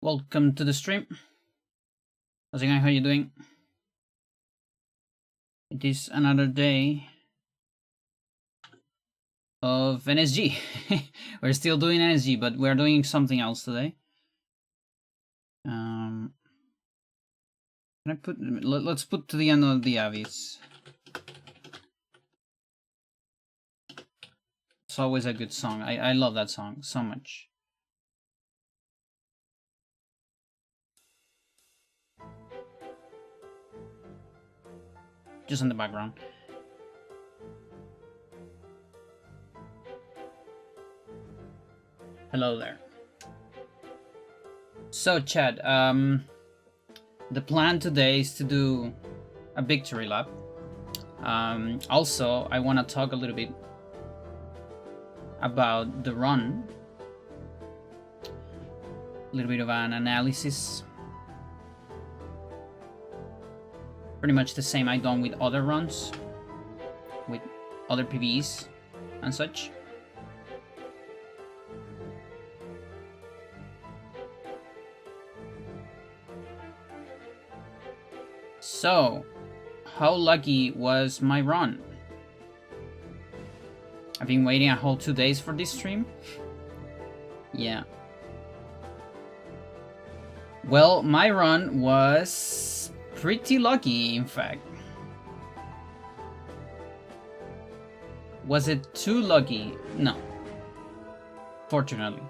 welcome to the stream. How's it going? How are you doing? It is another day of NSG. We're still doing NSG, but we're doing something else today. Can I put? Let's put to the end of the abyss. It's always a good song. I love that song so much. Just in the background. Hello there. So, Chad, the plan today is to do a victory lap. Also, I want to talk a little bit about the run. A little bit of an analysis. Pretty much the same I've done with other runs, with other PVs and such. So, how lucky was my run? I've been waiting a whole 2 days for this stream. Yeah. Well, my run was pretty lucky, in fact. Was it too lucky? No. Fortunately.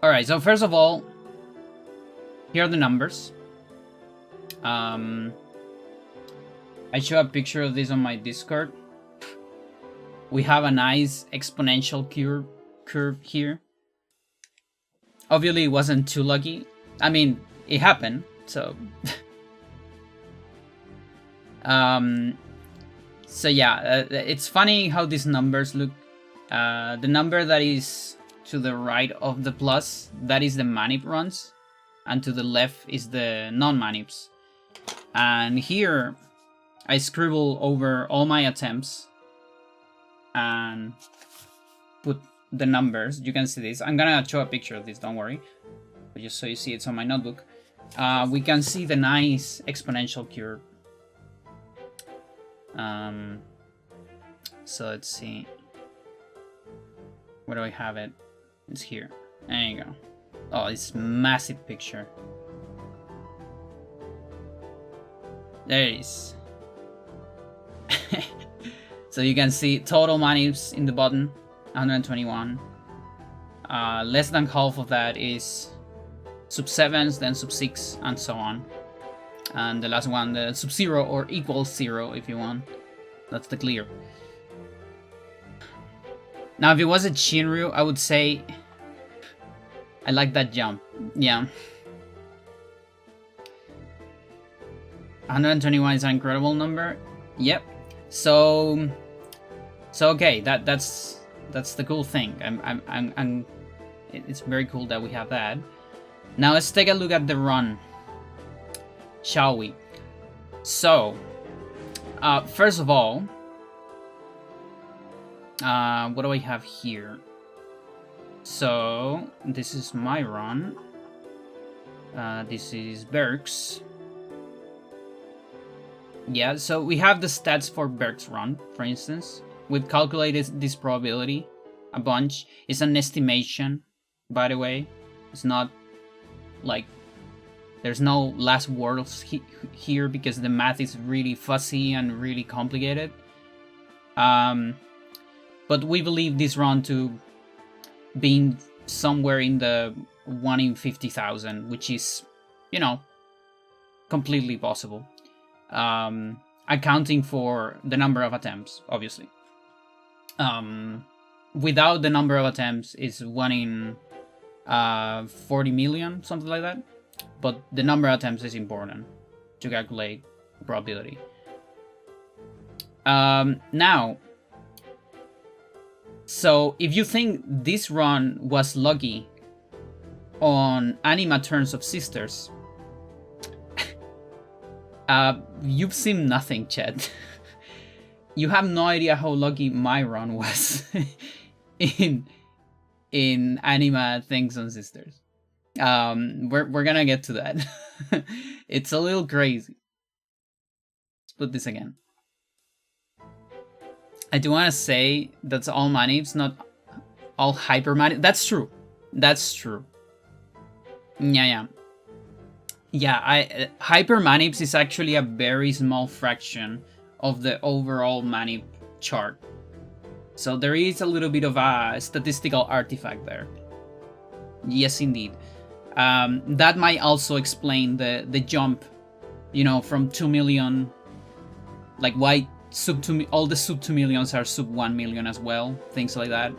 Alright, so first of all, here are the numbers. I show a picture of this on my Discord. We have a nice exponential curve here. Obviously, it wasn't too lucky. I mean, it happened, so... so yeah, it's funny how these numbers look. The number that is to the right of the plus, that is the manip runs. And to the left is the non-manips. And here, I scribble over all my attempts. And put the numbers. You can see this. I'm gonna show a picture of this, don't worry. But just so you see, it's on my notebook. We can see the nice exponential curve. So let's see. Where do I have it? It's here. There you go. Oh, it's massive picture. There it is. So you can see total manips in the bottom. 121. Less than half of that is sub 7s, then sub 6, and so on. And the last one, the sub 0 or equals 0 if you want. That's the clear. Now, if it was a Shinryu, I would say I like that jump. Yeah. 121 is an incredible number. Yep. So okay, that's the cool thing. It's very cool that we have that. Now let's take a look at the run, shall we? So, first of all, what do I have here? So this is my run. This is Berg's. Yeah, so we have the stats for Berg's run, for instance. We've calculated this probability a bunch. It's an estimation, by the way. It's not like there's no last words here because the math is really fuzzy and really complicated. But we believe this run to being somewhere in the 1 in 50,000, which is, you know, completely possible. Accounting for the number of attempts, obviously. Without the number of attempts, it's 1 in 40 million, something like that. But the number of attempts is important to calculate probability. Now, so if you think this run was lucky on anima terms of sisters, you've seen nothing, Chet. You have no idea how lucky my run was in in anima things on sisters. We're gonna get to that. It's a little crazy. Let's put this again. I do want to say that's all manips, not all hyper manips. That's true. That's true. Yeah. Hyper manips is actually a very small fraction of the overall manip chart. So there is a little bit of a statistical artifact there. Yes, indeed. That might also explain the jump, from 2 million, like why all the sub 2 millions are sub 1 million as well, things like that.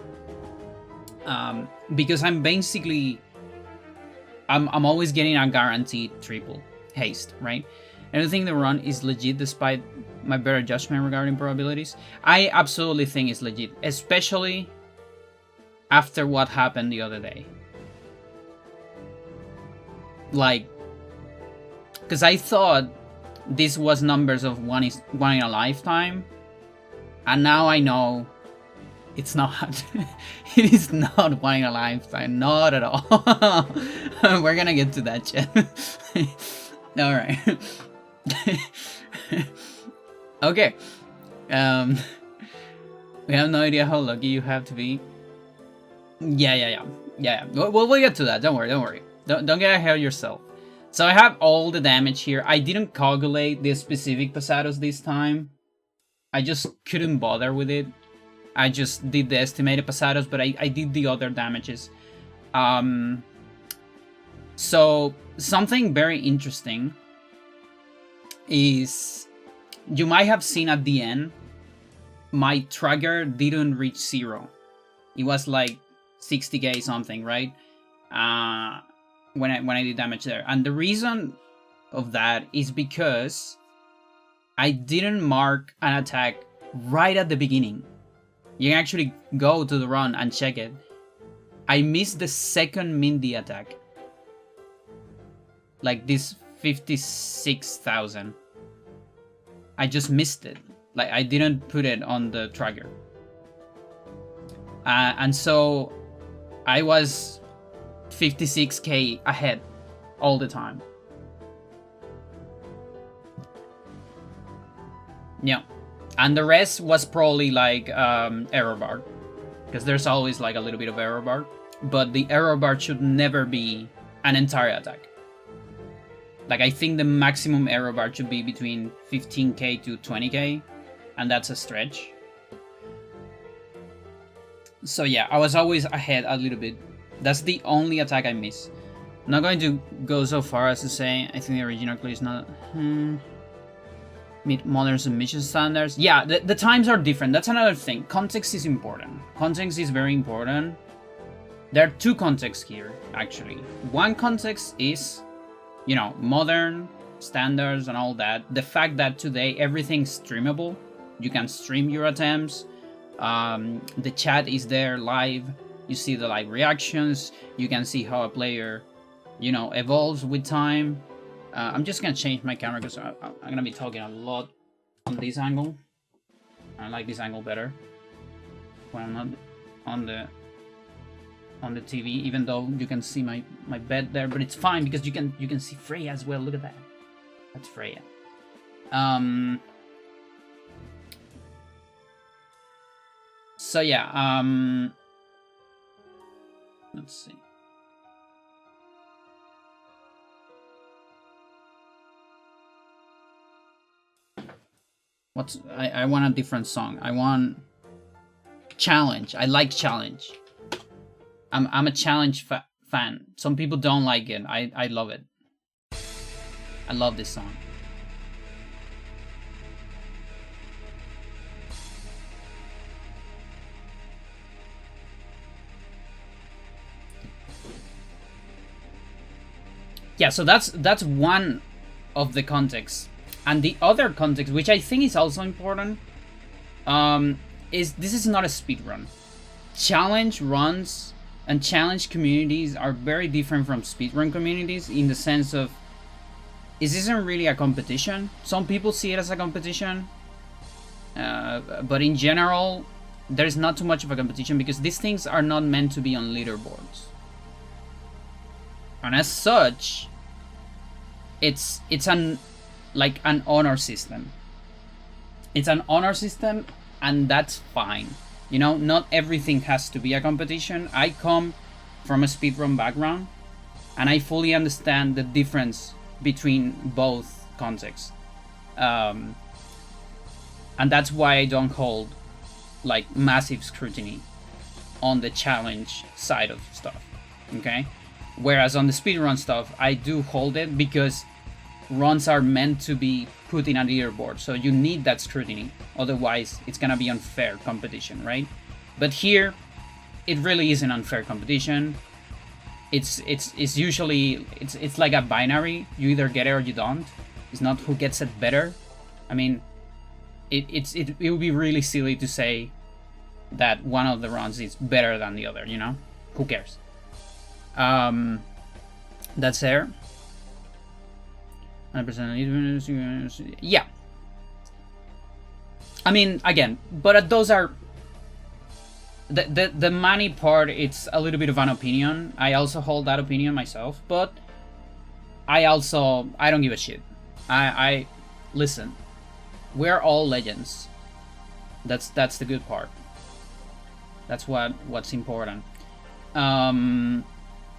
Because I'm always getting a guaranteed triple haste, right? Anything the run is legit despite my better judgment regarding probabilities. I absolutely think it's legit, especially after what happened the other day. Like, because I thought this was numbers of one in a lifetime, and now I know it's not. It is not one in a lifetime, not at all. We're gonna get to that, chat. All right. Okay. We have no idea how lucky you have to be. Yeah. We'll get to that. Don't worry. Don't get ahead of yourself. So I have all the damage here. I didn't calculate the specific pasados this time. I just couldn't bother with it. I just did the estimated pasados, but I did the other damages. So something very interesting is you might have seen at the end my trigger didn't reach 0. It was like 60k something, right? When I did damage there. And the reason of that is because I didn't mark an attack right at the beginning. You can actually go to the run and check it. I missed the second Mindy attack. Like this 56,000. I just missed it. Like I didn't put it on the tracker. And so I was 56k ahead all the time. Yeah. And the rest was probably like error bar. Because there's always like a little bit of error bar. But the error bar should never be an entire attack. Like I think the maximum error bar should be between 15k to 20k. And that's a stretch. So yeah, I was always ahead a little bit. That's the only attack I miss. I'm not going to go so far as to say I think the original clue is not meet modern submission standards. Yeah, the times are different. That's another thing. Context is important. Context is very important. There are two contexts here, actually. One context is, modern standards and all that. The fact that today everything's streamable. You can stream your attempts. The chat is there live. You see the live reactions. You can see how a player, evolves with time. I'm just gonna change my camera because I'm gonna be talking a lot on this angle. I like this angle better when I'm not on the TV, even though you can see my bed there, but it's fine because you can see Freya as well. Look at that. That's Freya. So yeah, let's see. I want a different song. I want challenge. I like challenge. I'm a challenge fan. Some people don't like it. I love it. I love this song. Yeah, so that's one of the contexts. And the other context, which I think is also important, is this is not a speed run. Challenge runs and challenge communities are very different from speedrun communities in the sense of this isn't really a competition. Some people see it as a competition, but in general, there's not too much of a competition because these things are not meant to be on leaderboards. And as such, it's an honor system. It's an honor system, and that's fine. You know, not everything has to be a competition. I come from a speedrun background, and I fully understand the difference between both contexts. And that's why I don't hold like massive scrutiny on the challenge side of stuff, okay? Whereas on the speedrun stuff, I do hold it because runs are meant to be put in a leaderboard, so you need that scrutiny. Otherwise, it's gonna be unfair competition, right? But here, it really isn't unfair competition. It's usually it's like a binary. You either get it or you don't. It's not who gets it better. I mean, it would be really silly to say that one of the runs is better than the other. You know, who cares? That's there. 100%. Yeah. I mean, again, but those are the money part. It's a little bit of an opinion. I also hold that opinion myself, but I don't give a shit. I listen. We're all legends. That's the good part. That's what's important.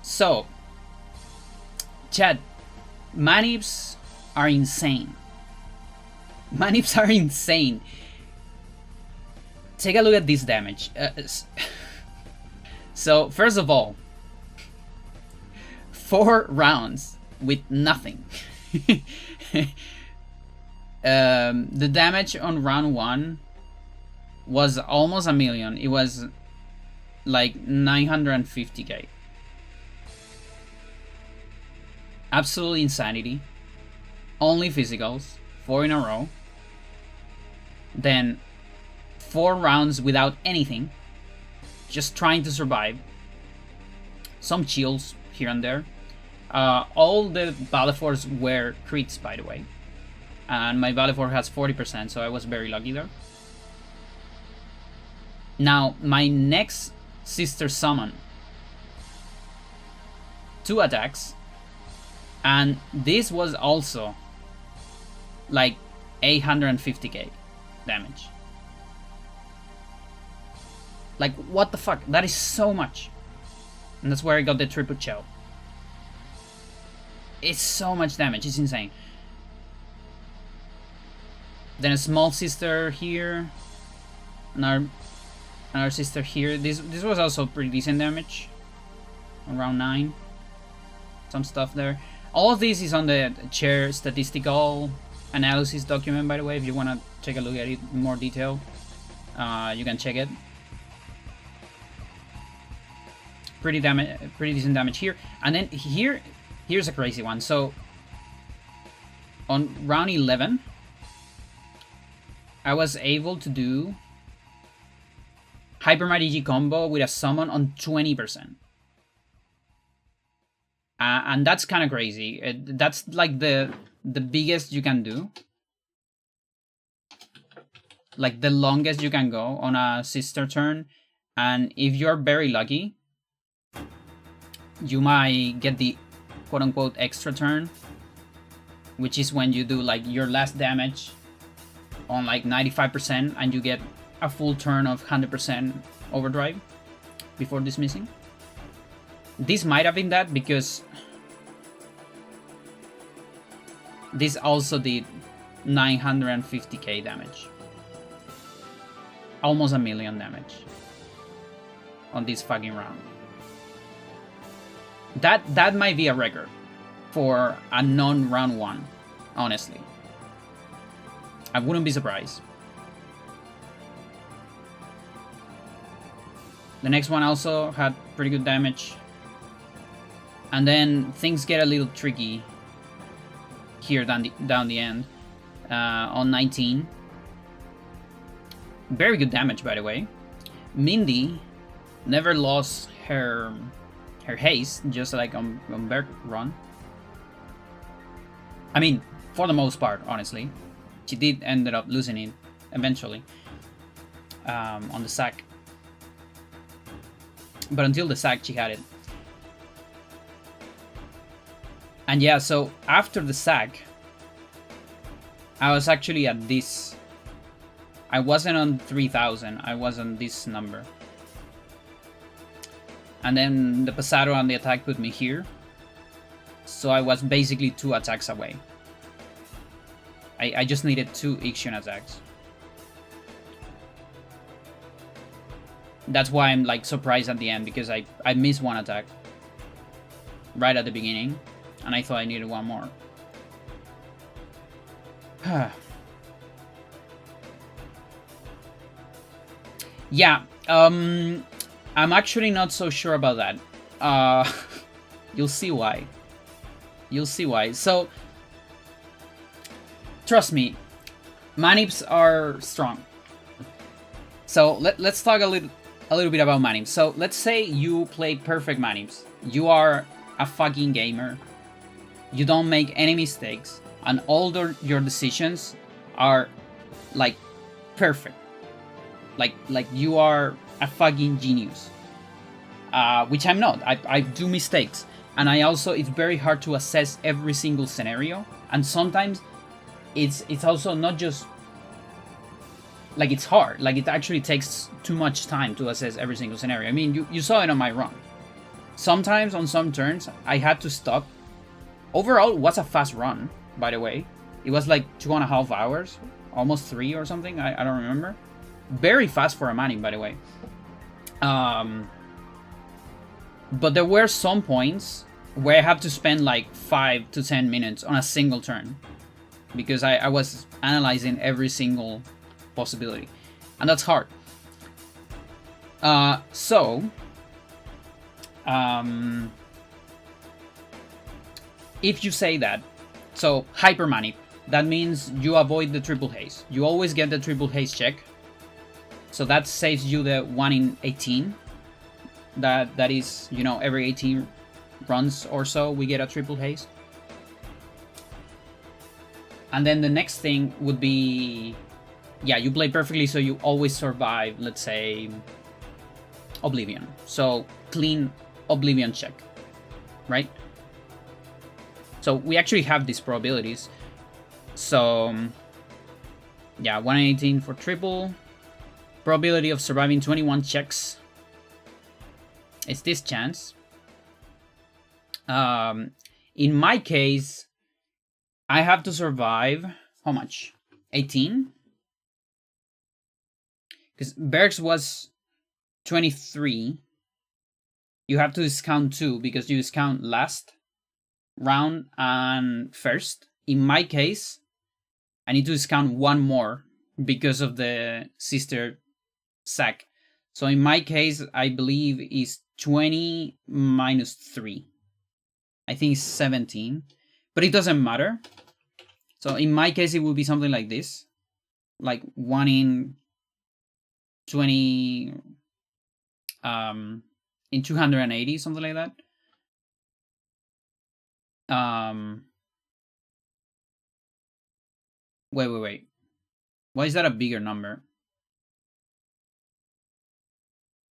So, chat, manips are insane. Manips are insane. Take a look at this damage. So, first of all, 4 rounds with nothing. The damage on round 1 was almost 1 million. It was like 950k. Absolutely insanity. Only physicals, 4 in a row. Then 4 rounds without anything, just trying to survive. Some chills here and there. All the Balefors were crits, by the way. And my Balefor has 40%, so I was very lucky there. Now, my next sister summon. 2 attacks. And this was also like 850k damage. Like, what the fuck? That is so much. And that's where I got the triple shell. It's so much damage, it's insane. Then a small sister here. Another sister here. This was also pretty decent damage. Around 9. Some stuff there. All of this is on the chair statistical analysis document, by the way. If you want to take a look at it in more detail, you can check it. Pretty decent damage here. And then here's a crazy one. So on round 11, I was able to do Hyper Marigi combo with a summon on 20%. And that's kind of crazy. That's like the biggest you can do. Like the longest you can go on a sister turn. And if you're very lucky, you might get the quote-unquote extra turn, which is when you do like your last damage on like 95% and you get a full turn of 100% overdrive before dismissing. This might have been that because this also did 950k damage. Almost 1 million damage on this fucking round. That might be a record for a non-round 1, honestly. I wouldn't be surprised. The next one also had pretty good damage. And then things get a little tricky here down the end. On 19. Very good damage, by the way. Mindy never lost her haste, just like on Berg run. I mean, for the most part, honestly. She did end up losing it eventually. on the sack. But until the sack, she had it. And yeah, so after the sack, I was actually at this. I wasn't on 3,000, I was on this number. And then the Pasado and the attack put me here. So I was basically 2 attacks away. I just needed 2 Ixion attacks. That's why I'm like surprised at the end, because I missed 1 attack right at the beginning, and I thought I needed 1 more. Yeah, I'm actually not so sure about that. You'll see why. You'll see why. So, trust me, manips are strong. So let's talk a little bit about manips. So let's say you play perfect manips. You are a fucking gamer. You don't make any mistakes, and all your decisions are like perfect. Like you are a fucking genius. Which I'm not. I do mistakes. And I also, it's very hard to assess every single scenario. And sometimes it's also not just, like, it's hard. Like, it actually takes too much time to assess every single scenario. I mean, you saw it on my run. Sometimes on some turns, I had to stop. Overall, it was a fast run, by the way. It was like 2.5 hours. Almost 3 or something. I don't remember. Very fast for a manning, by the way. But there were some points where I had to spend like 5 to 10 minutes on a single turn, because I was analyzing every single possibility, and that's hard. If you say that, so hyper manip, that means you avoid the triple haste. You always get the triple haste check, so that saves you the 1 in 18. That is, you know, every 18 runs or so we get a triple haste. And then the next thing would be, yeah, you play perfectly, so you always survive, let's say, Oblivion. So clean Oblivion check, right? So we actually have these probabilities. So yeah, 1 in 18 for triple. Probability of surviving 21 checks. It's this chance. In my case, I have to survive, how much? 18? Because Berg's was 23. You have to discount 2 because you discount last round and first. In my case, I need to discount 1 more because of the sister sack. So in my case, I believe is 20 minus 3. I think it's 17, but it doesn't matter. So in my case, it would be something like this, like 1 in 20, in 280, something like that. Wait. Why is that a bigger number?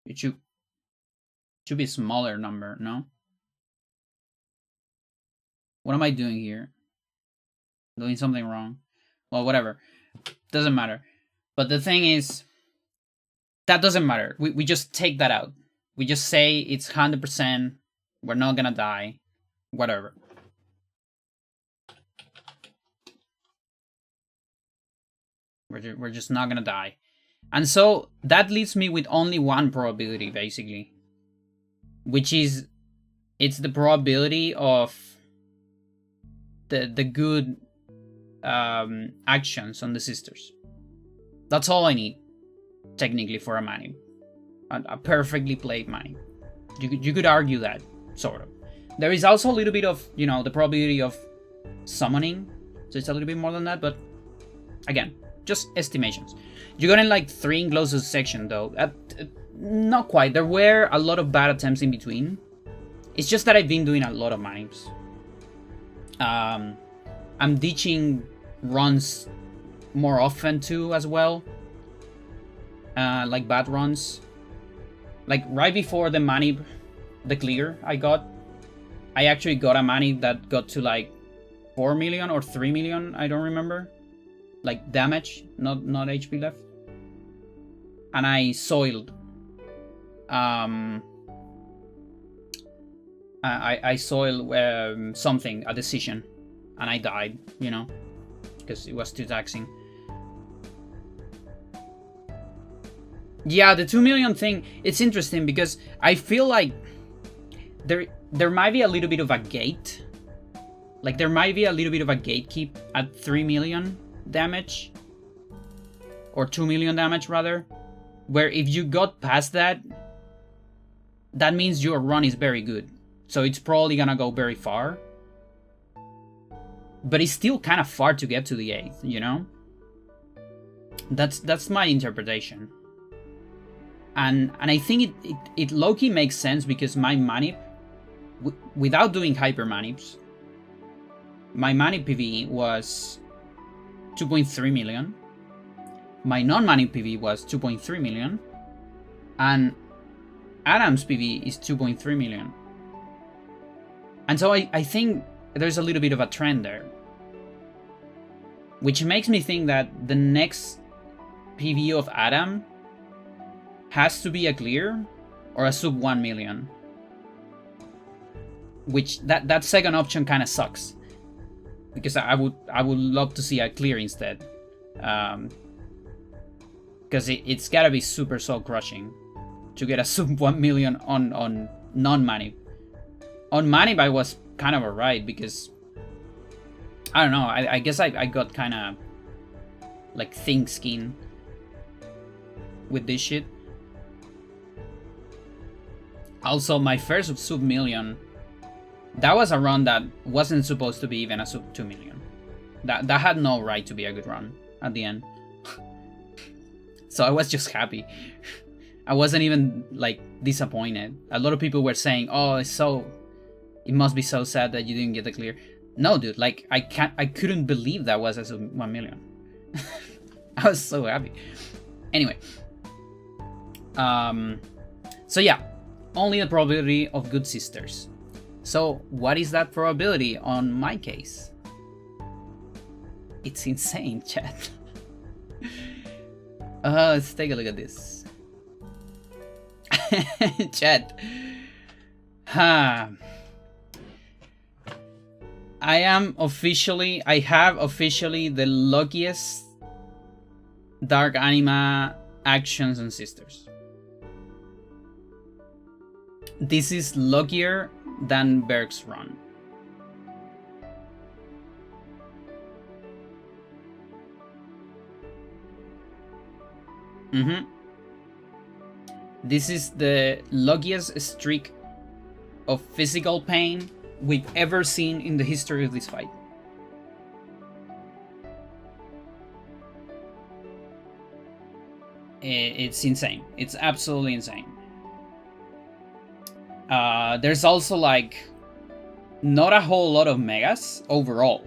It should be a smaller number, no? What am I doing here? Doing something wrong. Well, whatever. Doesn't matter. But the thing is, that doesn't matter. We just take that out. We just say it's 100%. We're not gonna die. Whatever. We're just not gonna die. And so that leaves me with only 1 probability, basically. Which is, it's the probability of the good actions on the sisters. That's all I need, technically, for a manip. A perfectly played manip. You could argue that, sort of. There is also a little bit of, you know, the probability of summoning. So it's a little bit more than that, but again, just estimations. You got in like 3 in closest section, though. Not quite. There were a lot of bad attempts in between. It's just that I've been doing a lot of manips. I'm ditching runs more often too, as well. like bad runs. Like right before the manip, the clear I actually got a manip that got to like 4 million or 3 million, I don't remember. Like damage, not HP left. And I soiled. I soiled something, a decision, and I died, you know, because it was too taxing. Yeah, the 2 million thing, it's interesting because I feel like there might be a little bit of a gate. Like there might be a little bit of a gatekeep at 3 million damage. Or 2 million damage rather. Where if you got past that, that means your run is very good. So it's probably gonna go very far. But it's still kind of far to get to the 8th, you know? That's my interpretation. And I think it low-key makes sense because my manip, without doing hyper manips, my manip PV was 2.3 million. My non-manip PV was 2.3 million. And Adam's PV is 2.3 million. And so I think there's a little bit of a trend there. Which makes me think that the next PV of Adam has to be a clear or a sub 1 million. Which that second option kind of sucks. Because I would love to see a clear instead. Because it's gotta be super soul crushing to get a sub 1 million on non-manip. On manip I was kind of alright because I don't know, I guess I got kind of like thin skin with this shit. Also, my first sub million, that was a run that wasn't supposed to be even a sub 2 million. That had no right to be a good run at the end. So I was just happy. I wasn't even like disappointed. A lot of people were saying, "Oh, it must be so sad that you didn't get the clear." No, dude, like I couldn't believe that was a sub 1 million. I was so happy. Anyway, so yeah, only the probability of good sisters. So what is that probability on my case? It's insane, chat. Let's take a look at this. Chat. I have officially the luckiest Dark Anima actions and sisters. This is luckier than Berg's run. This is the luckiest streak of physical pain we've ever seen in the history of this fight. It's insane. It's absolutely insane. There's also like not a whole lot of megas overall.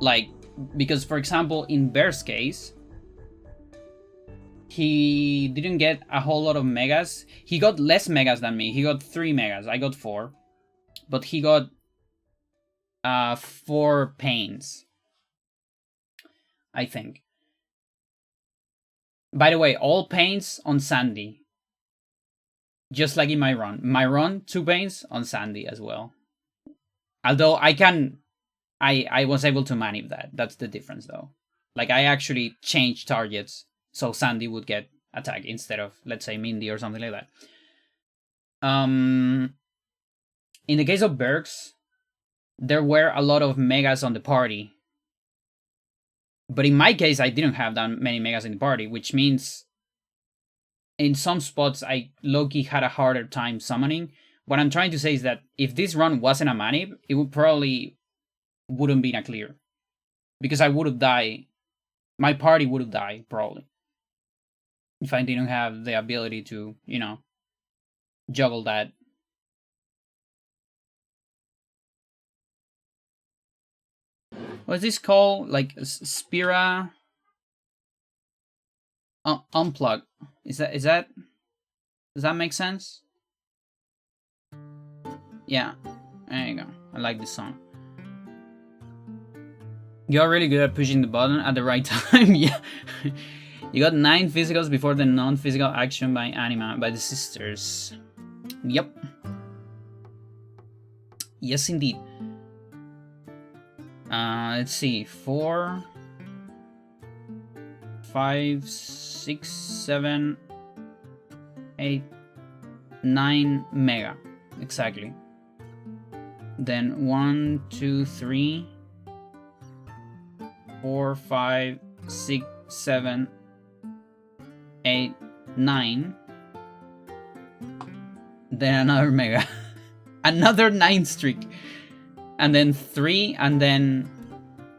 Like, because for example, in Bear's case, he didn't get a whole lot of megas. He got less megas than me. He got 3 megas. I got 4. But he got 4 pains, I think. By the way, all pains on Sandy. Just like in my run. My run, 2 pains on Sandy as well. Although I was able to manip that. That's the difference though. Like I actually changed targets so Sandy would get attacked instead of, let's say, Mindy or something like that. In the case of Bergs, there were a lot of megas on the party. But in my case, I didn't have that many megas in the party, which means in some spots I low-key had a harder time summoning. What I'm trying to say is that if this run wasn't a manip, it wouldn't be a clear. Because I would have died. My party would have died, probably. If I didn't have the ability to, you know, juggle that. What's this called? Like Spira? Unplug. Is that does that make sense? Yeah, there you go. I like this song. You're really good at pushing the button at the right time. Yeah. You got 9 physicals before the non-physical action by Anima, by the sisters. Yep. Yes, indeed. Let's see. 4, 5, 6, 7, 8, 9 mega. Exactly. Then 1, 2, 3, 4, 5, 6, 7, 8, 9. Then another mega. Another 9 streak. And then 3, and then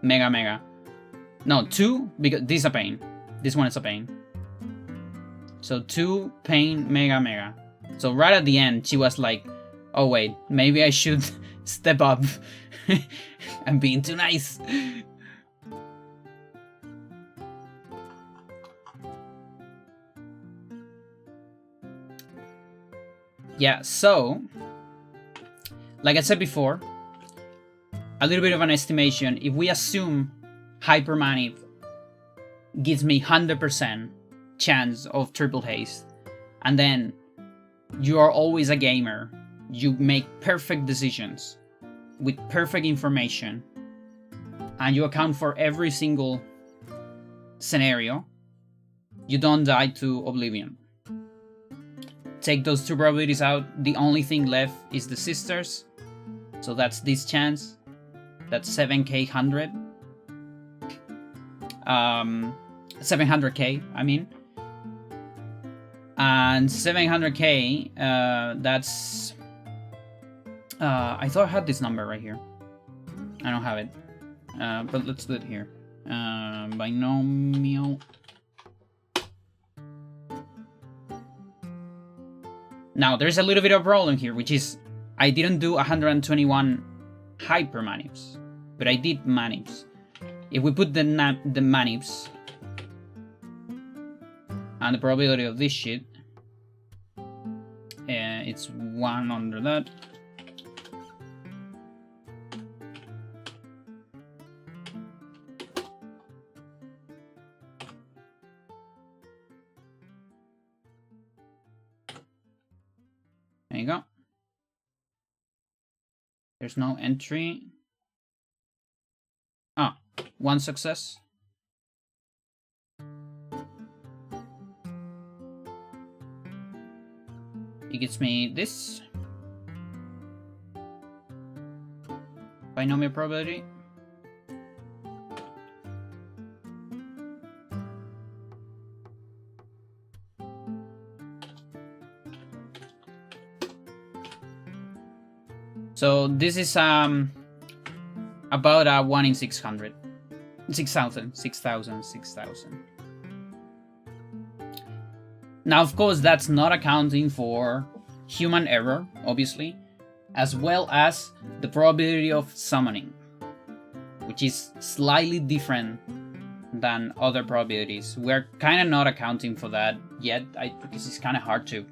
mega. No, 2, because this is a pain. This one is a pain. So 2, pain, mega. So right at the end, she was like, oh wait, maybe I should step up. I'm being too nice. Yeah, so, like I said before, a little bit of an estimation. If we assume Hypermanip gives me 100% chance of triple haste, and then you are always a gamer, you make perfect decisions with perfect information, and you account for every single scenario, you don't die to Oblivion. Take those 2 probabilities out, the only thing left is the sisters, so that's this chance. That's 700k, 700k, I mean. And 700k, that's... I thought I had this number right here. I don't have it. But let's do it here. Binomial. Now, there's a little bit of a problem here, which is I didn't do 121 Hypermanips, but I did Manips. If we put the Manips and the probability of this shit, it's 1 under that. There you go. There's no entry. Ah, 1 success. It gives me this. Binomial probability. So this is about a 1 in 600. 6,000. Now, of course, that's not accounting for human error, obviously, as well as the probability of summoning, which is slightly different than other probabilities. We're kind of not accounting for that yet, because it's kind of hard to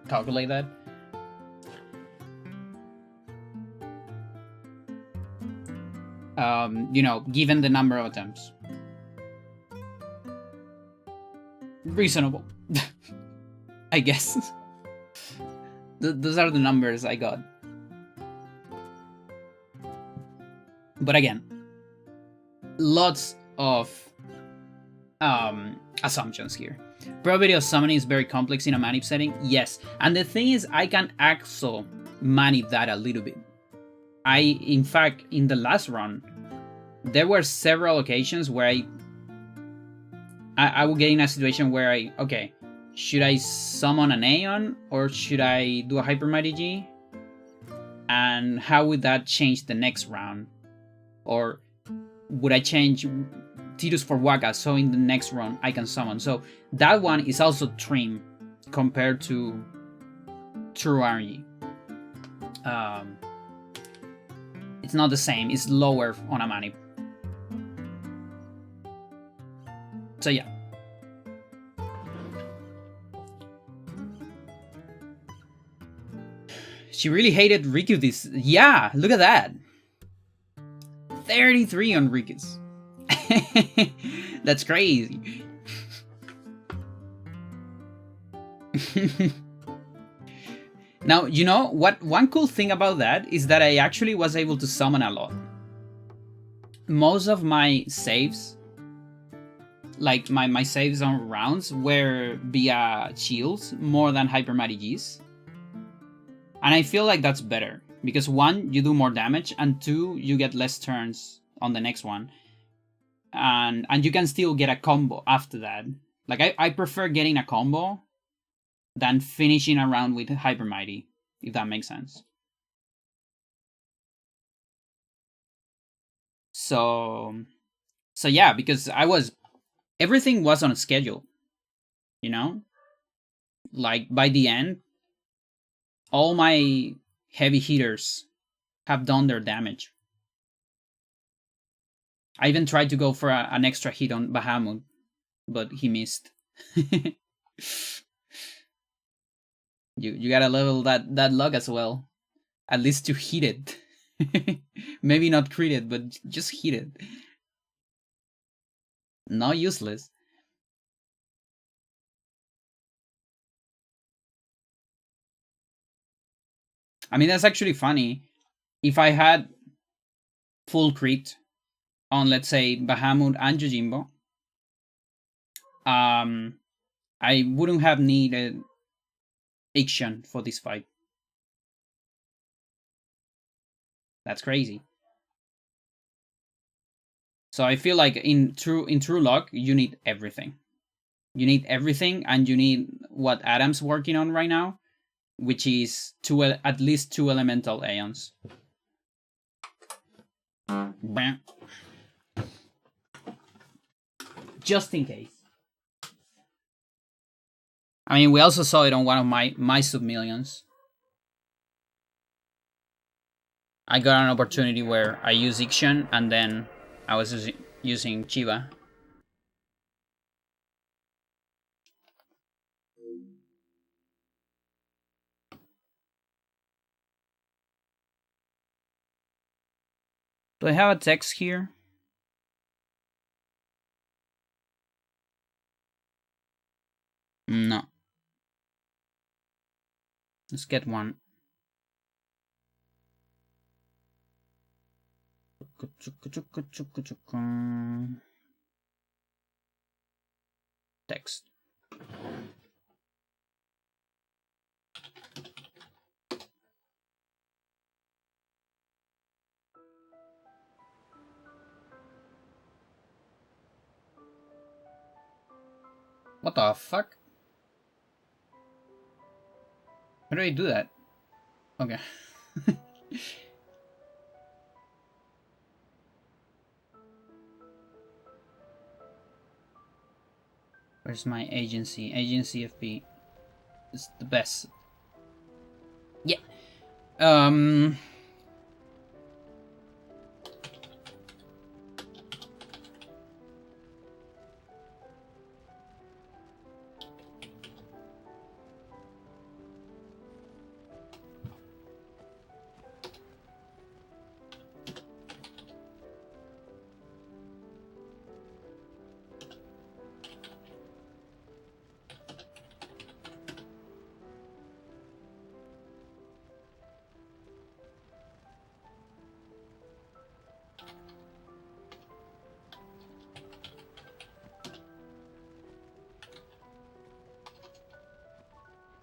calculate that. You know, given the number of attempts. Reasonable. I guess. Those are the numbers I got. But again, lots of assumptions here. Probability of summoning is very complex in a manip setting, yes. And the thing is, I can also manip that a little bit. In fact, in the last run, there were several occasions where I would get in a situation where okay, should I summon an Aeon or should I do a Hyper Mighty G? And how would that change the next round? Or would I change Tidus for Waka so in the next run I can summon? So that one is also trim compared to true RNG. It's not the same, it's lower on a manip. So yeah. She really hated Riku this. Yeah, look at that. 33 on Riku's. That's crazy. Now, you know what? One cool thing about that is that I actually was able to summon a lot. Most of my saves, like my saves on rounds, were via shields more than Hyper Mighty G's. And I feel like that's better. Because 1, you do more damage, and 2, you get less turns on the next one. And you can still get a combo after that. Like, I prefer getting a combo than finishing a round with Hyper Mighty, if that makes sense. So yeah, because everything was on a schedule, you know? Like, by the end, all my heavy hitters have done their damage. I even tried to go for an extra hit on Bahamut, but he missed. You gotta level that luck as well. At least to hit it. Maybe not crit it, but just hit it. Not useless. I mean, that's actually funny. If I had full crit on, let's say, Bahamut and Yojimbo, I wouldn't have needed Ixion for this fight. That's crazy. So I feel like in true luck, you need everything. You need everything, and you need what Adam's working on right now, which is at least 2 elemental aeons. Just in case. I mean, we also saw it on one of my sub-millions. I got an opportunity where I used Ixion, and then I was using Chiba. Do I have a text here? No. Let's get one. Text. What the fuck? How do I do that? Okay. Where's my agency? Agency FP. It's the best. Yeah.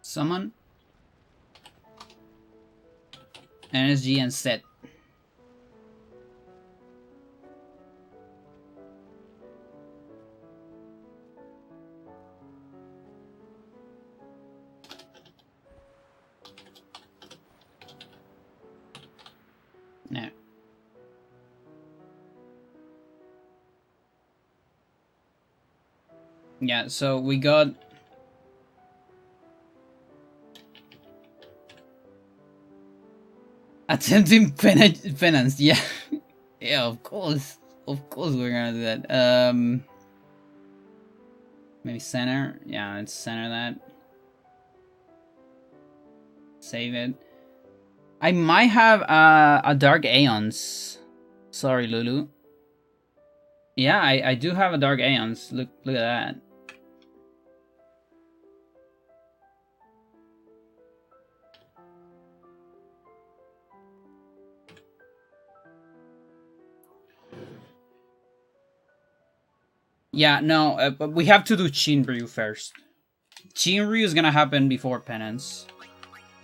Summon NSGNZ. No. Yeah, so we got attempting penance. Yeah. Yeah, of course we're gonna do that. Maybe center. Yeah, let's center that. Save it. I might have a Dark Aeons. Sorry, Lulu. Yeah, I do have a Dark Aeons. Look at that. Yeah, no, but we have to do Shinryu first. Shinryu is gonna happen before Penance.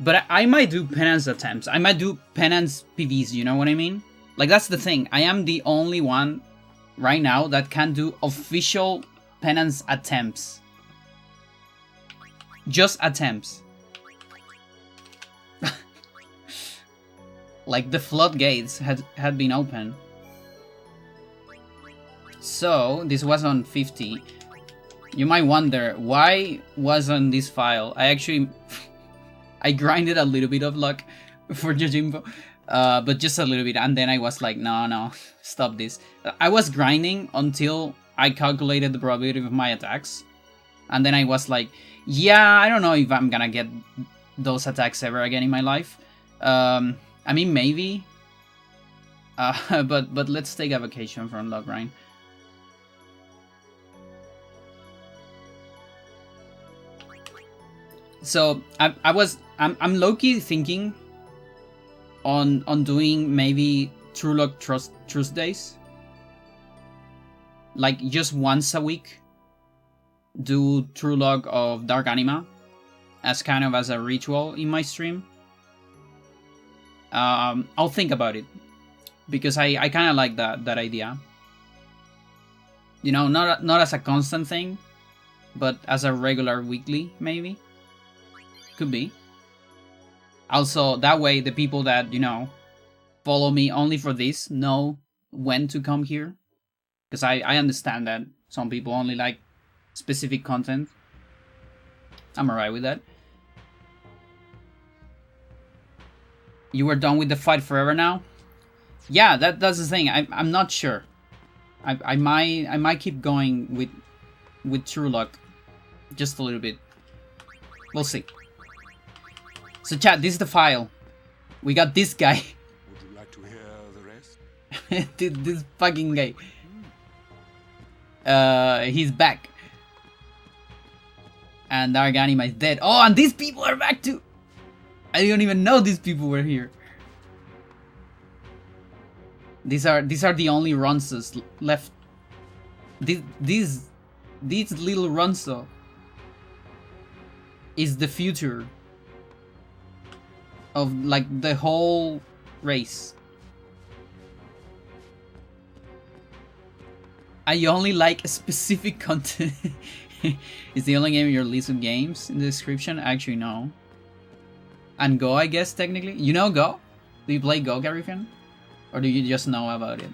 But I might do Penance attempts. I might do Penance PVs, you know what I mean? Like, that's the thing. I am the only one right now that can do official Penance attempts. Just attempts. Like, the floodgates had been open. So, this was on 50. You might wonder, why wasn't this file? I actually... I grinded a little bit of luck for Yojimbo, but just a little bit, and then I was like, no, stop this. I was grinding until I calculated the probability of my attacks, and then I was like, yeah, I don't know if I'm gonna get those attacks ever again in my life. I mean, maybe, but let's take a vacation from luck grind. So I'm low-key thinking on doing maybe True Luck Tuesdays. Like, just once a week, do True Luck of Dark Anima as kind of as a ritual in my stream. I'll think about it, because I kind of like that idea. You know, not as a constant thing, but as a regular weekly, maybe. Could be. Also, that way the people that, you know, follow me only for this know when to come here. Because I understand that some people only like specific content. I'm alright with that. You were done with the fight forever now? Yeah, that's the thing. I'm not sure. I might keep going with True Luck just a little bit. We'll see. So chat, this is the file. We got this guy. Would you like to hear the rest? This fucking guy. He's back. And Dark Anima is dead. Oh, and these people are back too. I don't even know these people were here. These are the only Ronsos left. These little Ronso is the future of, like, the whole race. I only like specific content. Is the only game in your list of games in the description? Actually, no. And Go, I guess, technically. You know Go? Do you play Go, Garifan? Or do you just know about it?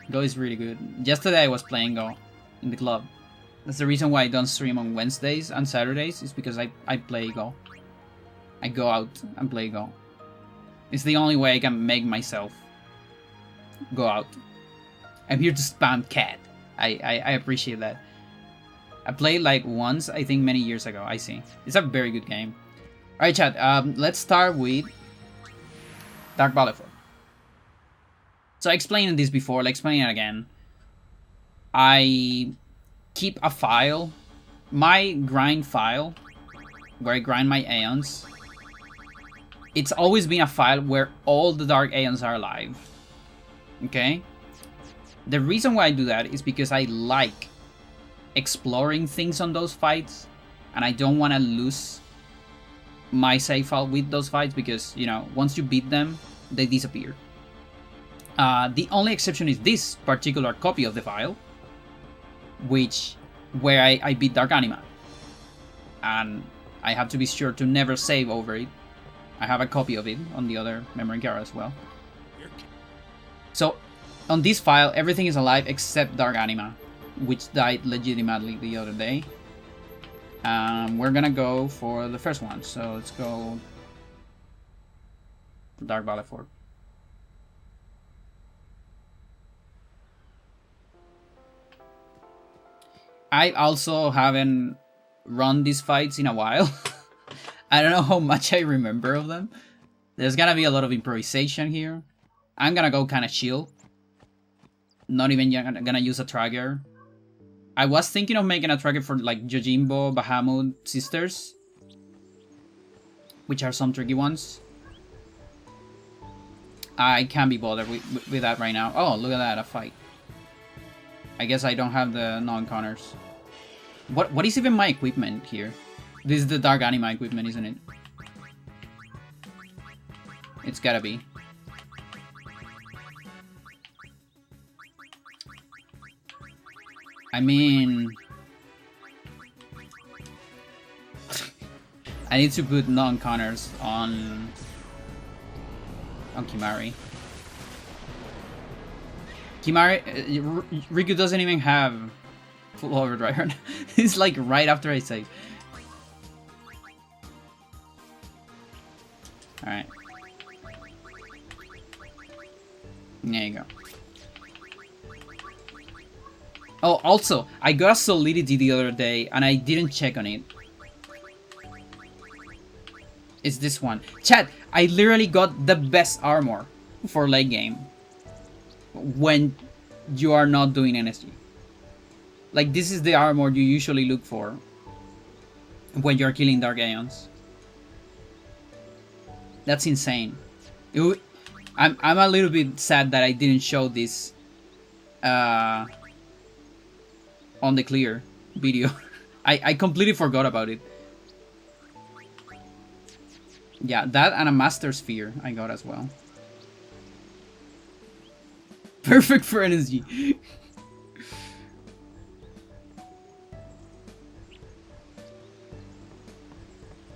Go is really good. Yesterday I was playing Go in the club. That's the reason why I don't stream on Wednesdays and Saturdays, is because I play Go. I go out and play Go. It's the only way I can make myself go out. I'm here to spam cat. I appreciate that. I played like once, I think many years ago. I see. It's a very good game. Alright, chat. Let's start with Dark Ballet 4. So I explained this before, I'll explain it again. I keep a file, my grind file, where I grind my Aeons. It's always been a file where all the Dark Aeons are alive. Okay? The reason why I do that is because I like exploring things on those fights, and I don't want to lose my save file with those fights, because, you know, once you beat them, they disappear. The only exception is this particular copy of the file, where I beat Dark Anima. And I have to be sure to never save over it. I have a copy of it on the other memory card as well. So, on this file, everything is alive except Dark Anima, which died legitimately the other day. We're gonna go for the first one, so let's go Dark Ballet 4. I also haven't run these fights in a while. I don't know how much I remember of them, There's gonna be a lot of improvisation here. I'm gonna go kind of chill. Not even gonna use a tracker. I was thinking of making a tracker for like Yojimbo, Bahamut, Sisters, which are some tricky ones. I can't be bothered with that right now. Oh, look at that, a fight. I guess I don't have the non-counters. What is even my equipment here? This is the Dark Anima equipment, isn't it? It's gotta be. I mean... I need to put non-counters on Kimari. Riku doesn't even have full overdrive. It's like right after I save. Alright. There you go. Oh, also, I got a Solidity the other day and I didn't check on it. It's this one. Chat, I literally got the best armor for late game when you are not doing NSG. Like, this is the armor you usually look for when you're killing Dark Aeons. That's insane. I'm a little bit sad that I didn't show this on the clear video. I completely forgot about it. Yeah, that and a Master Sphere I got as well. Perfect for NSG.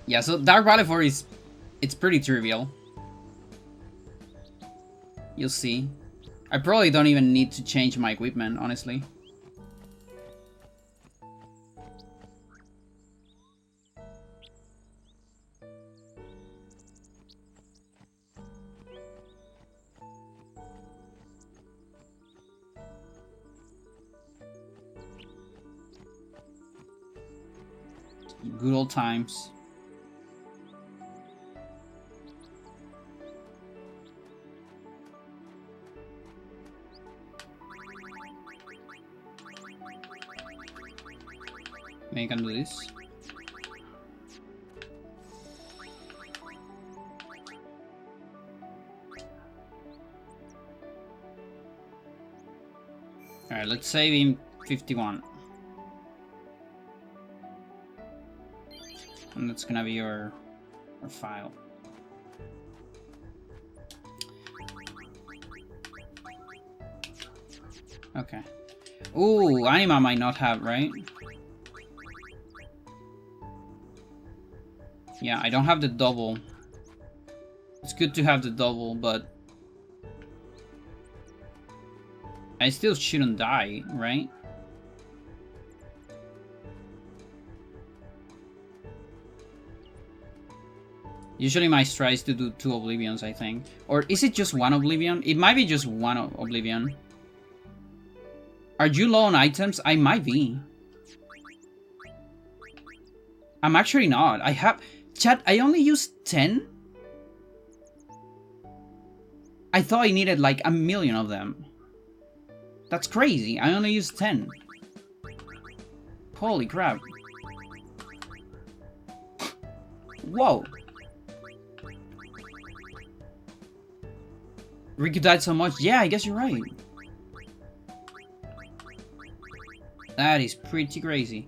Yeah, so Dark Valley 4 is... it's pretty trivial. You'll see. I probably don't even need to change my equipment, honestly. Good old times. Maybe I can do this. Alright, let's save in 51. And that's gonna be your file. Okay. Ooh, Anima might not have, right? Yeah, I don't have the double. It's good to have the double, but I still shouldn't die, right? Usually my strat is to do 2 Oblivions, I think. Or is it just 1 Oblivion? It might be just 1 Oblivion. Are you low on items? I might be. I'm actually not. I have... Chat, I only used 10? I thought I needed like 1,000,000 of them. That's crazy. I only used 10. Holy crap. Whoa. Riku died so much. Yeah, I guess you're right. That is pretty crazy.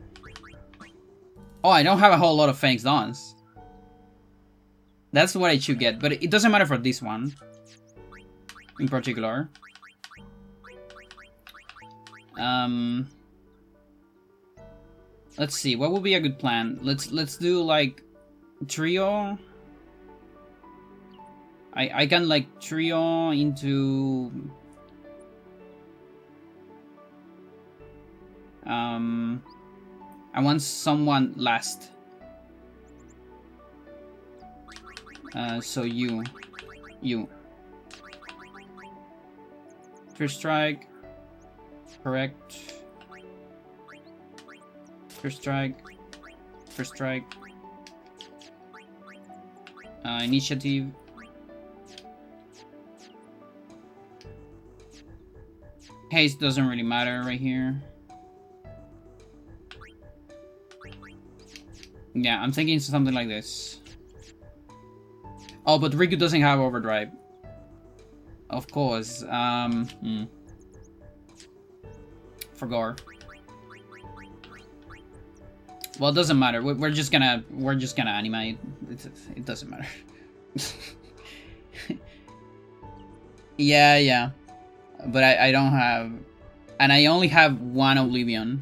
Oh, I don't have a whole lot of Phoenix Dawns. That's what I should get, but it doesn't matter for this one. In particular. Let's see, what would be a good plan? Let's do like trio. I can like trio into I want someone last. So you. First strike. Correct. First strike. First strike. Initiative. Haste doesn't really matter right here. Yeah, I'm thinking something like this. Oh, but Riku doesn't have overdrive. Of course. For well, it doesn't matter. We're just gonna animate. It doesn't matter. Yeah. But I don't have, and I only have one Oblivion.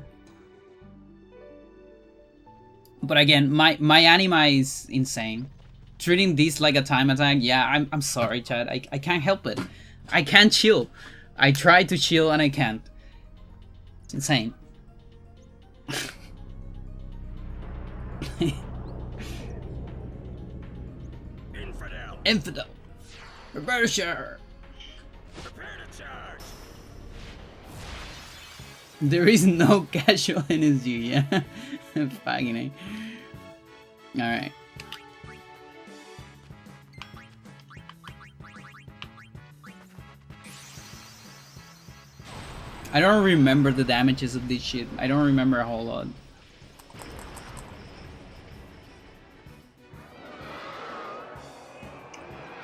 But again, my anima is insane. Treating this like a time attack, yeah, I'm sorry, Chad. I can't help it. I can't chill. I try to chill and I can't. It's insane. Infidel. Reverser. Prepare to charge. There is no casual NSG, yeah. Fucking A. Alright. I don't remember the damages of this shit. I don't remember a whole lot.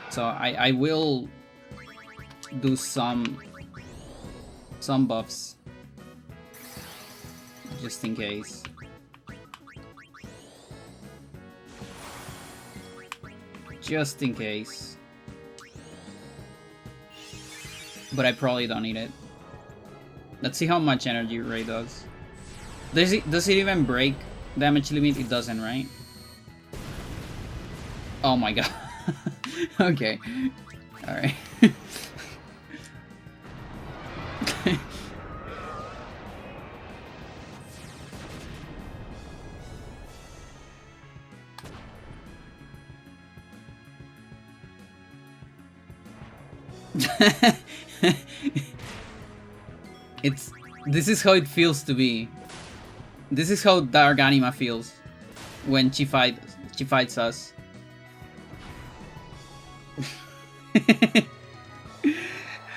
So I will do some buffs just in case. Just in case. But I probably don't need it. Let's see how much energy Ray does. Does it even break damage limit? It doesn't, right? Oh my god. Okay. Alright. This is how it feels to be. This is how Dark Anima feels when she fights us.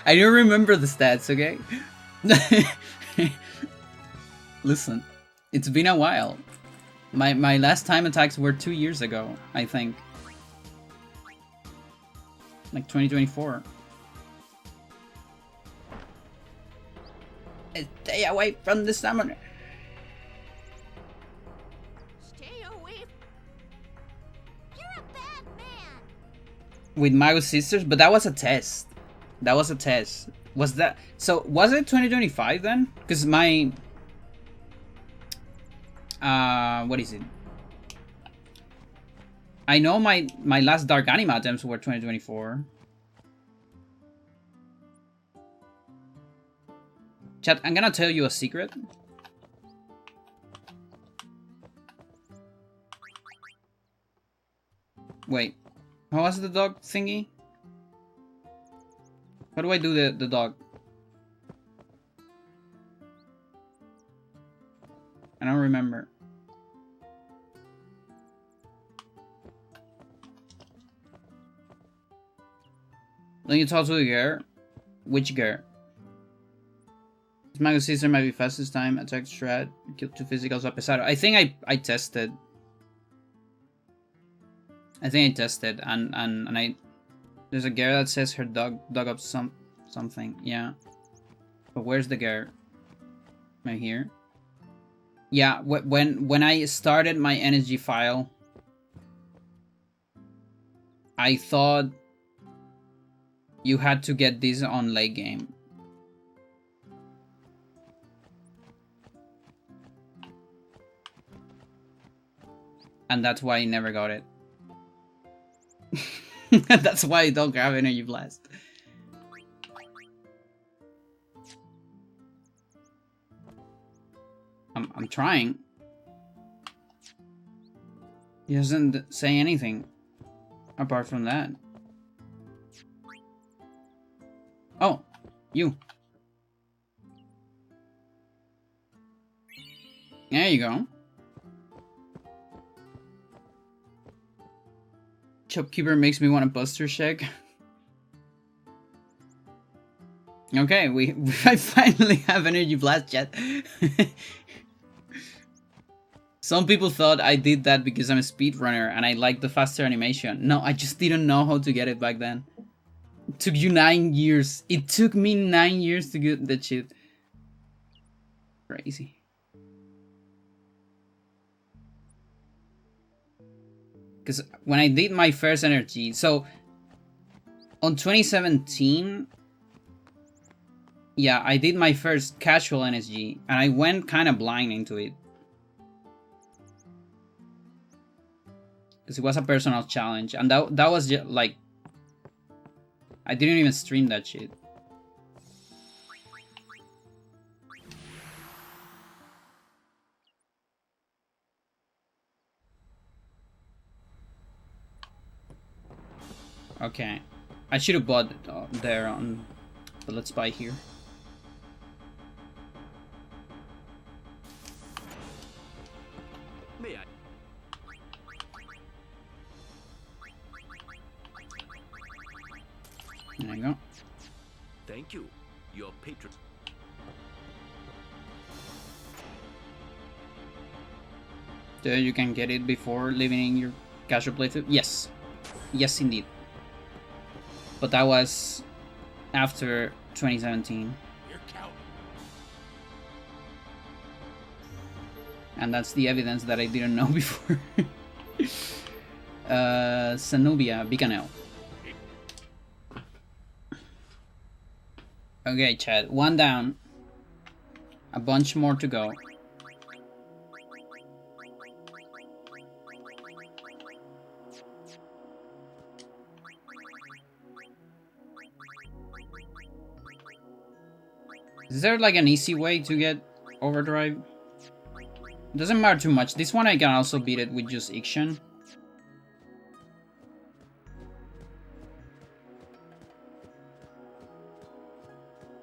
I don't remember the stats, okay? Listen, it's been a while. My last time attacks were 2 years ago, I think. Like 2024. Stay away from the summoner. Stay away. You're a bad man. With Mago Sisters, but that was a test. That was a test. Was that so? Was it 2025 then? Because my what is it? I know my last Dark Anima attempts were 2024. Chat, I'm gonna tell you a secret. Wait, how was the dog thingy? How do I do the dog? I don't remember. Then you talk to the girl. Which girl? Mago Sister might be fastest time, attack strat, kill 2 physicals up pesado. I think I tested. I think I tested and I there's a girl that says her dog dug up something. Yeah. But where's the girl? Right here. Yeah, when I started my NSG file, I thought you had to get this on late game. And that's why I never got it. That's why I don't have Energy Blast. I'm trying. He doesn't say anything apart from that. Oh, you. There you go. Shopkeeper makes me want a Buster check. Okay, I finally have energy blast, chat. Some people thought I did that because I'm a speedrunner and I like the faster animation. No, I just didn't know how to get it back then. It took you 9 years. It took me 9 years to get that shit. Crazy. Because when I did my first energy, so on 2017, yeah, I did my first casual NSG and I went kind of blind into it. Because it was a personal challenge, and that was just like, I didn't even stream that shit. Okay, I should have bought there on, but let's buy here. May I? There you go. Thank you. Your patron. There you can get it before leaving in your casual playthrough. Yes, yes indeed. But that was after 2017. Your count. And that's the evidence that I didn't know before. Sanubia, Bicanel. Okay, Chad, one down. A bunch more to go. Is there like an easy way to get overdrive? It doesn't matter too much. This one I can also beat it with just Iction.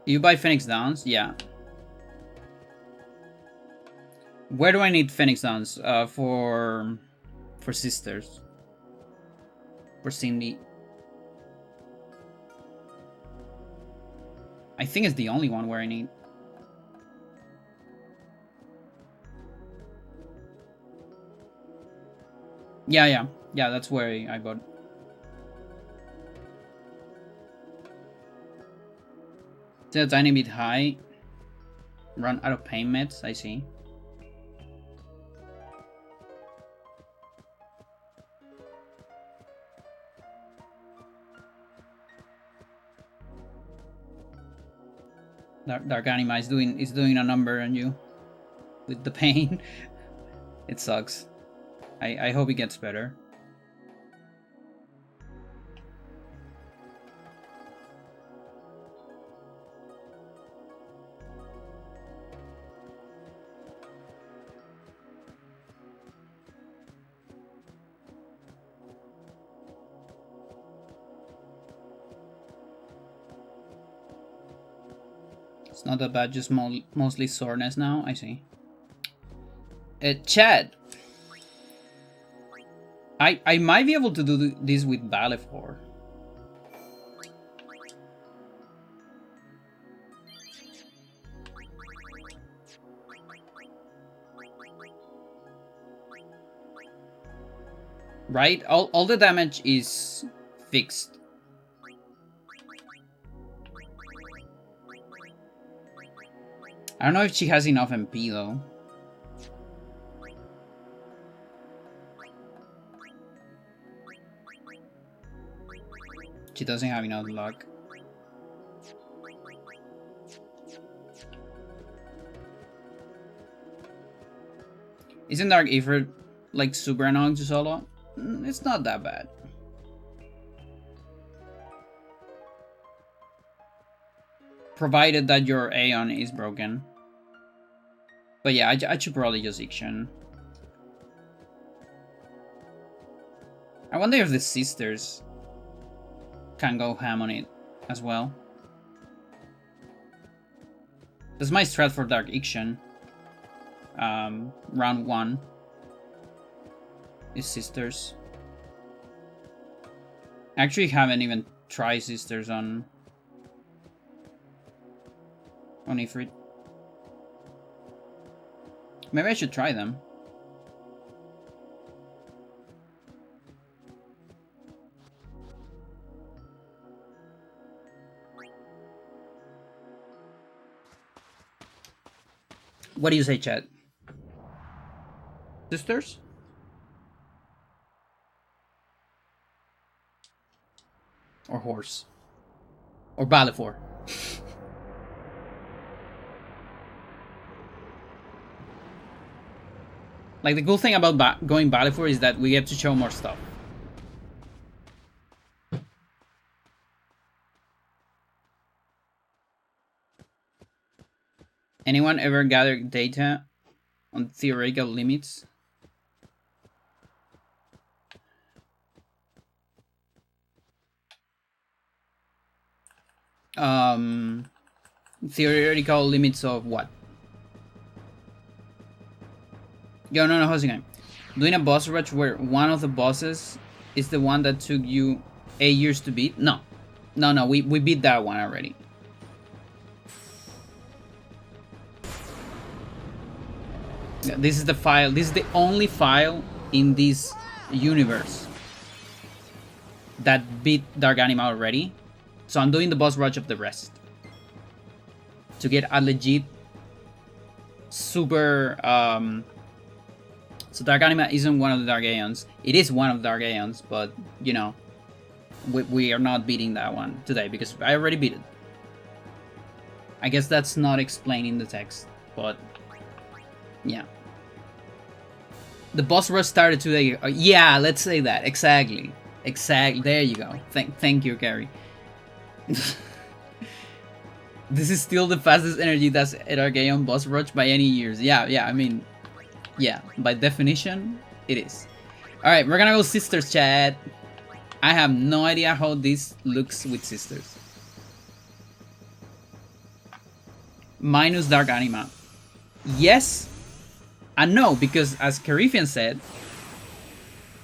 You buy Phoenix Downs? Yeah. Where do I need Phoenix Downs? For sisters. For Cindy. I think it's the only one where I need. Yeah, that's where I bought. It's a tiny bit high. Run out of pain meds, I see. Dark Anima is doing a number on you with the pain. It sucks. I hope it gets better. It's not that bad, just mostly soreness now, I see. Chad. I might be able to do this with Balefort. Right? All the damage is fixed. I don't know if she has enough MP though. She doesn't have enough luck. Isn't Dark Ifrit like super annoying to solo? It's not that bad. Provided that your Aeon is broken. But yeah, I should probably just Iction. I wonder if the sisters can go ham on it as well. That's my strat for Dark Iction. Round 1 is sisters. Actually haven't even tried sisters on on Ifrit. Maybe I should try them. What do you say, chat? Sisters? Or horse? Or Balfour? Like, the cool thing about going Balfour is that we get to show more stuff. Anyone ever gathered data on theoretical limits? Theoretical limits of what? Yo, no, how's it going? Doing a boss rush where one of the bosses is the one that took you 8 years to beat? No, we beat that one already. Yeah, this is the file. This is the only file in this universe that beat Dark Anima already. So I'm doing the boss rush of the rest to get a legit super. So Dark Anima isn't one of the Dark Aeons. It is one of the Dark Aeons, but you know, we are not beating that one today because I already beat it. I guess that's not explained in the text, but yeah. The boss rush started today. Yeah, let's say that. Exactly. There you go. Thank you, Gary. This is still the fastest energy that's at Dark Aeon boss rush by any years. Yeah, I mean, yeah, by definition, it is. Alright, we're gonna go sisters, chat. I have no idea how this looks with sisters. Minus Dark Anima. Yes and no, because as Carifian said,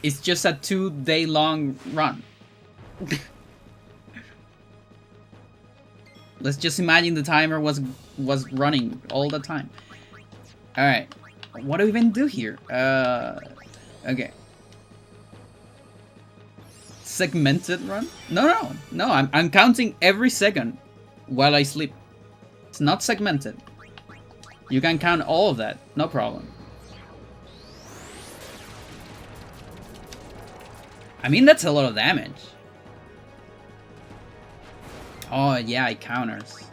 it's just a 2-day long run. Let's just imagine the timer was running all the time. Alright. What do we even do here? Okay. Segmented run? No. I'm counting every second while I sleep. It's not segmented. You can count all of that, no problem. I mean, that's a lot of damage. Oh, yeah, it counters.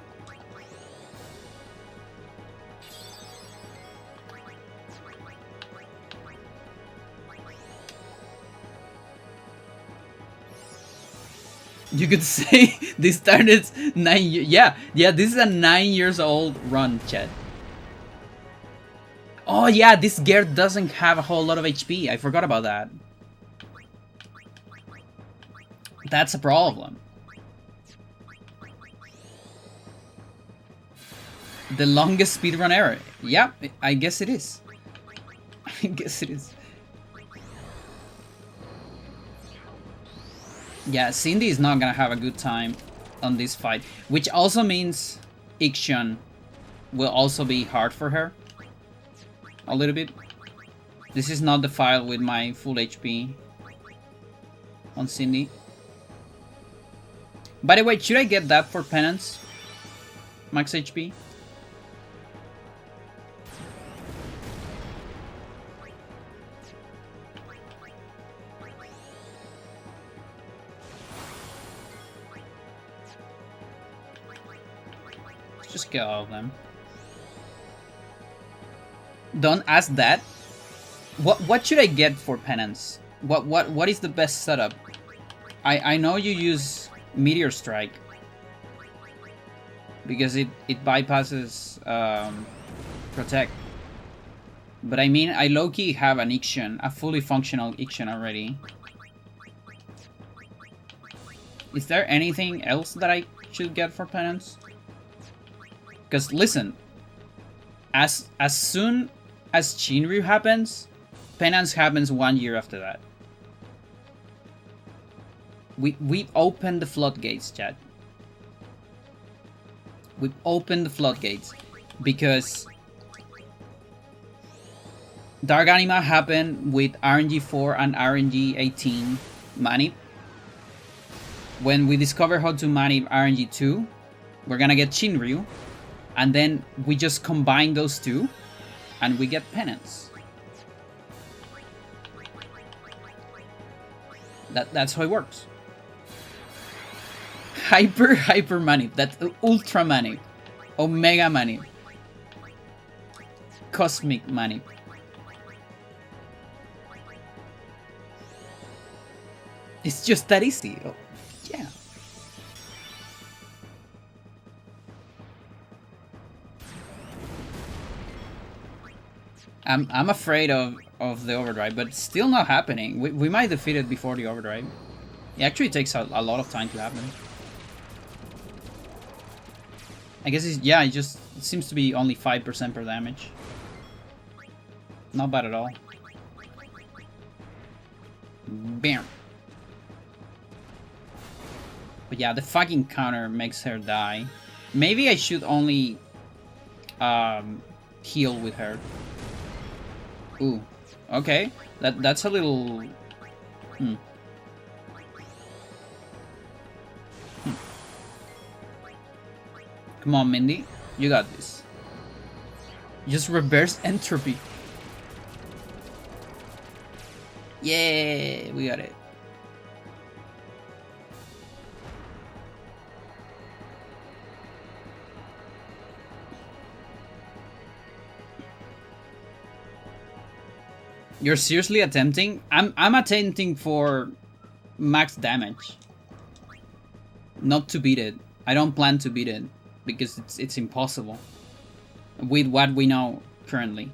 You could say this started 9 years. Yeah, this is a 9 years old run, chat. Oh, yeah, this gear doesn't have a whole lot of HP. I forgot about that. That's a problem. The longest speedrun ever. Yeah, I guess it is. I guess it is. Yeah, Cindy is not gonna have a good time on this fight. Which also means Ixion will also be hard for her. A little bit. This is not the file with my full HP on Cindy. By the way, should I get that for Penance? Max HP? Let's just get all of them. Don't ask that. What should I get for Penance? What is the best setup? I know you use Meteor Strike because it bypasses Protect. But I mean, I low-key have an Ixion, a fully functional Ixion already. Is there anything else that I should get for Penance? Because listen, as soon as Shinryu happens, Penance happens 1 year after that. We open the floodgates, chat. We've opened the floodgates because Dark Anima happened with RNG 4 and RNG 18 manip. When we discover how to manip RNG 2, we're gonna get Shinryu, and then we just combine those two and we get Penance. That's how it works. Hyper manip. That's ultra manip. Omega manip. Cosmic manip. It's just that easy. Oh, yeah. I'm afraid of the overdrive, but it's still not happening. We might defeat it before the overdrive. It actually takes a lot of time to happen. I guess it seems to be only 5% per damage. Not bad at all. Bam. But yeah, the fucking counter makes her die. Maybe I should only heal with her. Ooh, okay. That's a little. Come on, Mindy, you got this. Just reverse entropy. Yeah, we got it. You're seriously attempting? I'm attempting for max damage. Not to beat it. I don't plan to beat it because it's impossible with what we know currently.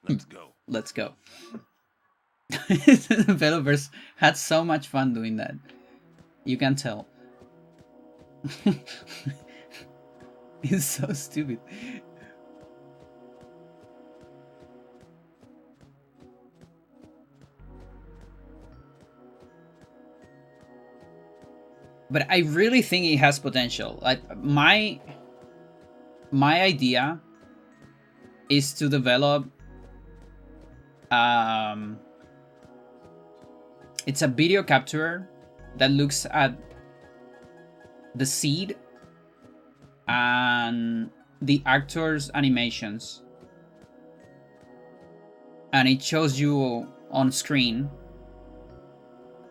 Let's go. Let's go. The developers had so much fun doing that. You can tell. It's so stupid. But I really think it has potential. Like my idea is to develop it's a video capturer that looks at the seed and the actors' animations, and it shows you on screen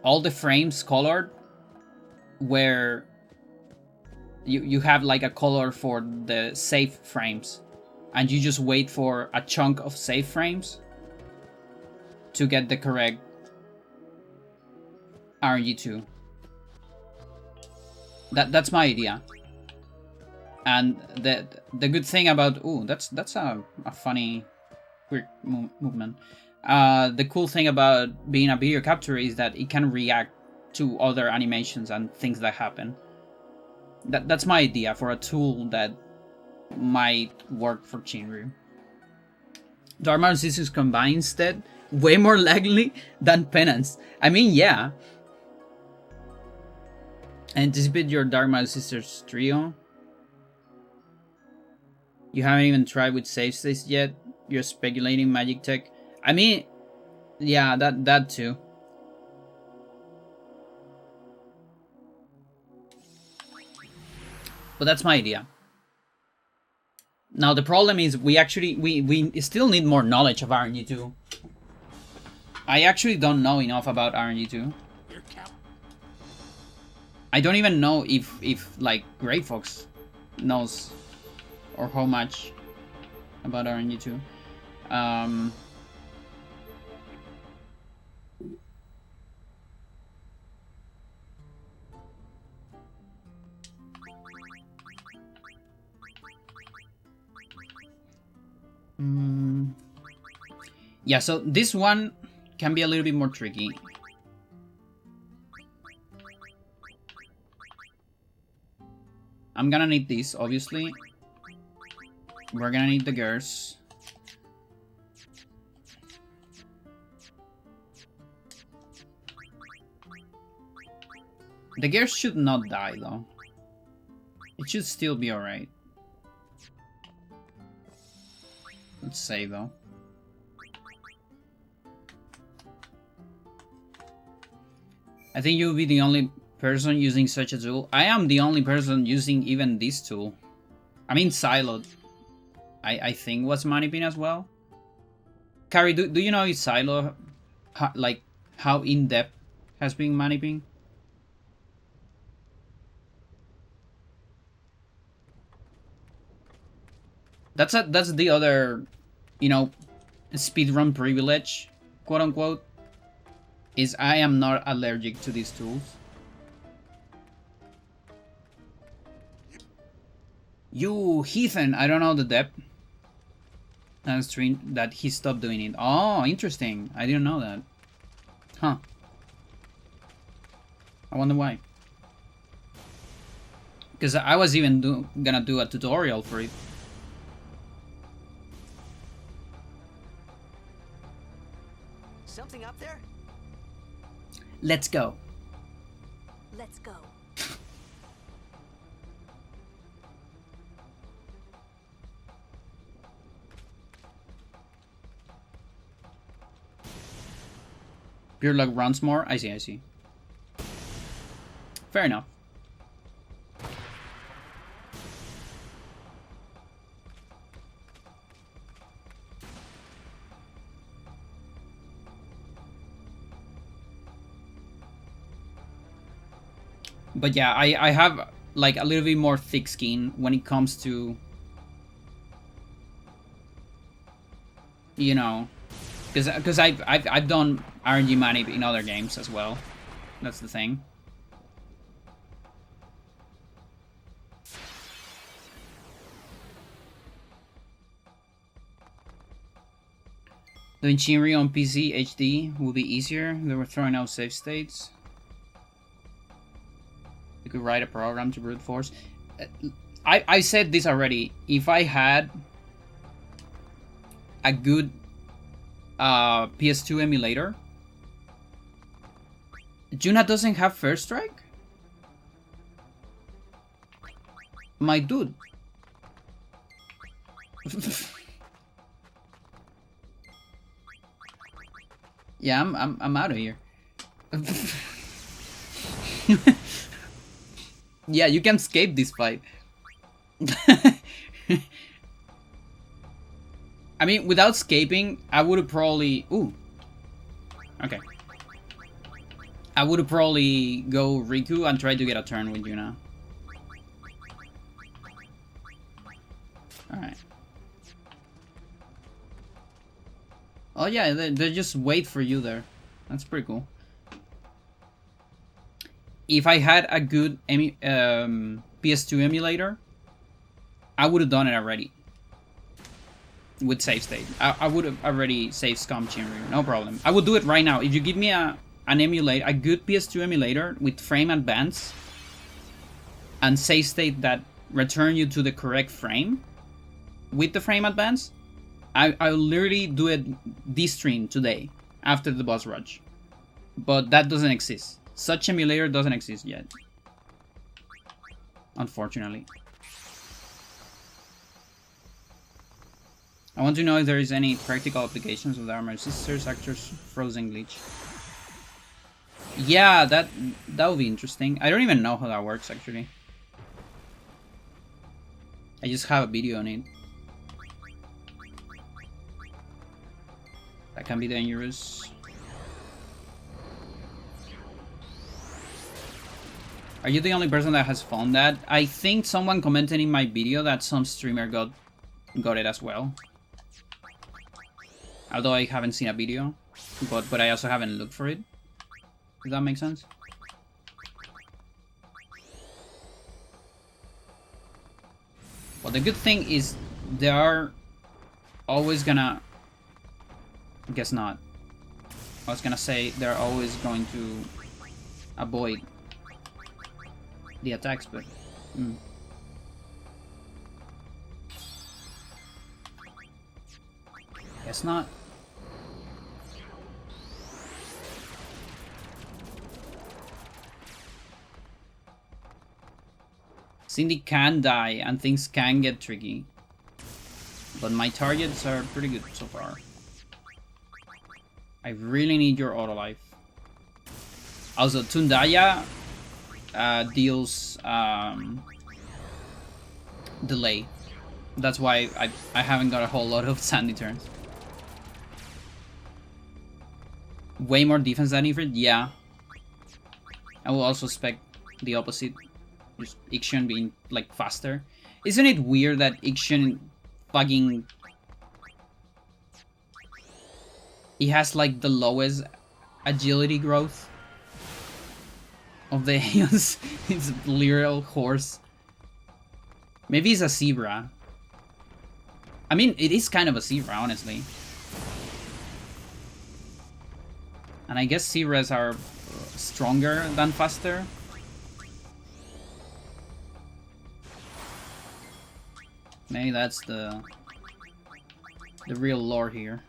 all the frames colored, where you have like a color for the save frames, and you just wait for a chunk of save frames to get the correct RNG2. That's my idea. And the good thing about that's a funny quick movement. The cool thing about being a video capture is that it can react to other animations and things that happen. That's my idea for a tool that might work for Shinryu. Dharma Sisters combined instead, way more likely than Penance. I mean, yeah. Anticipate your Dharma Sisters trio. You haven't even tried with save states yet. You're speculating magic tech. I mean, yeah, that too. But that's my idea. Now the problem is we still need more knowledge of RNG2. I actually don't know enough about RNG2. I don't even know if like Grey Fox knows or how much about RNG2. Yeah, so this one can be a little bit more tricky. I'm gonna need this, obviously. We're gonna need the girls. The gear should not die though. It should still be alright. Let's save though. I think you'll be the only person using such a tool. I am the only person using even this tool. I mean, Siloed, I think was Manipin as well. Carrie, do you know if Silo, like, how in-depth has been Manipin? That's the other, you know, speedrun privilege, quote unquote, is I am not allergic to these tools. You heathen, I don't know the depth. And stream that he stopped doing it. Oh, interesting. I didn't know that. Huh. I wonder why. Because I was even gonna do a tutorial for it. Something up there? Let's go. Let's go. Pure luck runs more. I see. Fair enough. But yeah, I have like a little bit more thick skin when it comes to, you know, because I've done RNG manip in other games as well. That's the thing. Doing Shinri on PC HD will be easier. They were throwing out save states. You could write a program to brute force. I said this already. If I had a good PS2 emulator. Juna doesn't have first strike? My dude. Yeah, I'm out of here. Yeah, you can escape this fight. I mean, without escaping, I would have probably... Ooh. Okay. I would have probably go Riku and try to get a turn with Yuna. Alright. Oh yeah, they just wait for you there. That's pretty cool. If I had a good PS2 emulator, I would have done it already. With save state. I would have already saved Scum Chinryu, no problem. I would do it right now. If you give me an emulator, a good PS2 emulator with frame advance and save state that return you to the correct frame with the frame advance, I'll literally do it this stream today after the boss rush. But that doesn't exist. Such emulator doesn't exist yet. Unfortunately. I want to know if there is any practical applications of the Armor Sisters Actors Frozen Glitch. Yeah, that would be interesting. I don't even know how that works actually. I just have a video on it. That can be dangerous. Are you the only person that has found that? I think someone commented in my video that some streamer got it as well. Although I haven't seen a video, but I also haven't looked for it. Does that make sense? Well, the good thing is they are always gonna... Guess not. I was gonna say they're always going to avoid the attacks, but... Guess not. Cindy can die and things can get tricky. But my targets are pretty good so far. I really need your auto life. Also, Tundaya deals delay. That's why I haven't got a whole lot of Sandy turns. Way more defense than Ifrit? Yeah. I will also expect the opposite. Just Ixion being like faster. Isn't it weird that Ixion fucking... He has like the lowest agility growth of the Aeons. It's a literal horse. Maybe it's a zebra. I mean, it is kind of a zebra, honestly. And I guess zebras are stronger than faster. Maybe that's the real lore here.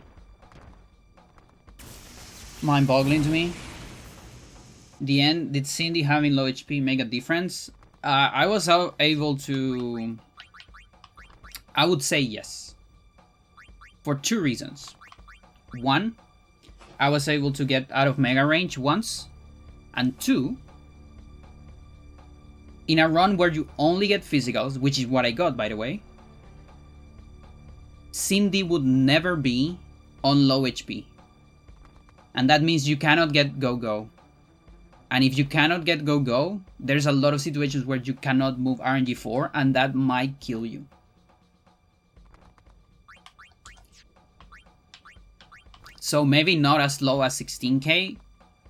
Mind-boggling to me. The end, did Cindy having low HP make a difference? I was able to... I would say yes. For two reasons. One, I was able to get out of mega range once. And two, in a run where you only get physicals, which is what I got, by the way, Cindy would never be on low HP. And that means you cannot get go-go. And if you cannot get go-go, there's a lot of situations where you cannot move RNG4, and that might kill you. So maybe not as low as 16k,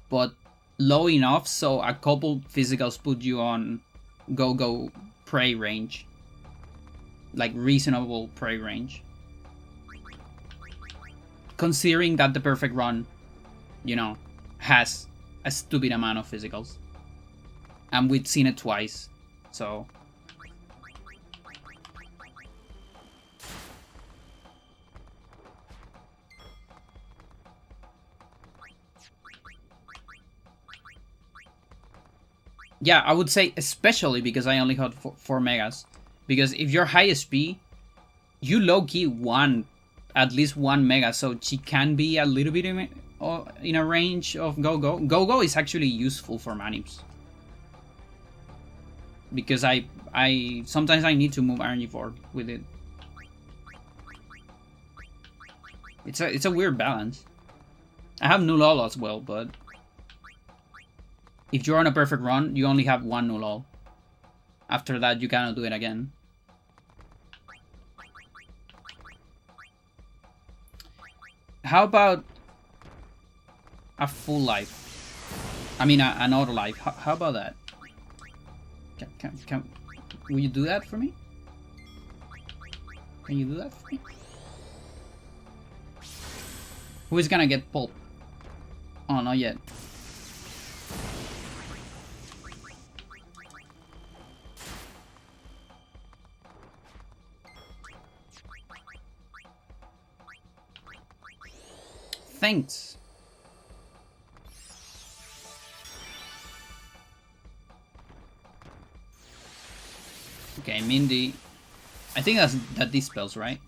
but low enough so a couple physicals put you on go-go prey range. Like reasonable prey range. Considering that the perfect run, you know, has a stupid amount of physicals. And we've seen it twice, so... Yeah, I would say especially because I only got 4 megas. Because if you're high SP, you low-key want at least 1 mega, so she can be a little bit in a range of go-go. Go-go is actually useful for manips. Because I sometimes I need to move RNG4 with it. It's a weird balance. I have Nulol as well, but if you're on a perfect run, you only have 1 Nulol. After that, you cannot do it again. How about a full life? I mean, an auto life. How about that? Will you do that for me? Can you do that for me? Who is gonna get pulp? Oh, not yet. Thanks. Okay, Mindy. I think that dispels, right?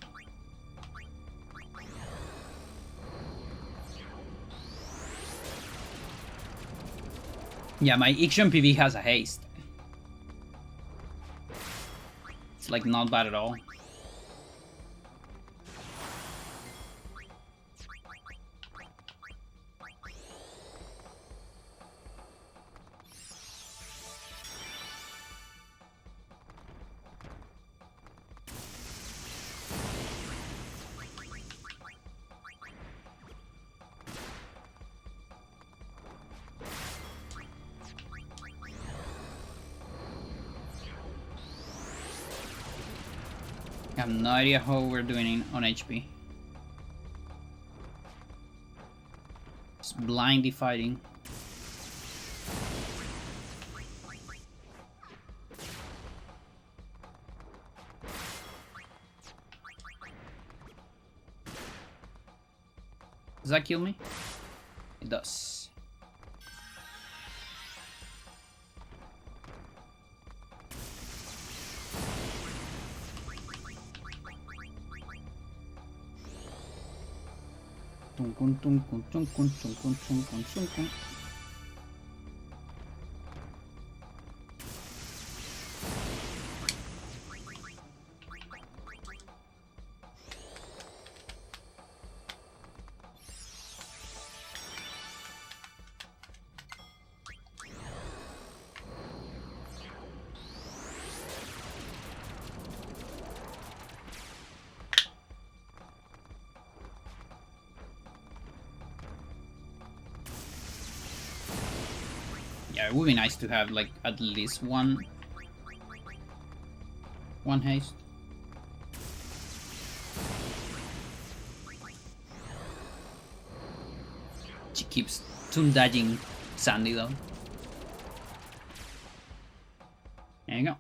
Yeah, my Ixion PV has a haste. It's like not bad at all. I have no idea how we're doing on HP. Just blindly fighting. Does that kill me? It does. Yeah, it would be nice to have like at least one haste. She keeps dodging Sandy though. There you go.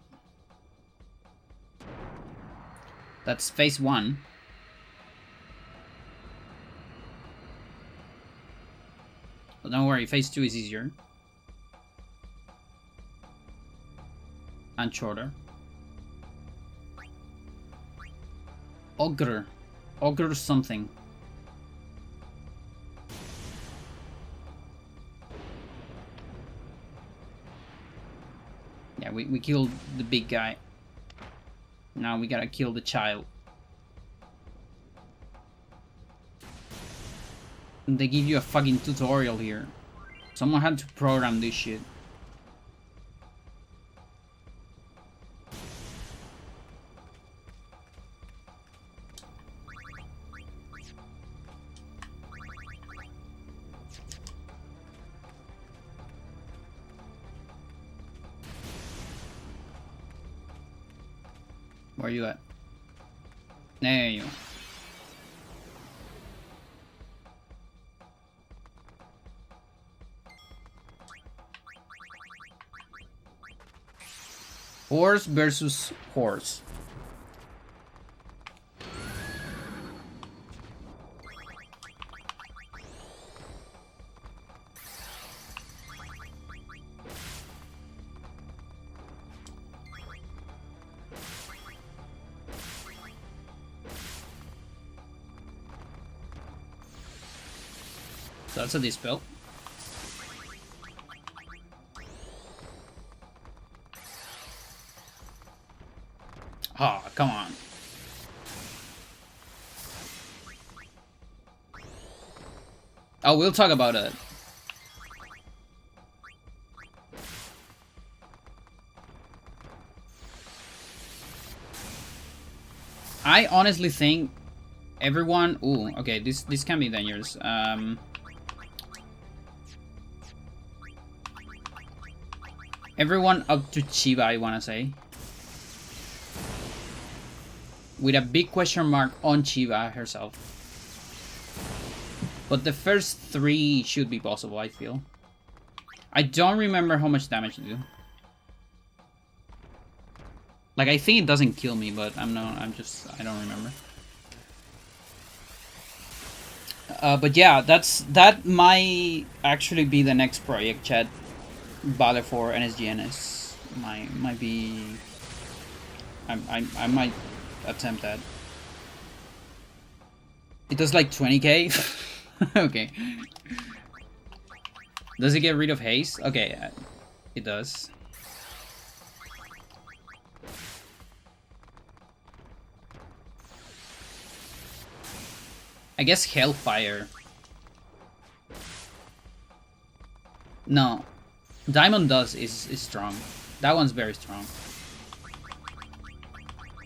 That's phase 1. But don't worry, phase 2 is easier. And shorter. Ogre. Ogre something. Yeah, we killed the big guy. Now we gotta kill the child. And they give you a fucking tutorial here. Someone had to program this shit. Where you at? There you are. Horse versus horse. So that's a dispel. Ah, oh, come on. Oh, we'll talk about it. I honestly think everyone... Ooh, okay, this can be dangerous. Everyone up to Chiba, I wanna say. With a big question mark on Chiba herself. But the first 3 should be possible, I feel. I don't remember how much damage to do. Like, I think it doesn't kill me, but I don't remember. But yeah, that might actually be the next project, chat. Battle for NSGNZ might be... I might attempt that. It does like 20k? Okay. Does it get rid of haste? Okay, it does. I guess Hellfire. No. Diamond Dust is strong. That one's very strong.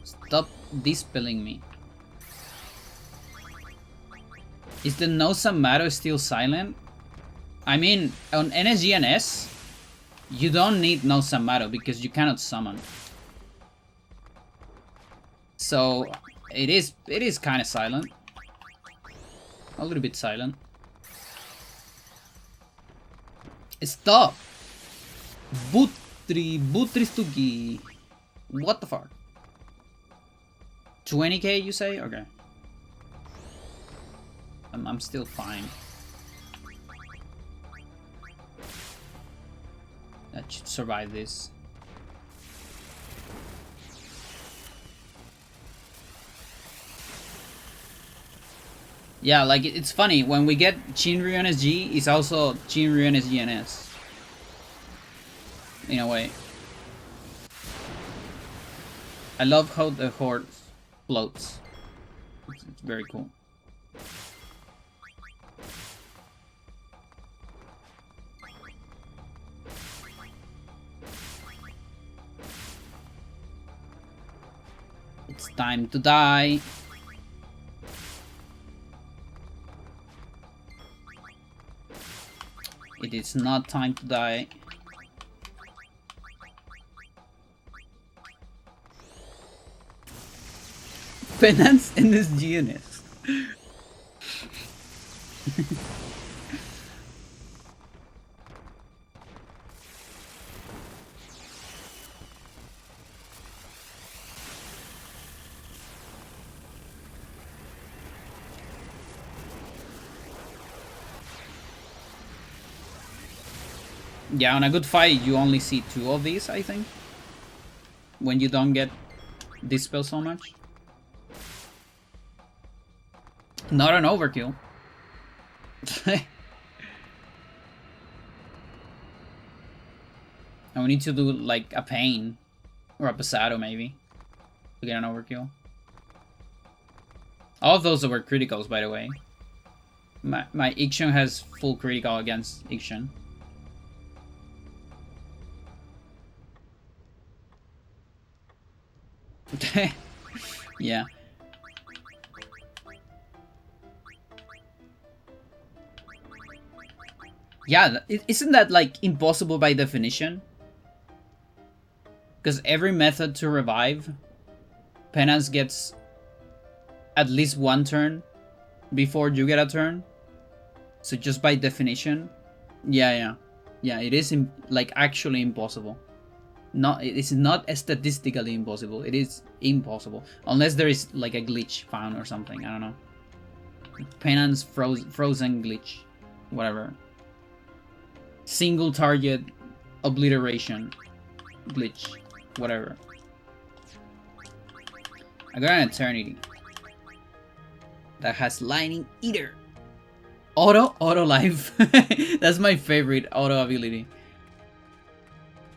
Stop dispelling me. Is the no Samato still silent? I mean, on NSGNZ, you don't need no Samato because you cannot summon. So it is kind of silent. A little bit silent. Stop! Butristuki. What the fuck? 20k you say? Okay. I'm still fine. That should survive this. Yeah, like it's funny when we get Shinryu NSG, it's also Shinryu NSGNS in a way. I love how the horse floats. It's very cool. It's time to die. It is not time to die. Penance NSGNS. Yeah, on a good fight, you only see 2 of these, I think. When you don't get dispel so much. Not an overkill. And we need to do like a pain or a pasado maybe to get an overkill. All of those were criticals, by the way. My Ixion has full critical against Ixion. Yeah. Yeah, isn't that like impossible by definition? Because every method to revive, Penance gets at least 1 turn before you get a turn. So just by definition, yeah, it is like actually impossible. It's not statistically impossible. It is impossible unless there is like a glitch found or something. I don't know. Penance frozen glitch, whatever. Single target obliteration glitch, whatever. I got an eternity that has lightning eater. Auto life. That's my favorite auto ability.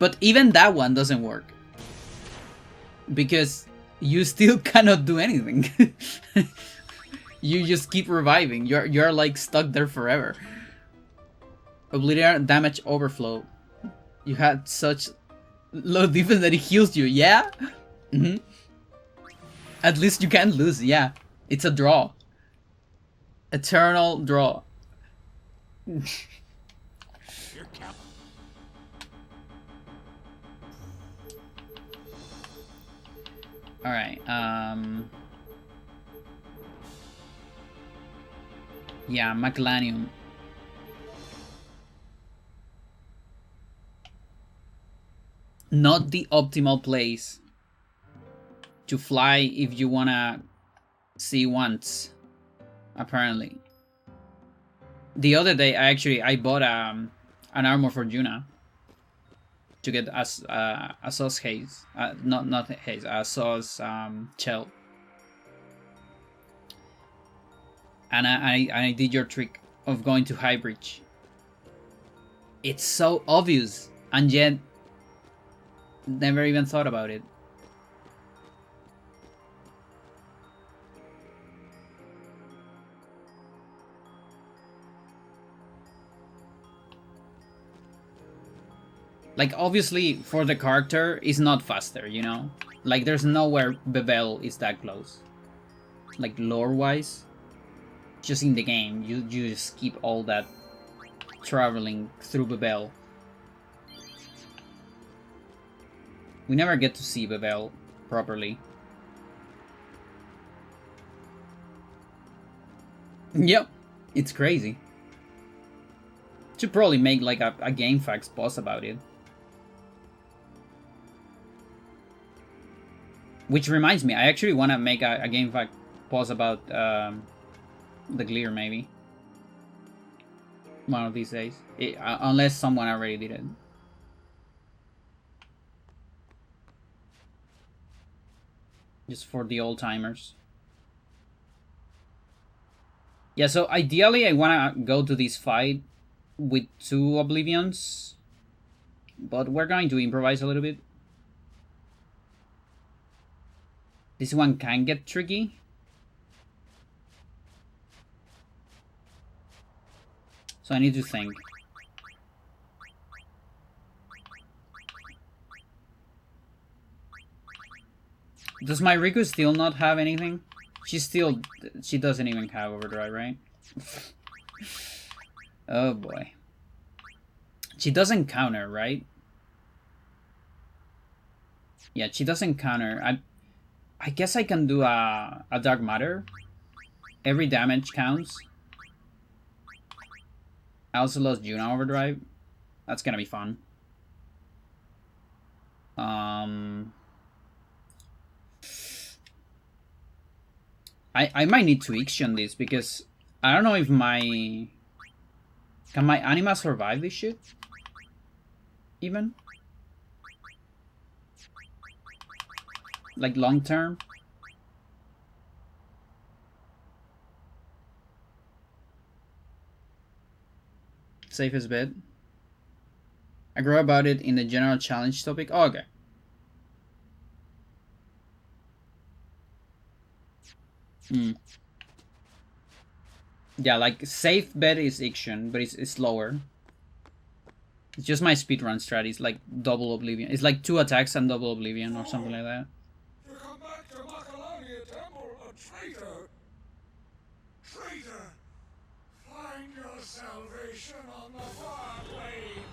But even that one doesn't work. Because you still cannot do anything. You just keep reviving. You're like stuck there forever. Obliterate damage overflow. You had such low defense that it heals you. Yeah? Mm-hmm. At least you can't lose. Yeah. It's a draw. Eternal draw. Here, Cap. Alright, yeah, Maclanium. Not the optimal place to fly if you wanna see once, apparently. The other day, I bought an armor for Juna to get a sauce haze, not haze, a sauce shell. And I did your trick of going to high breach. It's so obvious, and yet never even thought about it. Like, obviously, for the character, it's not faster, you know? Like, there's nowhere Bebel is that close. Like, lore-wise. Just in the game, you just skip all that traveling through Bebel. We never get to see Bebel properly. Yep, it's crazy. Should probably make like a GameFAQs post about it. Which reminds me, I actually want to make a GameFAQ post about the Glear, maybe. One of these days. Unless someone already did it. Just for the old timers. Yeah, so ideally I want to go to this fight with 2 Oblivions, but we're going to improvise a little bit. This one can get tricky. So I need to think. Does my Riku still not have anything? She doesn't even have overdrive, right? Oh boy. She doesn't counter, right? Yeah, she doesn't counter. I guess I can do a dark matter. Every damage counts. I also lost Juno overdrive. That's gonna be fun. I might need to Ixion this because I don't know if my... Can my Anima survive this shit? Even? Like long term? Safest bet. I wrote about it in the general challenge topic. Oh, okay. Yeah, like safe bet is Ixion, but it's slower. It's just my speedrun strat. It's like double Oblivion. It's like 2 attacks and double Oblivion or something like that. You come back to Makalania Temple, a traitor! Traitor! Find your salvation on the far blade!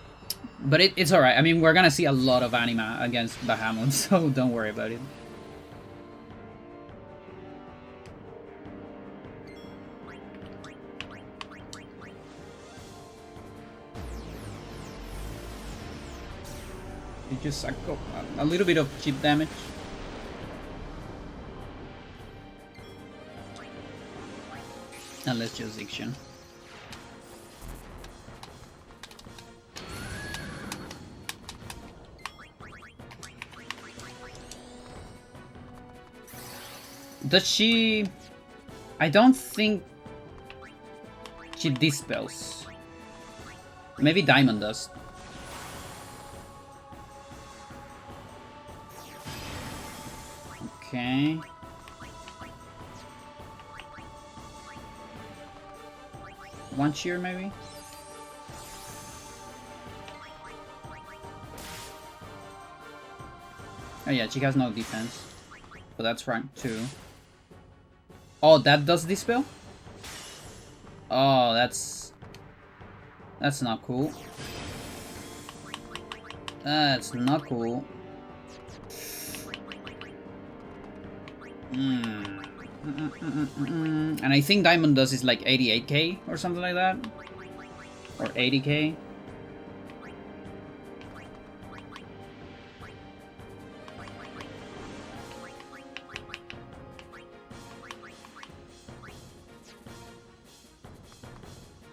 But it's alright. I mean, we're gonna see a lot of Anima against Bahamut, so don't worry about it. You just suck up a little bit of chip damage. And let's just Ixion. Does she... I don't think she dispels. Maybe Diamond does. Okay. One cheer, maybe? Oh yeah, she has no defense. But that's rank 2. Oh, that does dispel? Oh, that's not cool. That's not cool. And I think Diamond does is like 88k or something like that. Or 80k.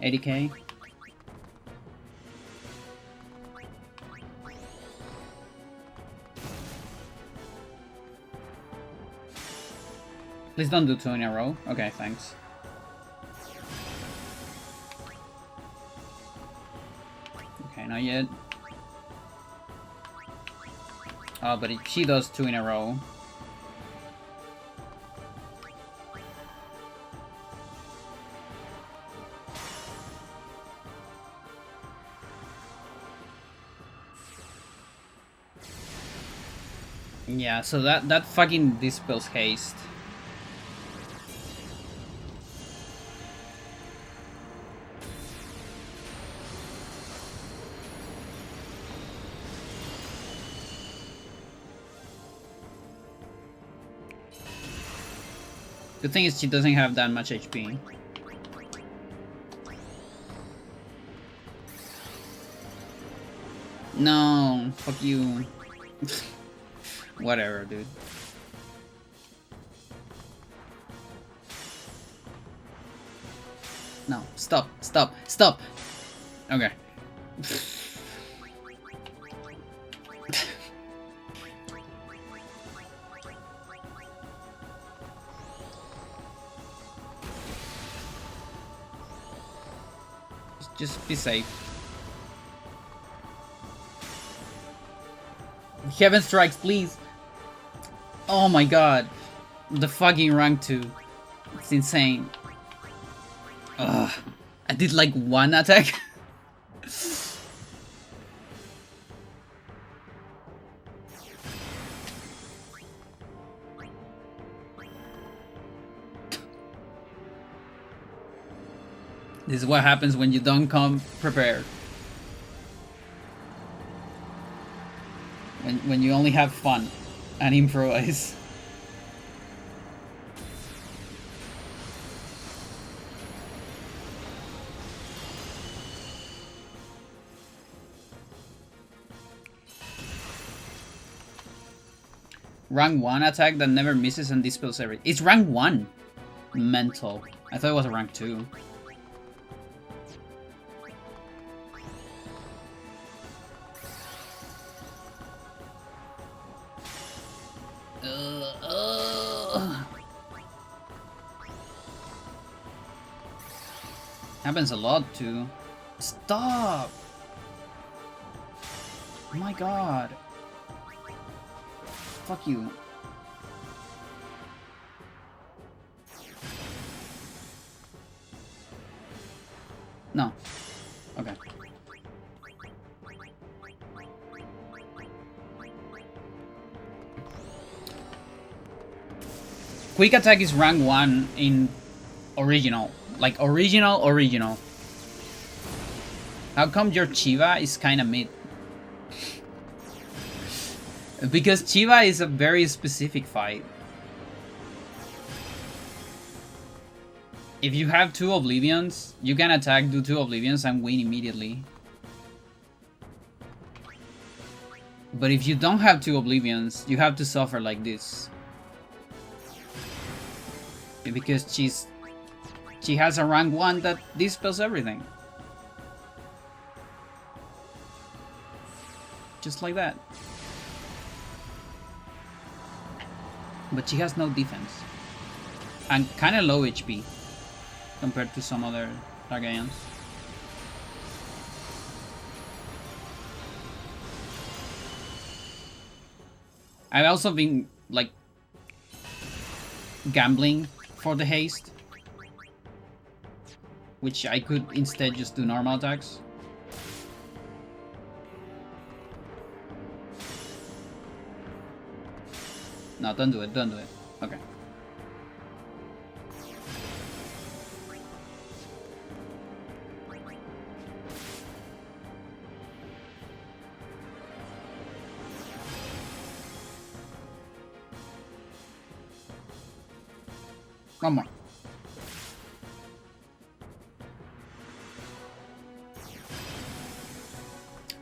$80k. Please don't do 2 in a row. Okay, thanks. Okay, not yet. Oh, but she does 2 in a row. Yeah, so that fucking dispels haste. The thing is, she doesn't have that much HP. No, fuck you. Whatever, dude. No, stop, stop, stop! Okay. Just be safe. Heaven strikes, please. Oh my god. The fucking rank 2. It's insane. Ugh. I did like 1 attack. This is what happens when you don't come prepared. When you only have fun and improvise. Rank 1 attack that never misses and dispels everything. It's rank 1. Mental. I thought it was a rank 2. Happens a lot too. Stop! Oh my god. Fuck you. No. Okay. Quick attack is rank 1 in original. Like original. How come your Chiva is kinda mid? Because Chiva is a very specific fight. If you have 2 Oblivions, you can attack, do 2 Oblivions, and win immediately. But if you don't have 2 Oblivions, you have to suffer like this. Because she has a rank 1 that dispels everything. Just like that. But she has no defense. And kinda low HP compared to some other Targaryens. I've also been like gambling for the haste, which I could instead just do normal attacks. No, don't do it, don't do it. Okay. One more.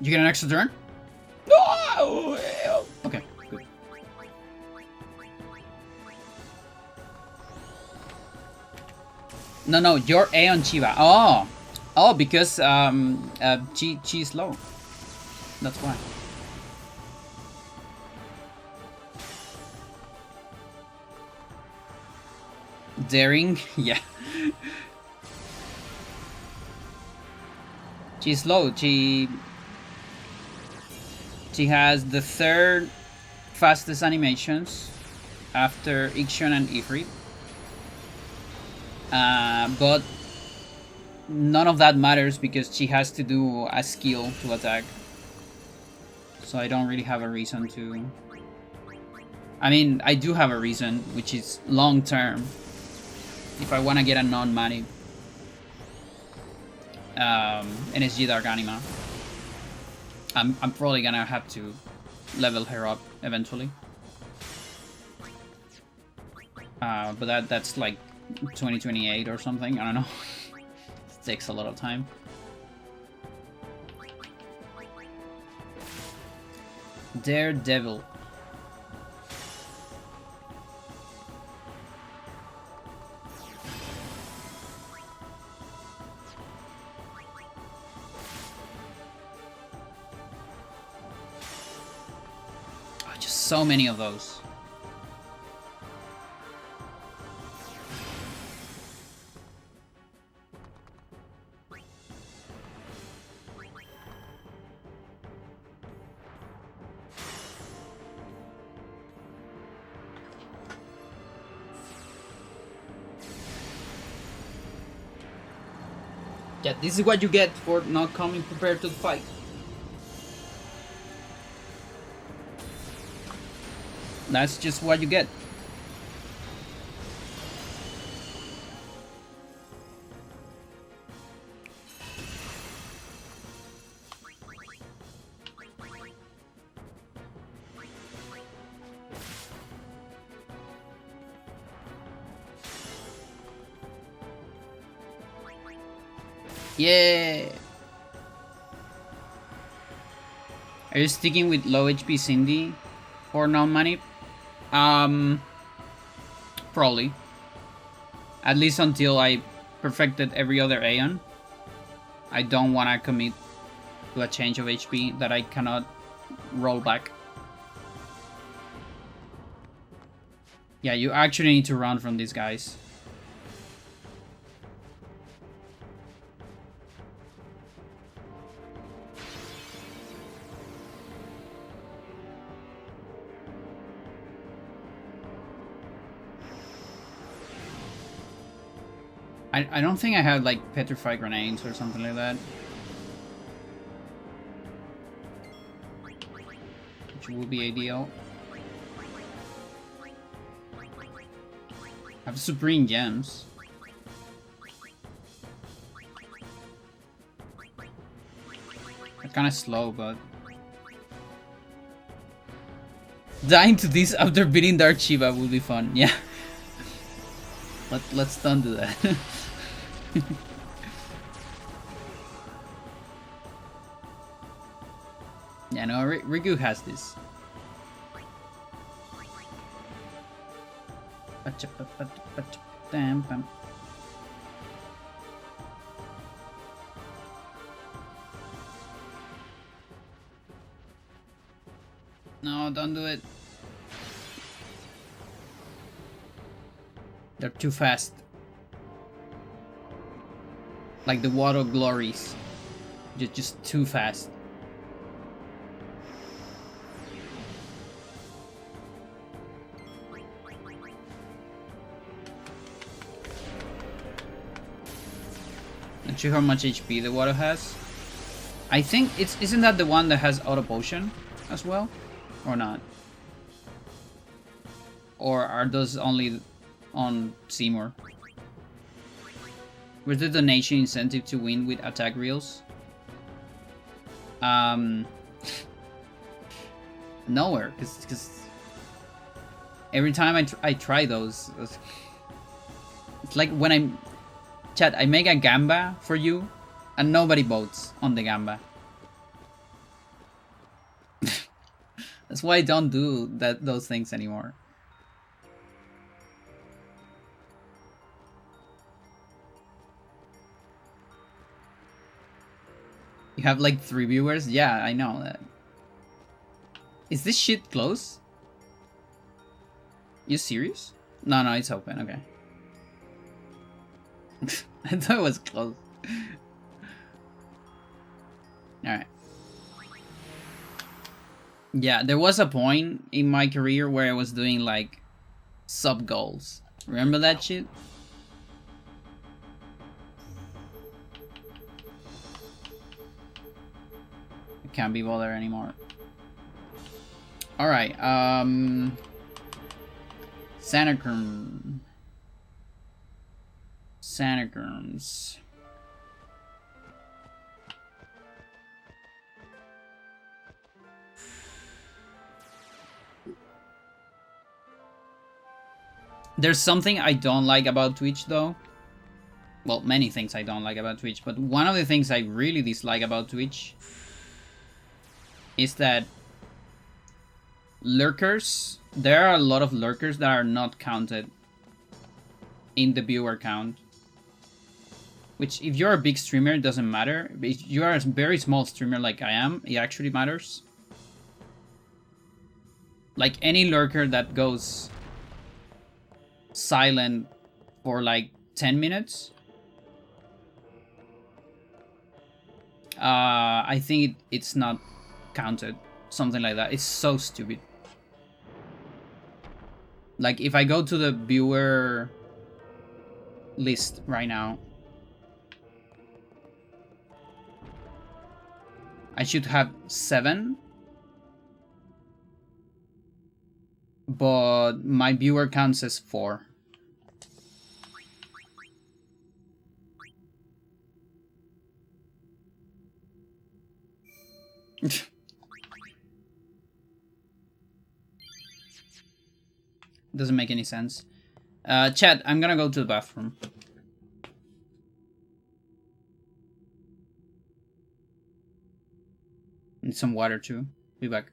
You get an extra turn? No! Okay, good. No, you're A on Chiva. Oh, because she's low. That's why. Daring, yeah. She's low. She has the 3rd fastest animations after Ixion and Ifrit. But none of that matters because she has to do a skill to attack. So I don't really have a reason to... I mean, I do have a reason, which is long term. If I want to get a non-mana NSG Dark Anima, I'm probably gonna have to level her up eventually. But that's like 2028 or something. I don't know. It takes a lot of time. Daredevil. So many of those. Yeah, this is what you get for not coming prepared to the fight. That's just what you get. Yeah. Are you sticking with low HP Cindy for non-money? Probably. At least until I perfected every other Aeon. I don't want to commit to a change of HP that I cannot roll back. Yeah, you actually need to run from these guys. I don't think I had like petrified grenades or something like that. Which would be ideal. I have Supreme Gems. They're kind of slow, but... Dying to this after beating Dark Shiva would be fun, yeah. Let's don't do that. Yeah, no, Riku has this. No, don't do it. They're too fast. Like the Water Glories. Just too fast. Not sure how much HP the water has. I think isn't that the one that has auto potion as well? Or not? Or are those only on Seymour? Where's the donation incentive to win with attack reels? Nowhere, because every time I try those, it's like when I'm... Chat, I make a gamba for you, and nobody votes on the gamba. That's why I don't do those things anymore. You have like 3 viewers? Yeah, I know that. Is this shit close? You serious? No, it's open, okay. I thought it was close. Alright. Yeah, there was a point in my career where I was doing like sub goals. Remember that shit? I can't be bothered anymore. Alright, Sanacrum. Sanacrums. There's something I don't like about Twitch though. Well, many things I don't like about Twitch, but one of the things I really dislike about Twitch is that lurkers, there are a lot of lurkers that are not counted in the viewer count. Which, if you're a big streamer, it doesn't matter. If you are a very small streamer like I am, it actually matters. Like any lurker that goes silent for like 10 minutes, I think it's not counted. Something like that. It's so stupid. Like if I go to the viewer list right now, I should have 7. But my viewer count says 4. Doesn't make any sense. Chat, I'm gonna go to the bathroom. Need some water too. Be back.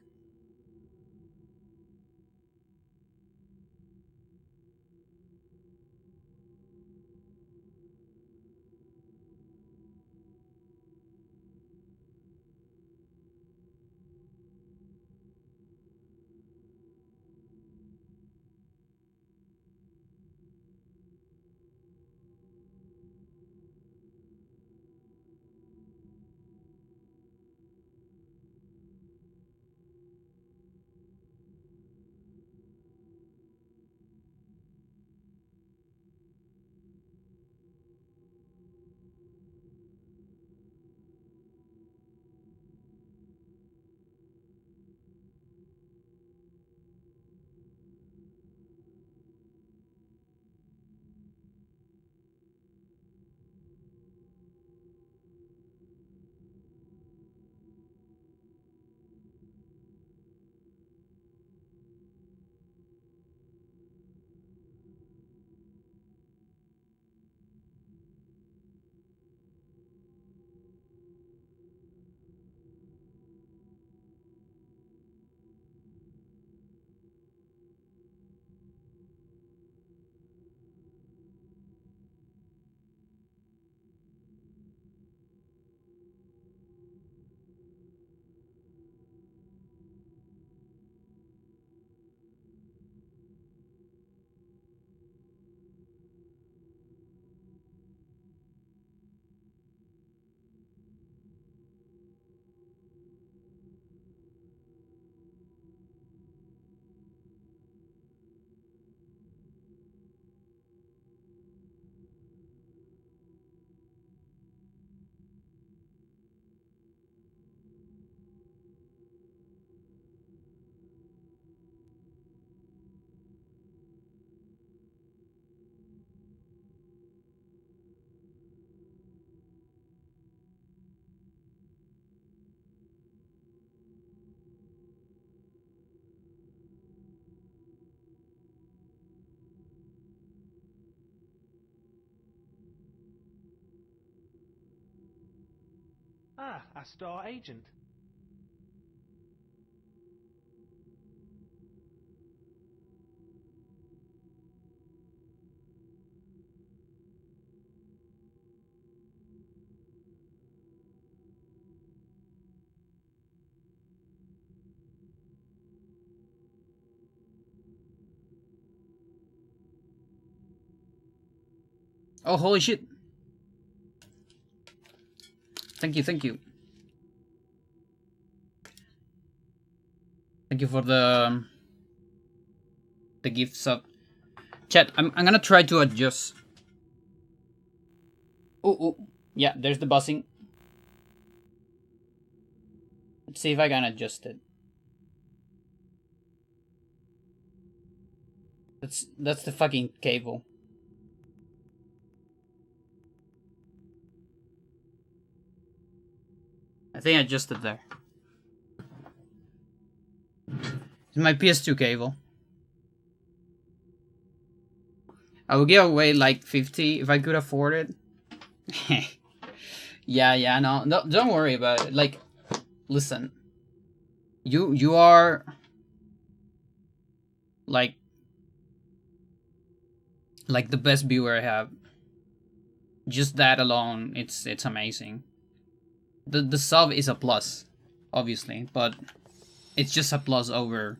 Ah, our star agent. Oh, holy shit. Thank you, thank you. Thank you for the gift sub. Chat, I'm gonna try to adjust. Oh, yeah, there's the buzzing. Let's see if I can adjust it. That's the fucking cable. I think I adjusted there. It's my PS2 cable. I would give away like 50 if I could afford it. yeah, no, don't worry about it. Like, listen, you are like the best viewer I have. Just that alone, it's amazing. The sub is a plus, obviously, but it's just a plus over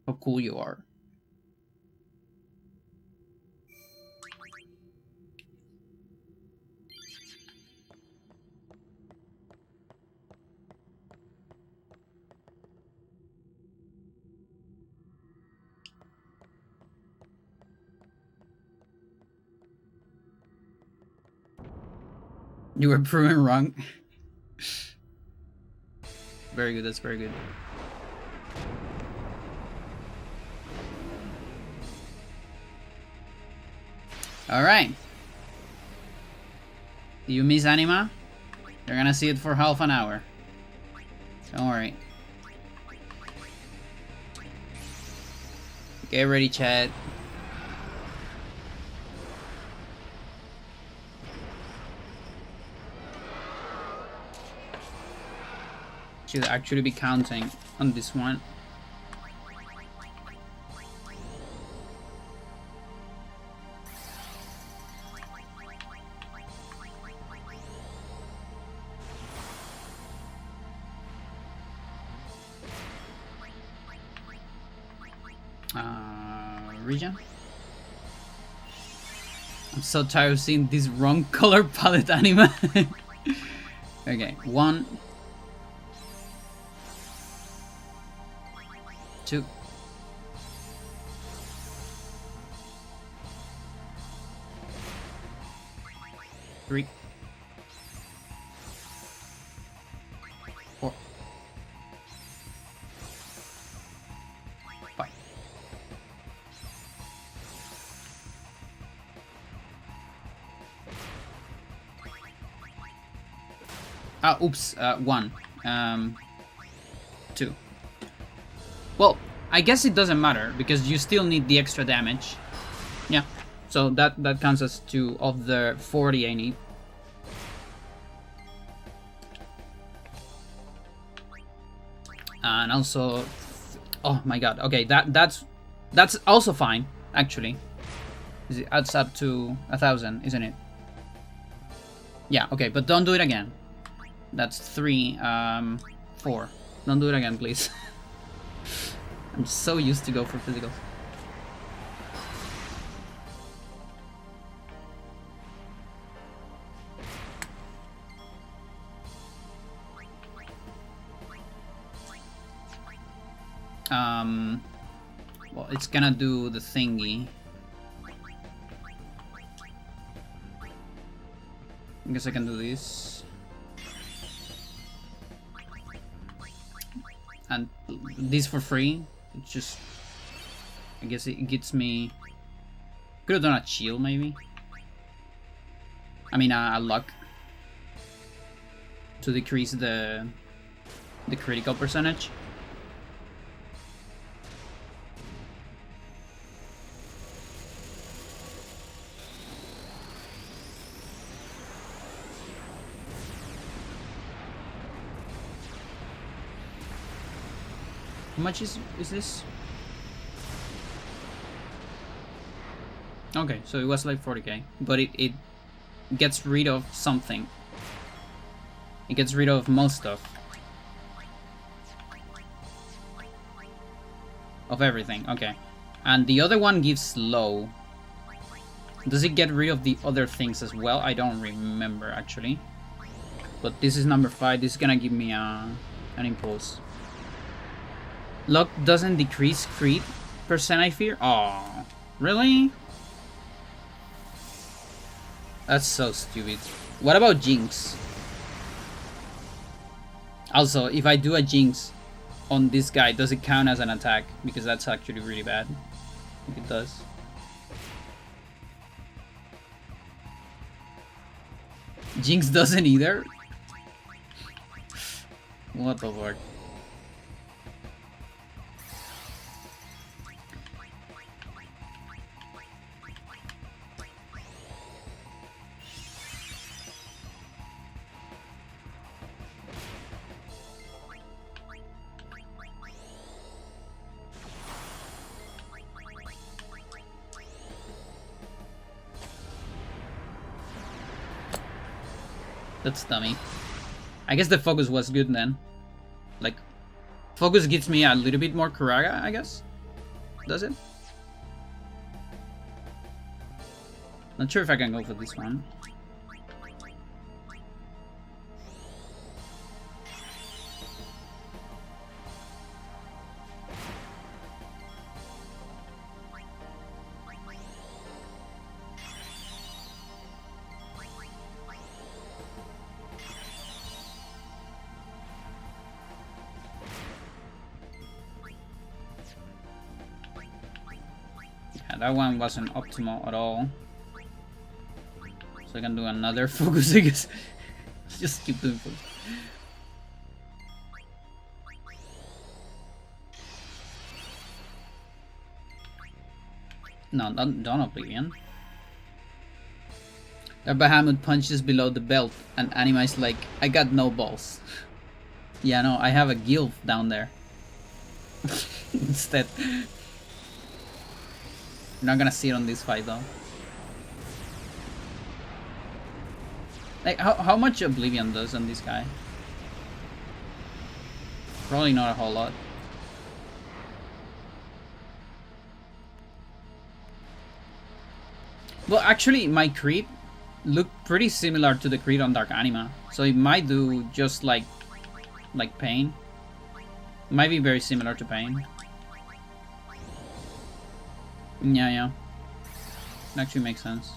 how cool you are. You were proven wrong. very good. That's very good. All right. You miss Anima? You're gonna see it for half an hour. Don't worry. Get ready, chat. Should actually be counting on this one. Region? I'm so tired of seeing this wrong color palette anime. Okay, 1, 2, 3, 4, 5. Oops, 1, 2. Well, I guess it doesn't matter because you still need the extra damage. Yeah, so that counts as 2 of the 40 I need. And also, oh my god, okay, that's also fine actually. It adds up to 1,000, isn't it? Yeah, okay, but don't do it again. That's 3, 4. Don't do it again, please. I'm so used to go for physicals. Well, it's gonna do the thingy. I guess I can do this. And this for free. It's just, I guess it gets me. Could have done a shield maybe. I mean a luck to decrease the critical percentage. How much is this? Okay, so it was like 40k, but it gets rid of something. It gets rid of most stuff. Of everything, okay. And the other one gives slow. Does it get rid of the other things as well? I don't remember actually. But this is number 5. This is gonna give me an impulse. Luck doesn't decrease crit percent, I fear. Oh, really? That's so stupid. What about Jinx? Also, if I do a Jinx on this guy, does it count as an attack? Because that's actually really bad. If it does. Jinx doesn't either? What the fuck? That's dummy. I guess the focus was good then. Like, focus gives me a little bit more Kuraga, I guess? Does it? Not sure if I can go for this one. that one wasn't optimal at all. So I can do another focus, I guess. Just keep doing focus. No, don't Oblivion. The Bahamut punches below the belt, and Anima is like, I got no balls. Yeah, no, I have a gilf down there. Instead. You're not gonna see it on this fight though. Like, how much Oblivion does on this guy? Probably not a whole lot. Well, actually, my crit looked pretty similar to the crit on Dark Anima, so it might do just like Pain. Might be very similar to Pain. Yeah. It actually makes sense.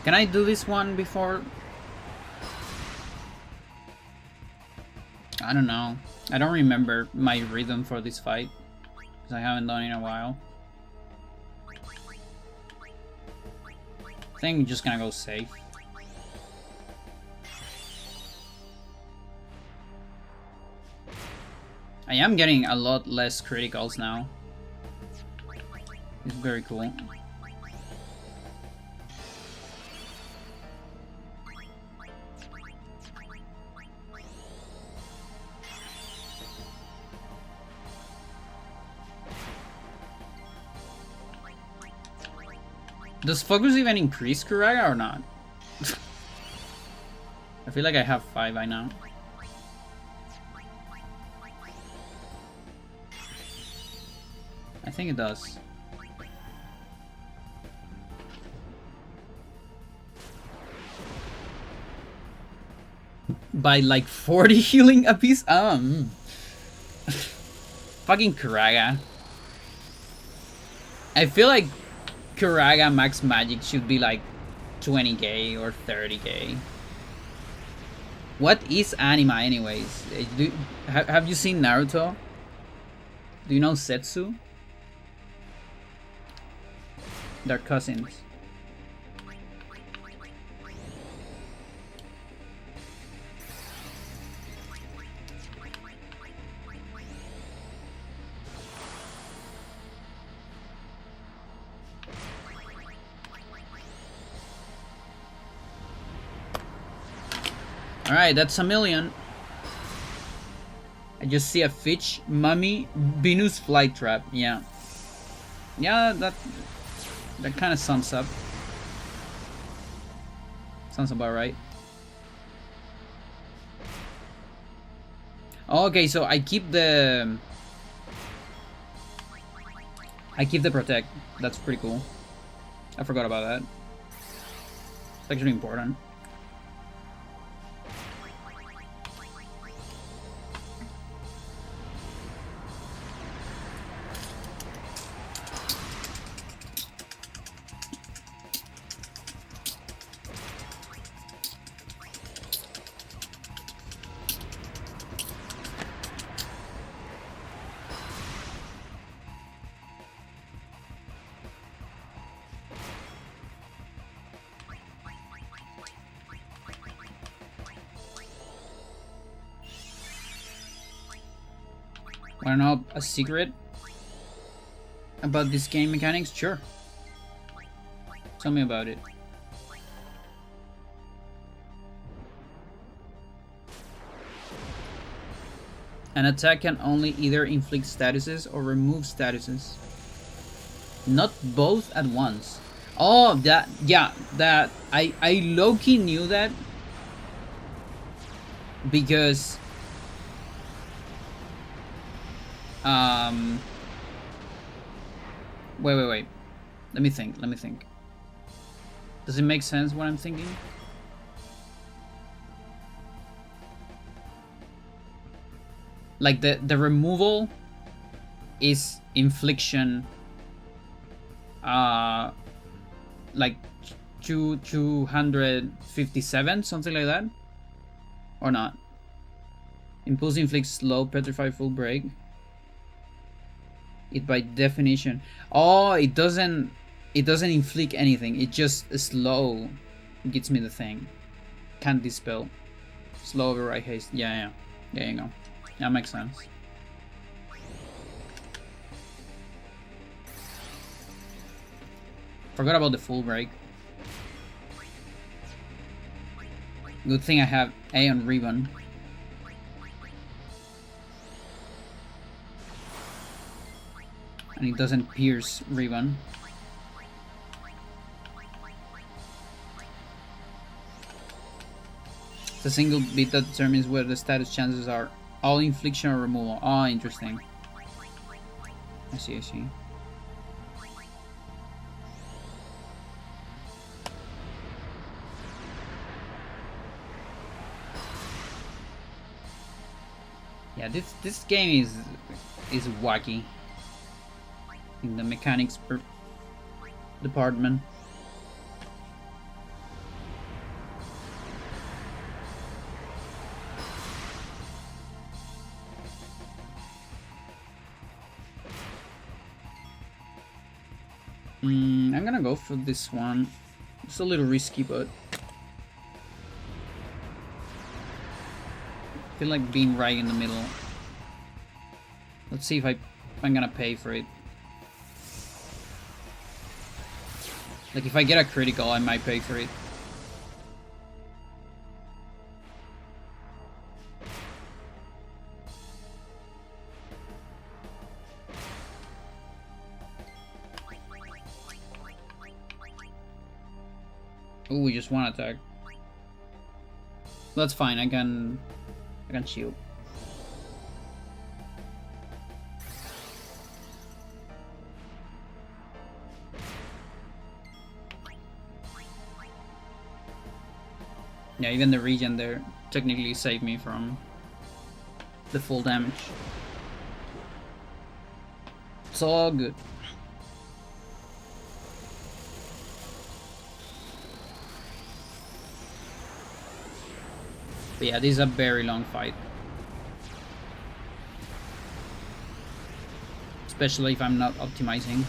Can I do this one before? I don't know. I don't remember my rhythm for this fight, because I haven't done it in a while. I think I'm just gonna go safe. I am getting a lot less criticals now. It's very cool. Does focus even increase Kuraga or not? I feel like I have 5 by now. I think it does. By like 40 healing a piece? Fucking Kuraga. I feel like Kuraga max magic should be like 20k or 30k. What is Anima anyways? Have you seen Naruto? Do you know Setsu? They're cousins. Alright, that's a million. I just see a fish, mummy, Venus flight trap. Yeah. Yeah, that kind of sums up. Sounds about right. Okay, so I keep the protect. That's pretty cool. I forgot about that. It's actually important. Wanna know a secret about this game mechanics? Sure. Tell me about it. An attack can only either inflict statuses or remove statuses. Not both at once. Oh, that, yeah, that I low-key knew that because wait. Let me think. Does it make sense what I'm thinking? Like the removal is infliction, like 257, something like that, or not? Impulse inflicts slow, petrify, full break. It by definition. Oh, it doesn't inflict anything. It just slow gets me the thing. Can't dispel. Slow override haste. Yeah. There you go. That makes sense. Forgot about the full break. Good thing I have A on Ribbon. And it doesn't pierce Ribbon. It's a single bit that determines whether the status chances are all infliction or removal. Oh, interesting. I see. Yeah, this game is wacky in the mechanics department. I'm gonna go for this one. It's a little risky, but I feel like being right in the middle. Let's see if I'm gonna pay for it. Like if I get a critical, I might pay for it. Oh, we just one attack. That's fine. I can shield. Yeah, even the regen there technically saved me from the full damage. It's all good. But yeah, this is a very long fight. Especially if I'm not optimizing.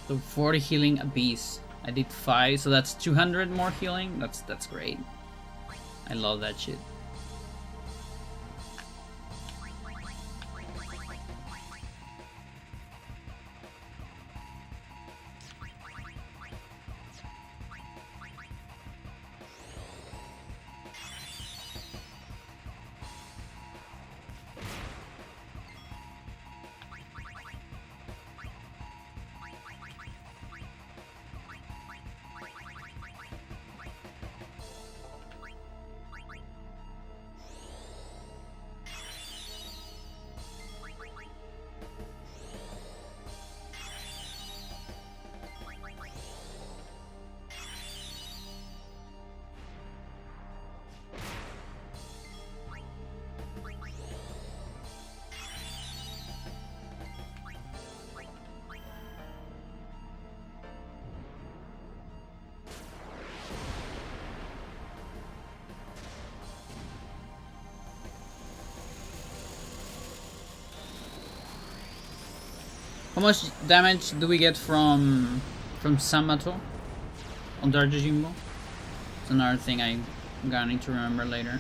So 40 healing apiece. I did 5, so that's 200 more healing. That's great. I love that shit. How much damage do we get from Samato on Darjimbo? It's another thing I'm gonna need to remember later.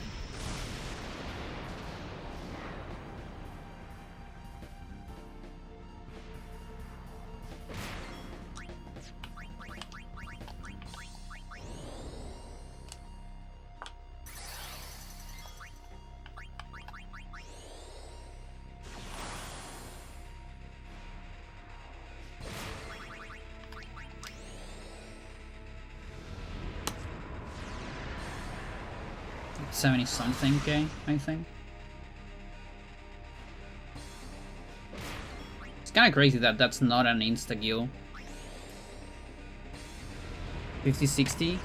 $70-something K, I think. It's kind of crazy that that's not an insta-kill. 50-60.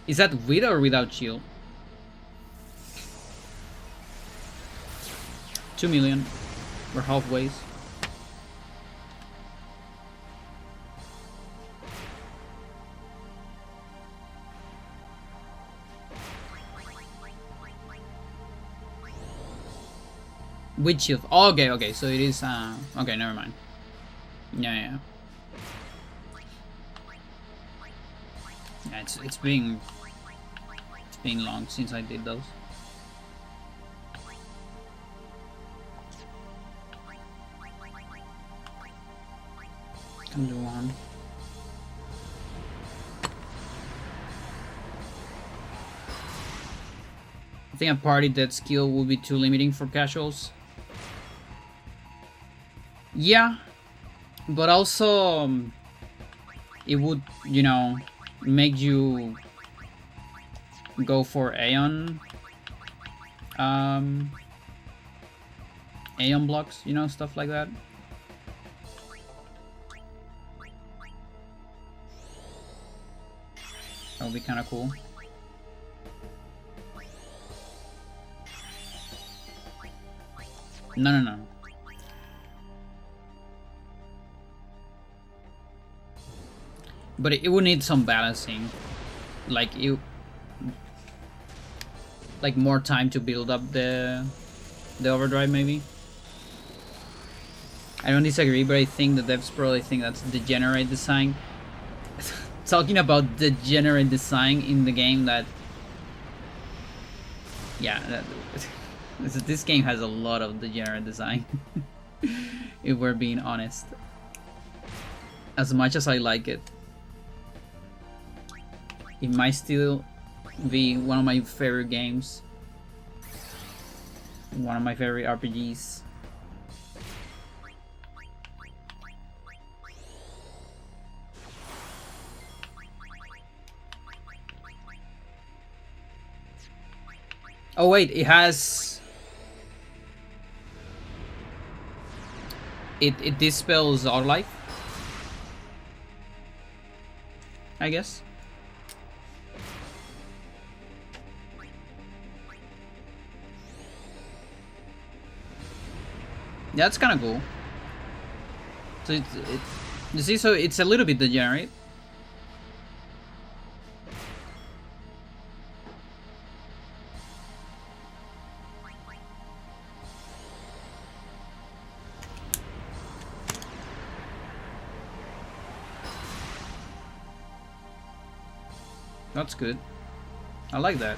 Is that with or without shield? 2 million. We're halfway. With shield. Oh, okay, so it is, okay, never mind. Yeah. Yeah, it's been long since I did those. Can do one. I think a party death skill will be too limiting for casuals. Yeah, but also it would, you know, make you go for Aeon blocks, you know, stuff like that. That would be kind of cool. No. But it would need some balancing, like more time to build up the overdrive, maybe. I don't disagree, but I think the devs probably think that's degenerate design. Talking about degenerate design in the game, that yeah, this game has a lot of degenerate design. If we're being honest, as much as I like it. It might still be one of my favorite games. One of my favorite RPGs. Oh wait, it has... It dispels our life, I guess. Yeah, that's kind of cool. So you see, so it's a little bit degenerate. That's good. I like that.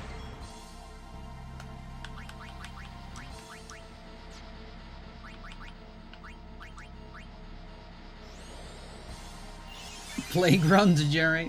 Playground degenerate.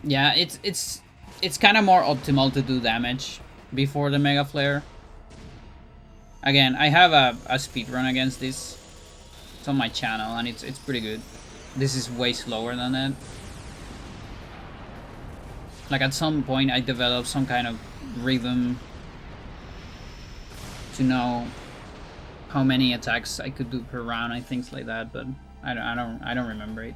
Yeah, it's kind of more optimal to do damage before the Mega Flare. Again, I have a speedrun against this. It's on my channel and it's pretty good. This is way slower than that. Like at some point I developed some kind of rhythm to know how many attacks I could do per round and things like that, but I don't remember it.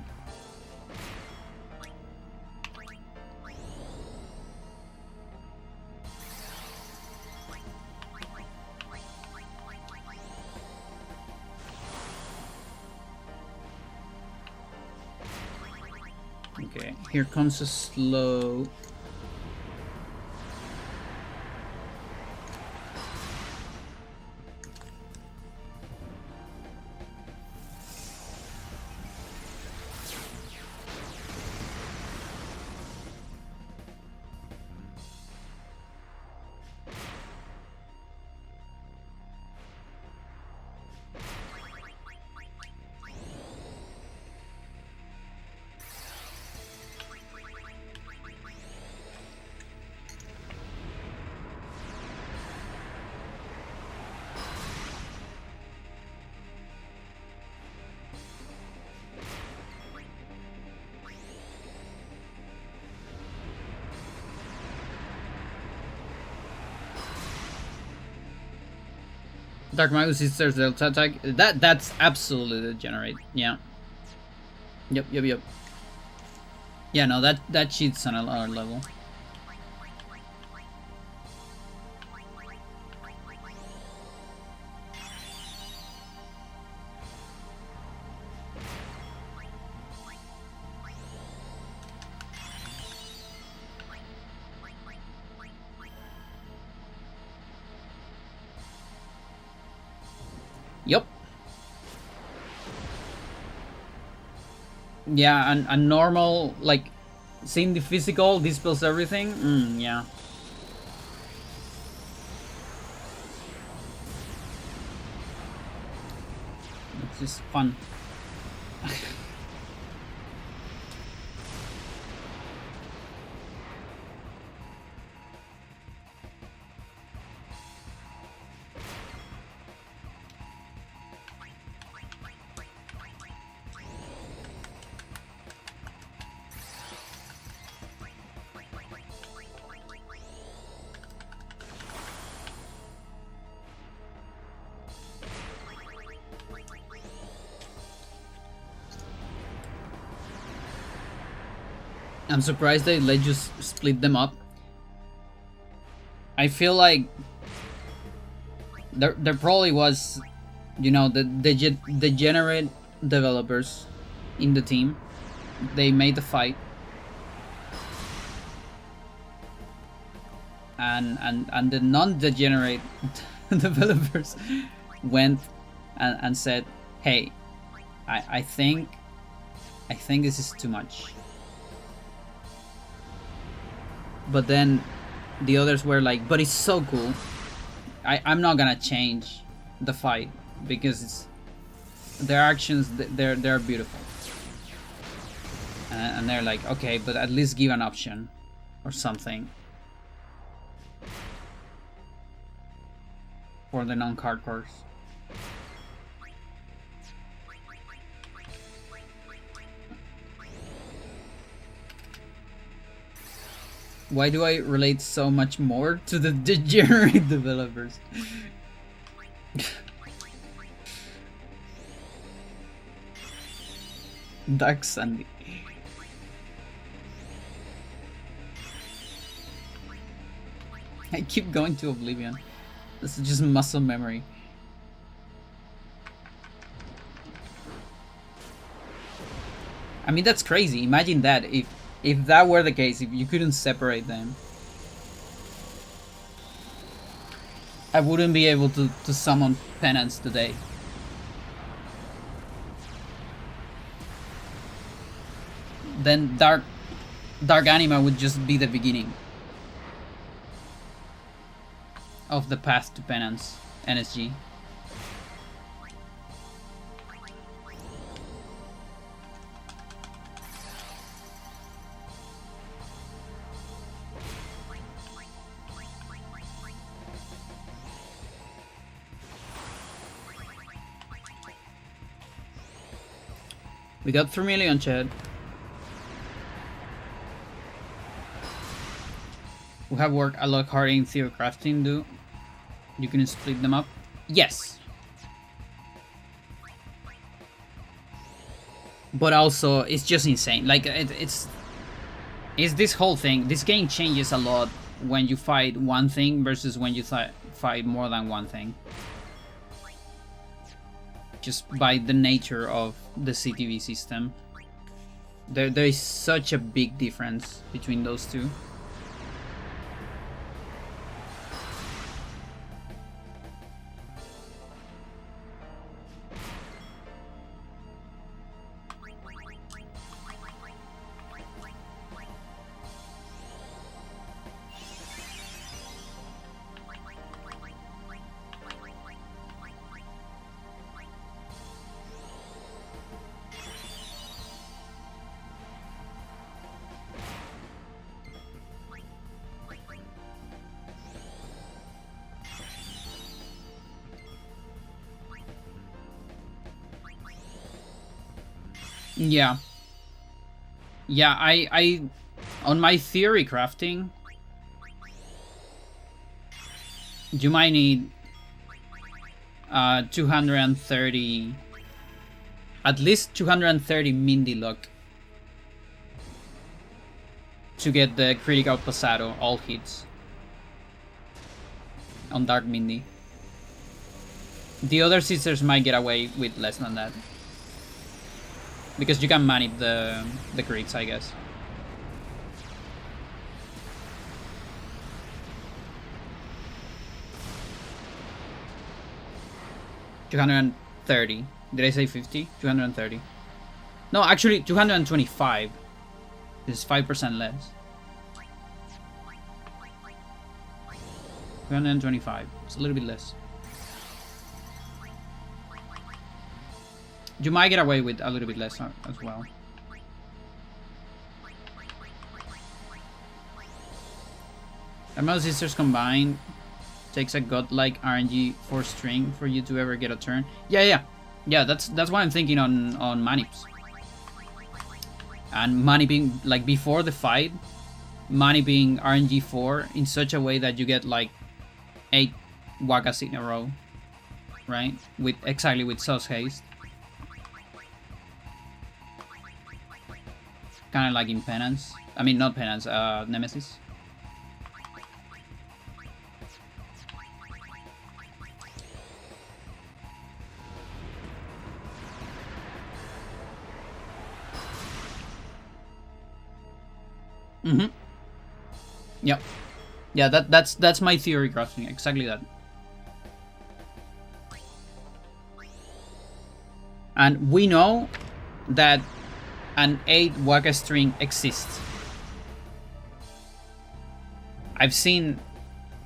Okay, here comes a slow. Dark Magus Sisters Delta attack. That's absolutely degenerate. Yeah. Yep. Yeah, no, that cheats on our level. Yep. Yeah, and normal, like, seeing the physical dispels everything. Yeah. It's just fun. I'm surprised they let you split them up. I feel like there probably was, you know, the degenerate developers in the team. They made the fight, and the non-degenerate developers went and said, "Hey, I think this is too much." But then the others were like, "But it's so cool. I'm not gonna change the fight because their actions, they're beautiful." And they're like, "Okay, but at least give an option or something for the non-hardcores." Why do I relate so much more to the degenerate developers? Dark Sandy. I keep going to Oblivion. This is just muscle memory. I mean, that's crazy. Imagine that if that were the case, if you couldn't separate them, I wouldn't be able to summon Penance today. Then Dark Anima would just be the beginning of the path to Penance, NSG. We got 3 million, Chad. who have worked a lot harder in theory crafting do. You can split them up. Yes. But also, it's just insane. Like, it's this whole thing. This game changes a lot when you fight one thing versus when you fight more than one thing. Just by the nature of the CTV system. There is such a big difference between those two. Yeah. Yeah, I on my theory crafting, you might need 230, at least 230 Mindy luck to get the critical pasado all hits on Dark Mindy. The other sisters might get away with less than that. Because you can manip the crits, I guess. $230. Did I say 50? 230. No, actually 225. This is 5% less. 225. It's a little bit less. You might get away with a little bit less as well. Emerald Sisters combined takes a godlike RNG for string for you to ever get a turn. Yeah. That's what I'm thinking on manips. And manipping like before the fight, manipping RNG 4 in such a way that you get like 8 Wakas in a row, right? With exactly with Sus Haste. Kind of like in Penance. I mean, not Penance, Nemesis. Mm-hmm. Yep. Yeah, that's my theory crafting. Exactly that. And we know that an 8 Waka string exists. I've seen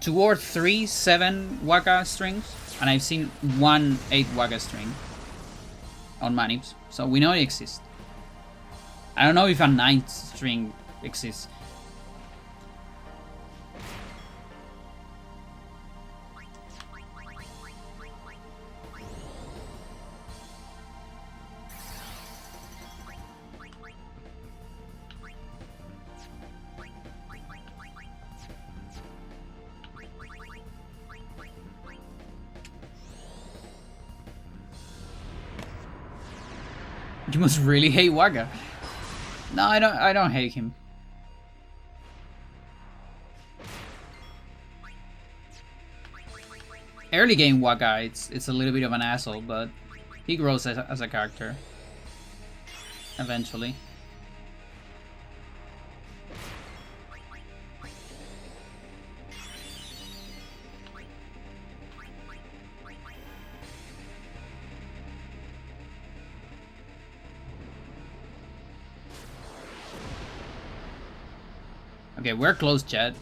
2 or 3 7 Waka strings, and I've seen 1 8 Waka string on manips, so we know it exists. I don't know if a 9th string exists. You must really hate Waka. No, I don't hate him. Early game Waka, it's a little bit of an asshole, but he grows as a character. Eventually. Okay, we're close, chat.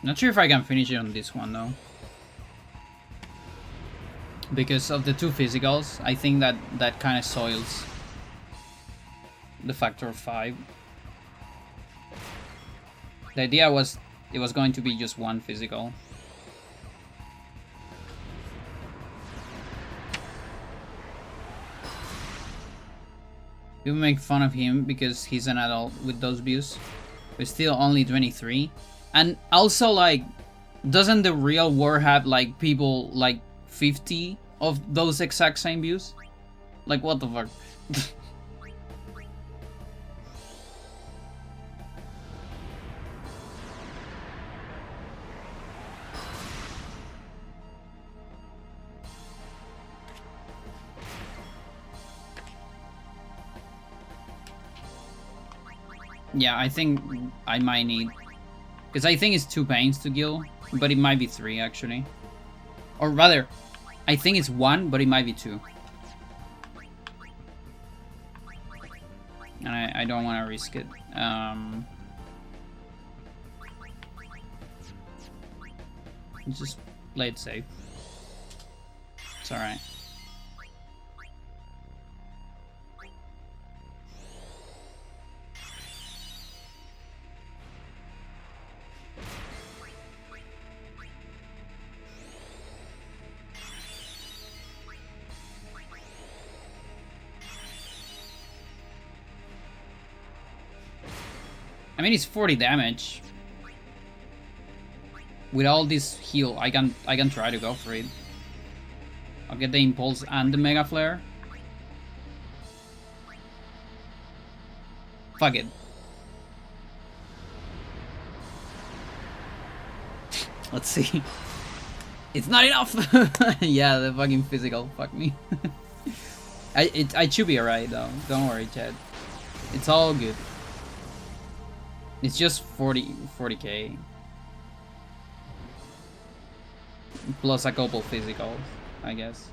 Not sure if I can finish it on this one though. Because of the 2 physicals, I think that kind of soils the factor of 5. The idea was it was going to be just 1 physical. People make fun of him because he's an adult with those views. But still only 23. And also, like, doesn't the real war have, like, people, like, 50 of those exact same views? Like, what the fuck? Yeah, I think I might need... Because I think it's 2 pains to kill, but it might be 3, actually. Or rather, I think it's 1, but it might be 2. And I don't want to risk it. Just play it safe. It's alright. I mean, it's 40 damage. With all this heal, I can try to go for it. I'll get the impulse and the mega flare. Fuck it. Let's see. It's not enough. Yeah, the fucking physical. Fuck me. I should be alright though. Don't worry, Chad. It's all good. It's just 40k. Plus a couple physicals, I guess.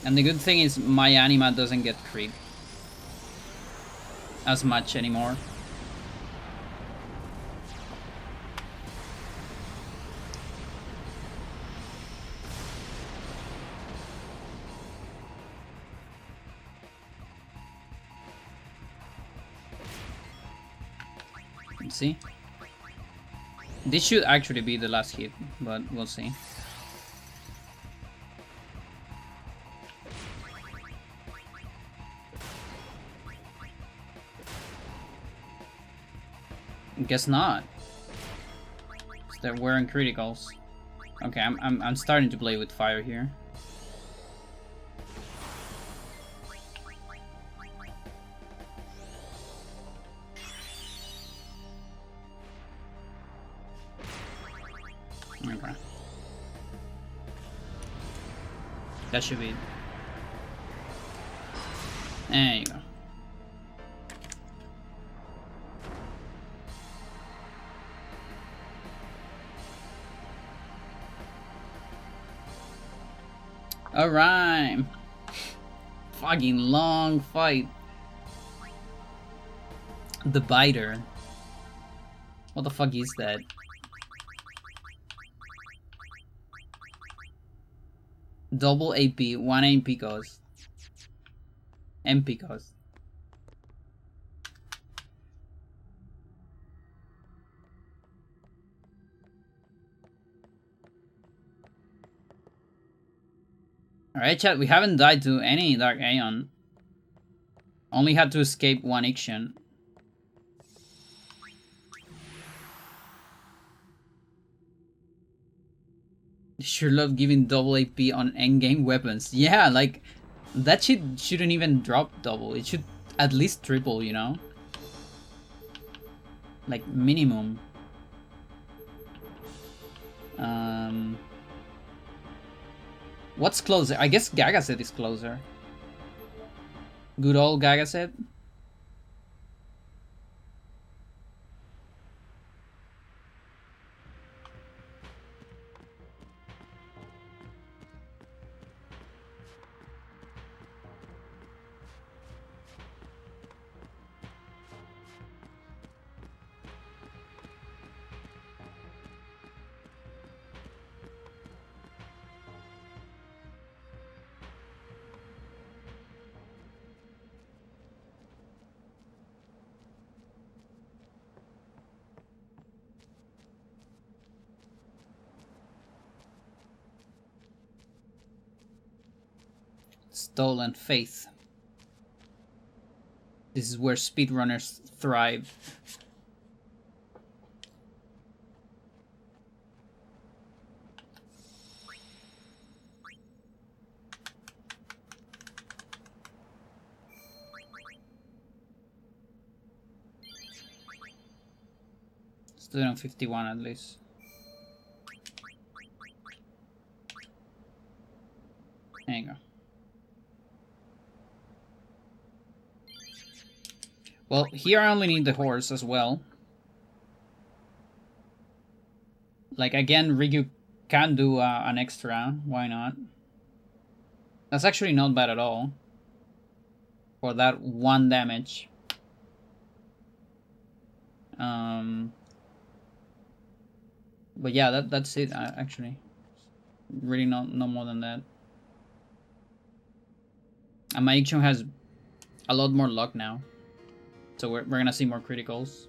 And the good thing is my anima doesn't get crit as much anymore. Let's see. This should actually be the last hit, but we'll see. Guess not. They're wearing criticals. Okay, I'm starting to play with fire here. Okay. That should be it. There you go. Alright. Fucking long fight. The biter. What the fuck is that? Double AP, 1 MP cost. MP cost. Alright, chat, we haven't died to any Dark Aeon. Only had to escape 1 Ixion. Sure love giving double AP on endgame weapons. Yeah, like, that shit shouldn't even drop double. It should at least triple, you know? Like, minimum. What's closer? I guess Gagaset is closer. Good old Gagaset. Stolen Faith. This is where speedrunners thrive. Student 51 at least. There you go. Well, here I only need the horse as well. Like, again, Ryu can do an extra. Why not? That's actually not bad at all. For that 1 damage. But yeah, that's it, actually. Really no more than that. And my Ichon has a lot more luck now. So we're gonna see more criticals.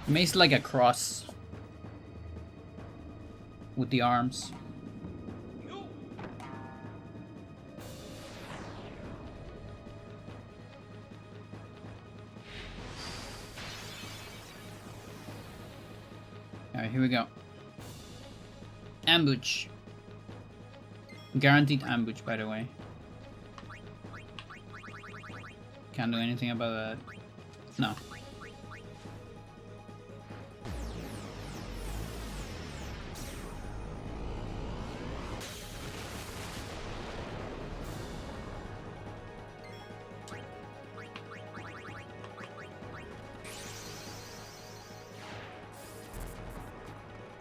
Mace like a cross with the arms. Alright, here we go. Ambush. Guaranteed ambush, by the way. Can't do anything about that. No.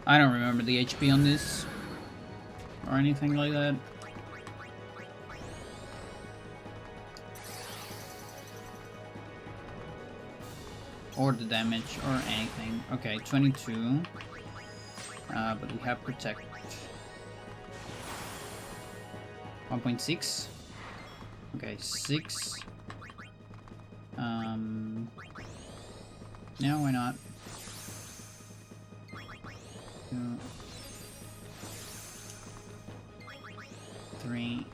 I don't remember the HP on this or anything like that. Or the damage or anything. Okay, 22. But we have protect. 1.6. Okay, 6. Yeah, why not? 2, 3.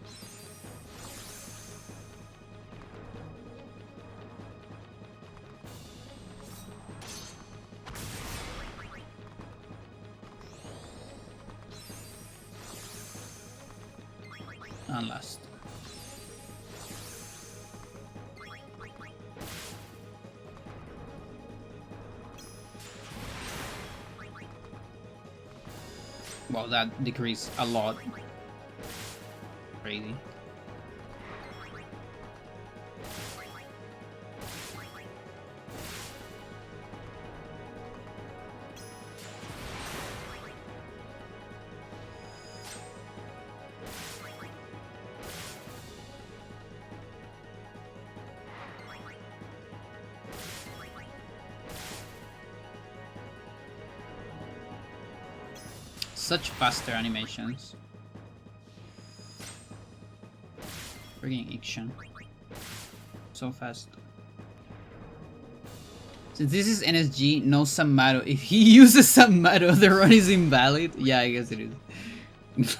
And last. Well, that decreased a lot. Crazy. Such faster animations. Frigging action. So fast. Since this is NSG, no Samato. If he uses Samato, the run is invalid. Yeah, I guess it is.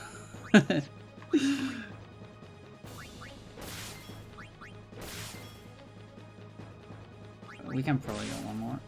We can probably go one more.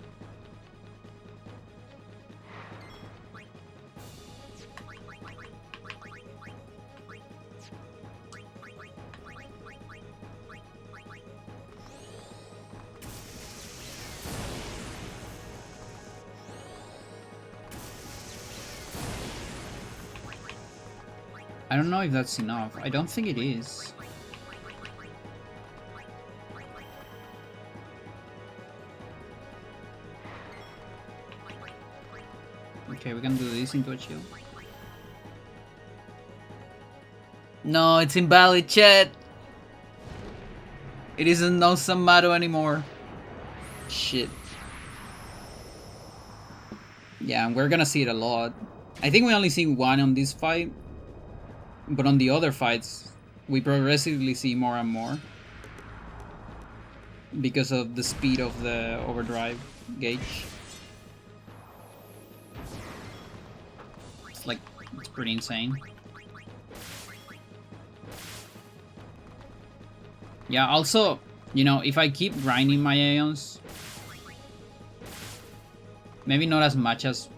I don't know if that's enough. I don't think it is. Okay, we can do this into a shield. No, it's invalid, chat. It isn't no Samato anymore. Shit. Yeah, we're gonna see it a lot. I think we only see one on this fight, but on the other fights, we progressively see more and more because of the speed of the overdrive gauge. It's like, it's pretty insane. Yeah, also, you know, if I keep grinding my Aeons, maybe not as much as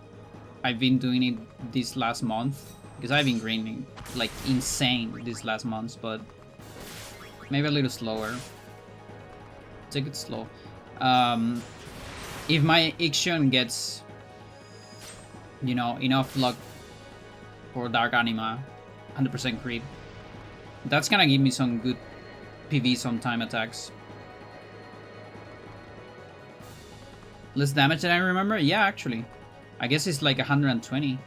I've been doing it this last month, because I've been grinding like insane these last months, but maybe a little slower. Take it slow. If my Ixion gets, you know, enough luck for Dark Anima, 100% creep, that's gonna give me some good PVs on time attacks. Less damage than I remember? Yeah, actually. I guess it's like 120.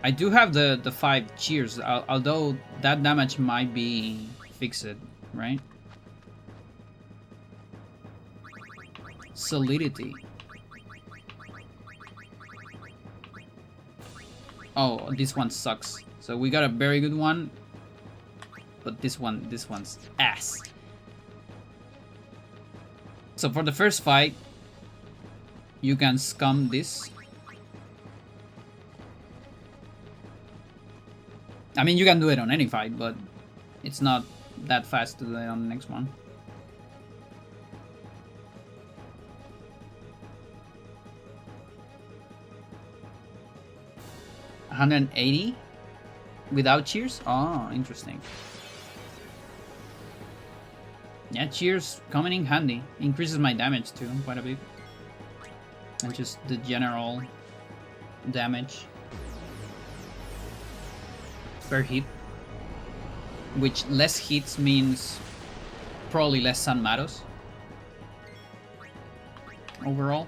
I do have the 5 cheers, although that damage might be fixed, right? Solidity. Oh, this one sucks. So we got a very good one, but this one's ass. So for the first fight, you can scum this. I mean, you can do it on any fight, but it's not that fast to do it on the next one. $180 without cheers? Oh, interesting. Yeah, cheers coming in handy. Increases my damage too, quite a bit. And just the general damage per hit. Which less hits means probably less San Matos overall.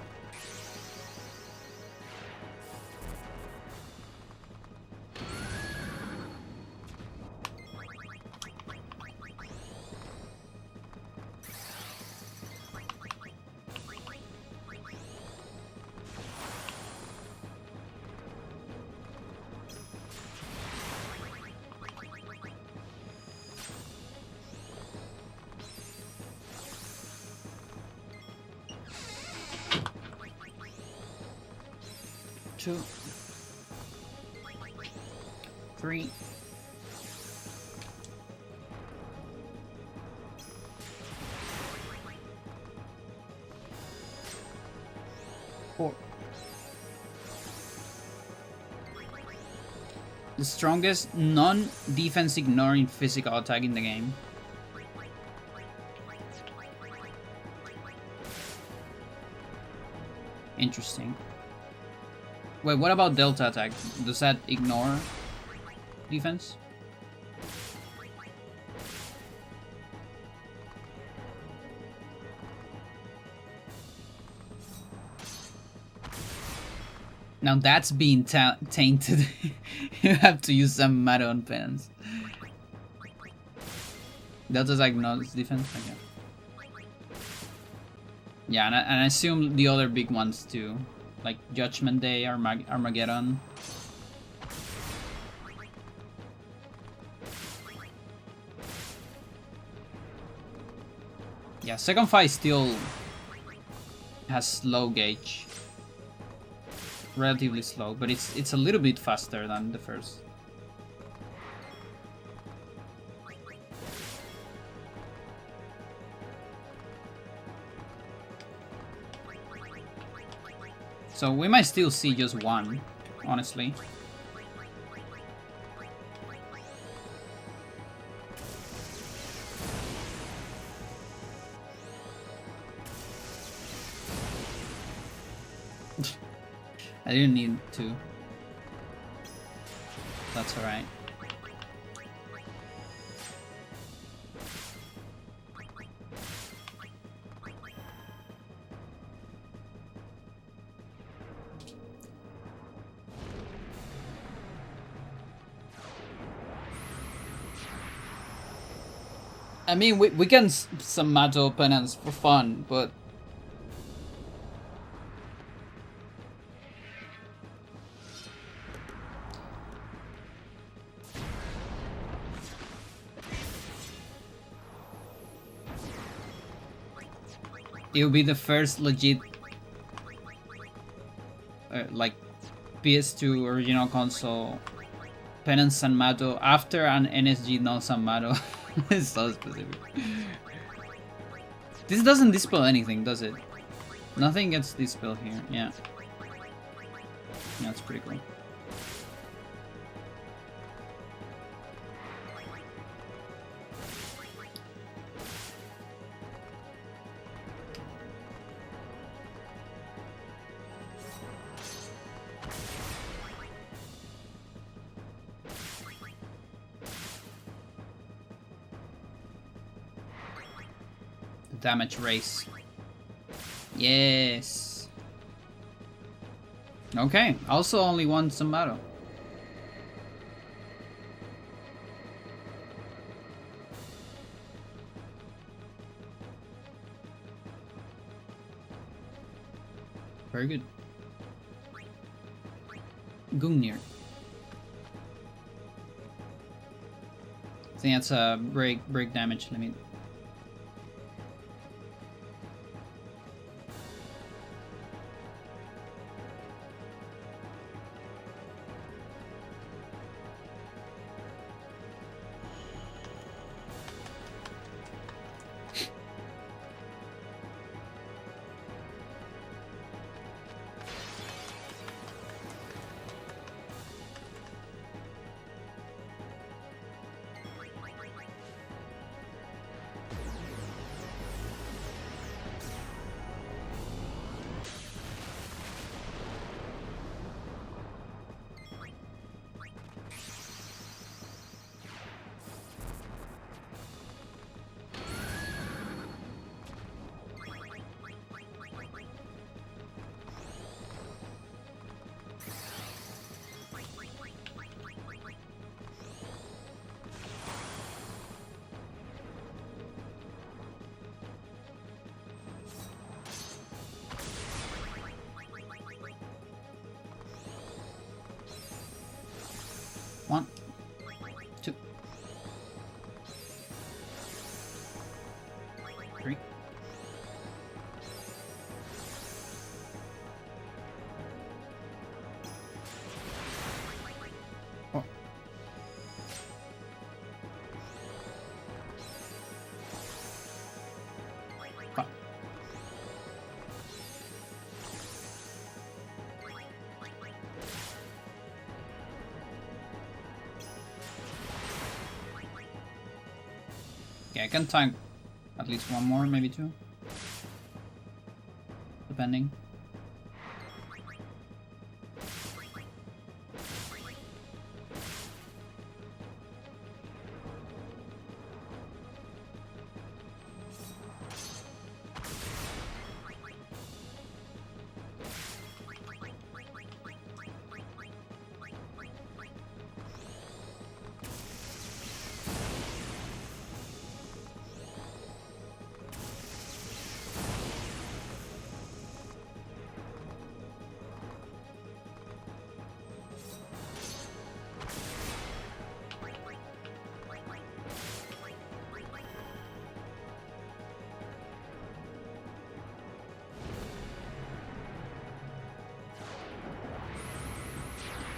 Two, 3, 4. The strongest non-defense ignoring physical attack in the game. Interesting. Wait, what about Delta attack? Does that ignore defense? Now that's being tainted. You have to use some matter on Penance. Delta's ignores defense? Okay. Yeah, and I assume the other big ones too. Like Judgment Day, Armageddon. Yeah, second fight still has slow gauge. Relatively slow, but it's a little bit faster than the first. So we might still see just one, honestly. I didn't need to. That's alright. I mean, we can Samato Penance for fun, but it'll be the first legit like PS2 original console Penance Sanmato after an NSG no Sanmato. It's so specific. This doesn't dispel anything, does it? Nothing gets dispelled here. Yeah. Yeah, it's pretty cool. Damage race. Yes. Okay. Also only one Zamato. Very good. Gungnir. I think that's a break damage limit. One, two, three. Four. Five. Yeah, I can tank at least one more, maybe two. Depending.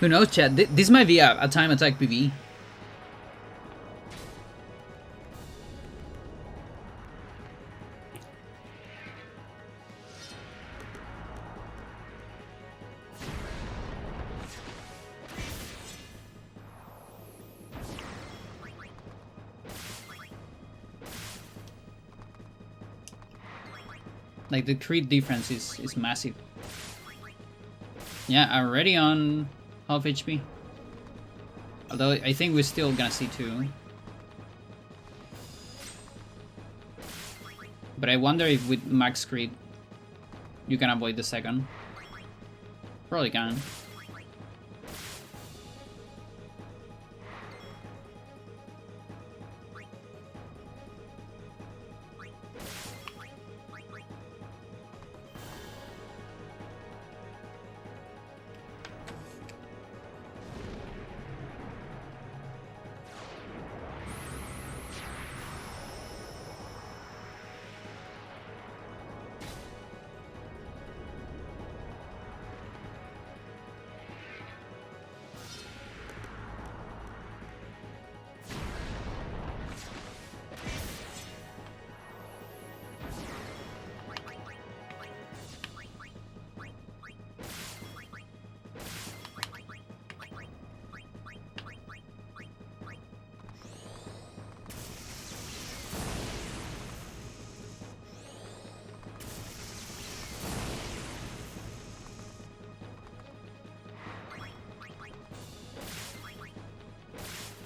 Who knows, chat? This might be a time attack PV. Like the crit difference is massive. Yeah, already on half HP. Although I think we're still gonna see two. But I wonder if with max crit you can avoid the second. Probably can.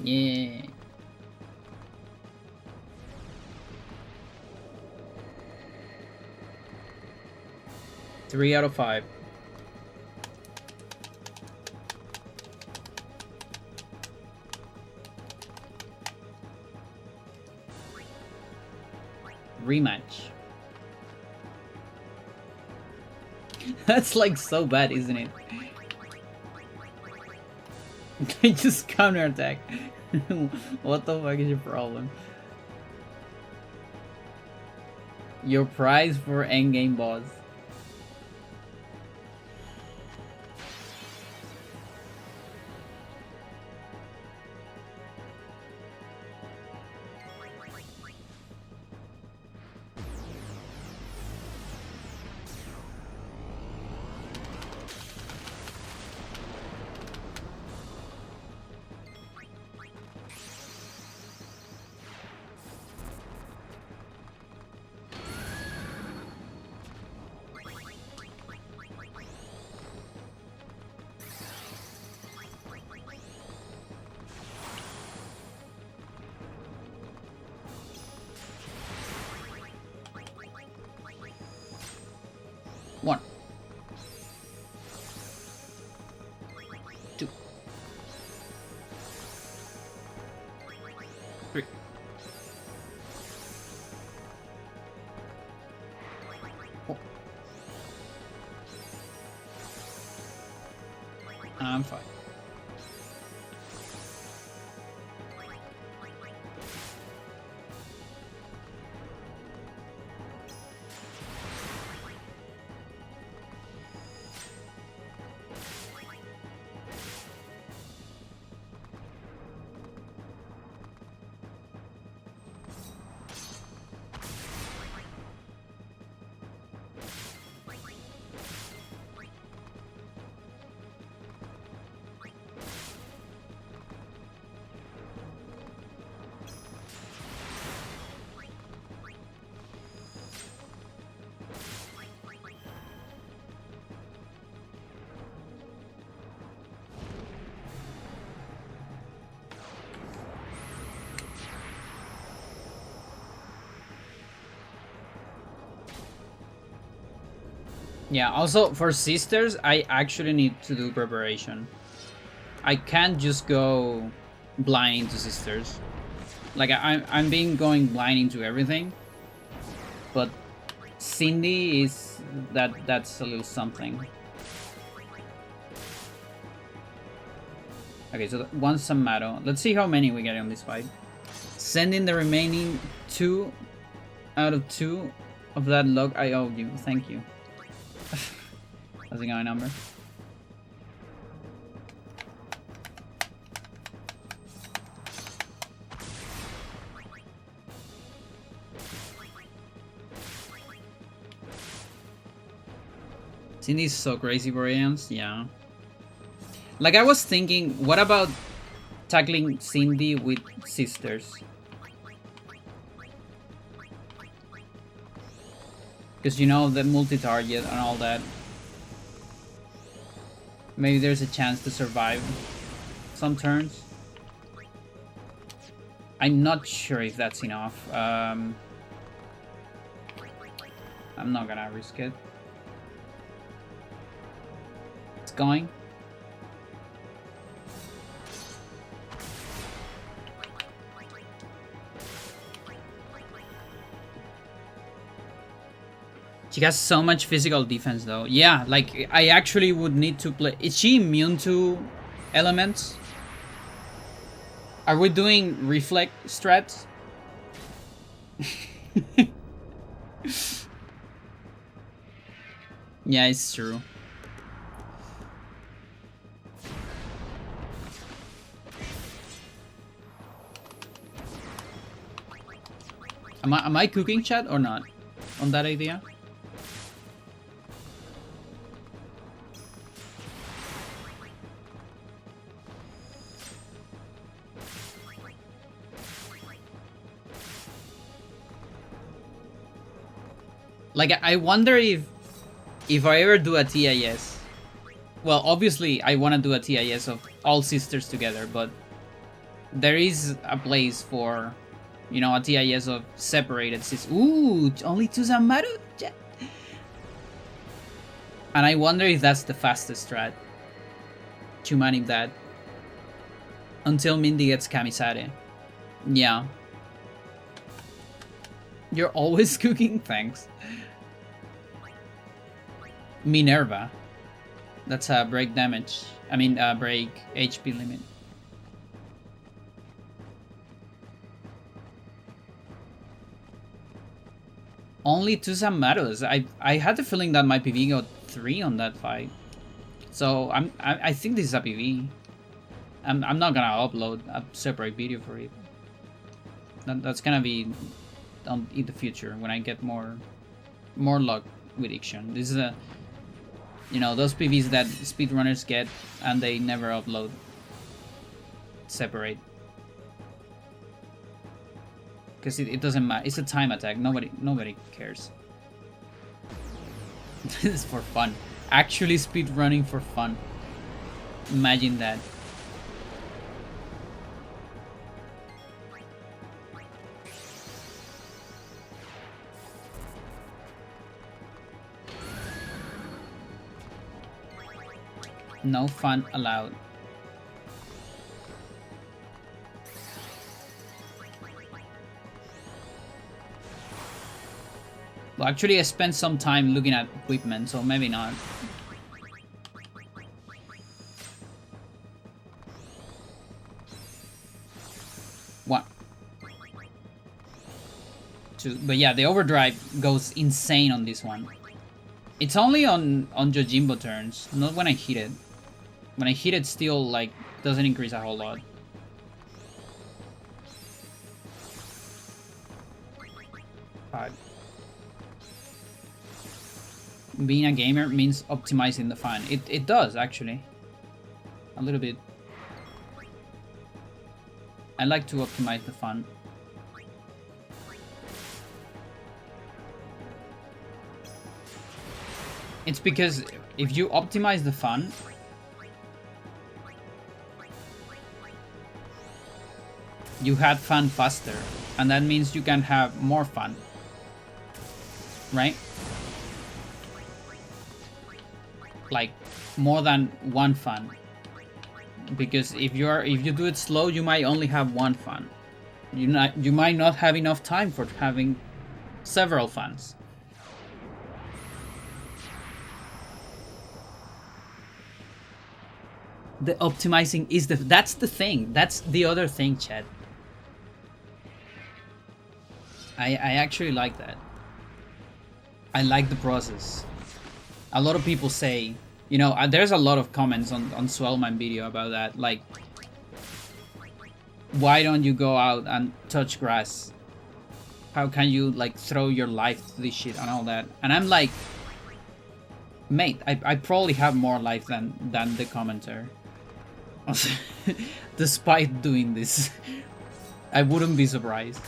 Yeah. Three out of 5. Rematch. That's like so bad, isn't it? They just counterattack. What the fuck is your problem? Your prize for endgame boss. One. 2. 3. 4. I'm 5. Yeah, also for sisters, I actually need to do preparation. I can't just go blind into sisters. Like I'm being going blind into everything. But Cindy is that's a little something. Okay, so one Samato. Let's see how many we get on this fight. Sending the remaining 2 out of 2 of that log I owe you. Thank you. How's it going, number? Cindy's so crazy for AMs, yeah. Like I was thinking, what about tackling Cindy with sisters? Because you know the multi-target and all that. Maybe there's a chance to survive some turns. I'm not sure if that's enough. I'm not gonna risk it. It's going. She has so much physical defense though. Yeah, like I actually would need to play. Is she immune to elements? Are we doing reflect strats? Yeah, it's true. Am I cooking, chat, or not on that idea? Like, I wonder if I ever do a TIS. Well, obviously, I want to do a TIS of all sisters together, but there is a place for, you know, a TIS of separated systems. Ooh, only 2 Zamaru? And I wonder if that's the fastest strat to manip that until Mindy gets Kamisare. Yeah. You're always cooking? Thanks. Minerva. That's a break damage. I mean, break HP limit. Only 2 Zamaros. I had the feeling that my PV got 3 on that fight. So I think this is a PV. I'm not gonna upload a separate video for it. That's gonna be in the future when I get more luck with Ixion. This is a, you know, those PVs that speedrunners get and they never upload separate. Because it doesn't matter. It's a time attack. Nobody cares. This is for fun. Actually speedrunning for fun. Imagine that. No fun allowed. Well, actually, I spent some time looking at equipment, so maybe not. One. Two. But yeah, the overdrive goes insane on this one. It's only on Yojimbo turns, not when I hit it. When I hit it, still, like, doesn't increase a whole lot. Five. Being a gamer means optimizing the fun. It does, actually. A little bit. I like to optimize the fun. It's because if you optimize the fun, you had fun faster, and that means you can have more fun, right? Like more than one fun, because if you do it slow, you might only have one fun. You might not have enough time for having several funs. The optimizing is that's the thing. That's the other thing, Chad. I actually like that. I like the process. A lot of people say, you know, there's a lot of comments on Swellman video about that. Like, why don't you go out and touch grass? How can you, like, throw your life to this shit and all that? And I'm like, mate, I probably have more life than the commenter. Despite doing this, I wouldn't be surprised.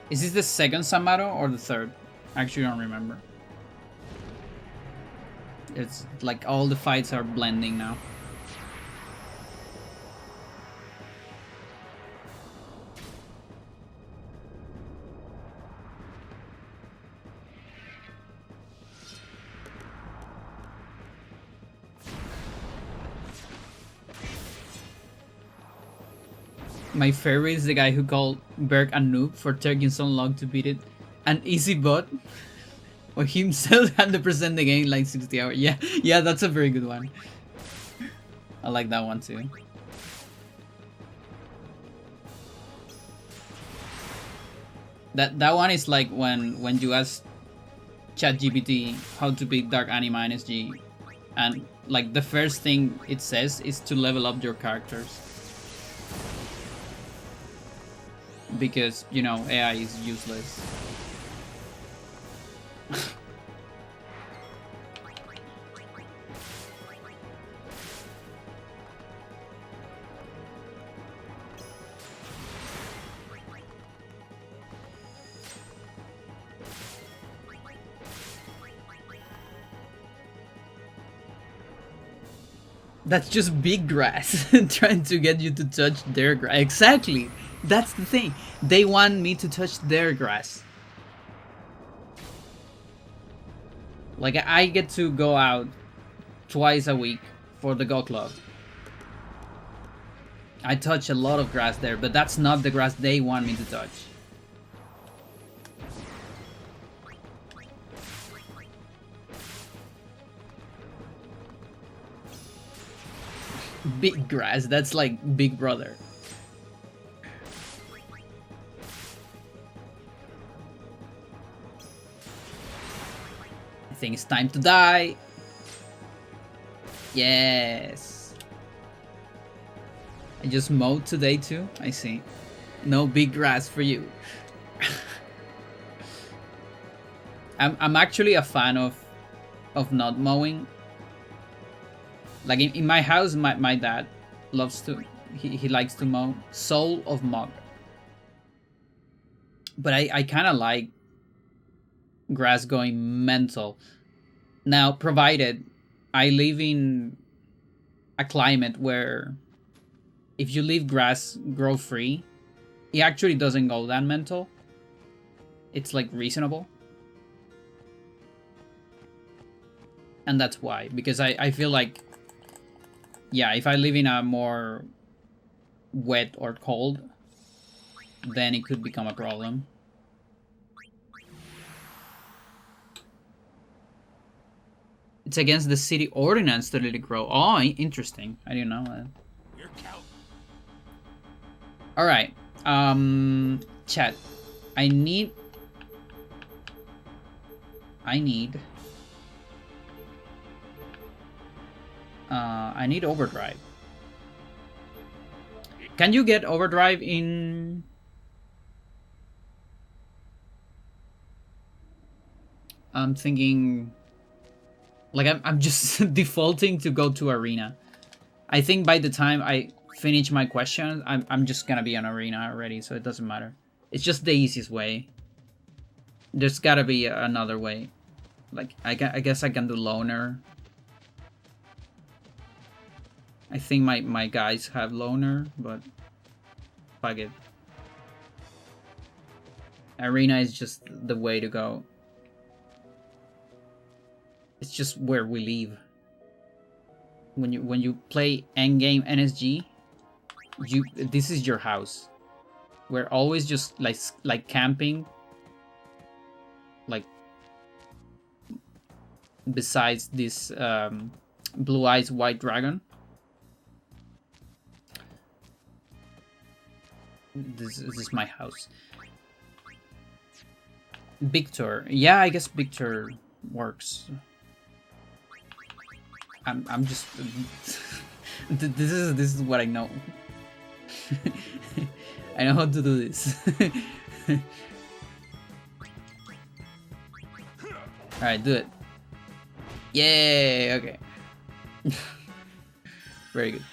Is this the second Samaro or the third? I actually don't remember. It's like all the fights are blending now. My favorite is the guy who called Berg a noob for taking so long to beat it. An easy bot? Or himself 100% the game like 60 hours. Yeah, that's a very good one. I like that one too. That one is like when you ask ChatGPT how to beat Dark Anima NSG, and like the first thing it says is to level up your characters. Because, you know, AI is useless. That's just big grass trying to get you to touch their grass. Exactly. That's the thing. They want me to touch their grass. Like, I get to go out twice a week for the Go Club. I touch a lot of grass there, but that's not the grass they want me to touch. Big grass, that's like Big Brother. I think it's time to die. Yes. I just mowed today too, I see. No big grass for you. I'm actually a fan of not mowing. Like in my house, my dad loves to, he likes to mow. Soul of Mog. But I kind of like grass going mental. Now, provided I live in a climate where if you leave grass grow free, it actually doesn't go that mental. It's like reasonable. And that's why, because I feel like, yeah, if I live in a more wet or cold, then it could become a problem. It's against the city ordinance to let it grow. Oh, interesting. I didn't know that. Alright. Chat. I need overdrive. Can you get overdrive in... I'm thinking... Like, I'm just defaulting to go to arena. I think by the time I finish my question, I'm just gonna be on arena already, so it doesn't matter. It's just the easiest way. There's gotta be another way. Like, I guess I can do loner. I think my guys have loner, but fuck it. Arena is just the way to go. It's just where we live. When you play endgame NSG, this is your house. We're always just like camping, like besides this blue eyes white dragon. This is my house. Victor, yeah, I guess Victor works. I'm just this is what I know. I know how to do this. Alright, do it. Yay, okay. Very good.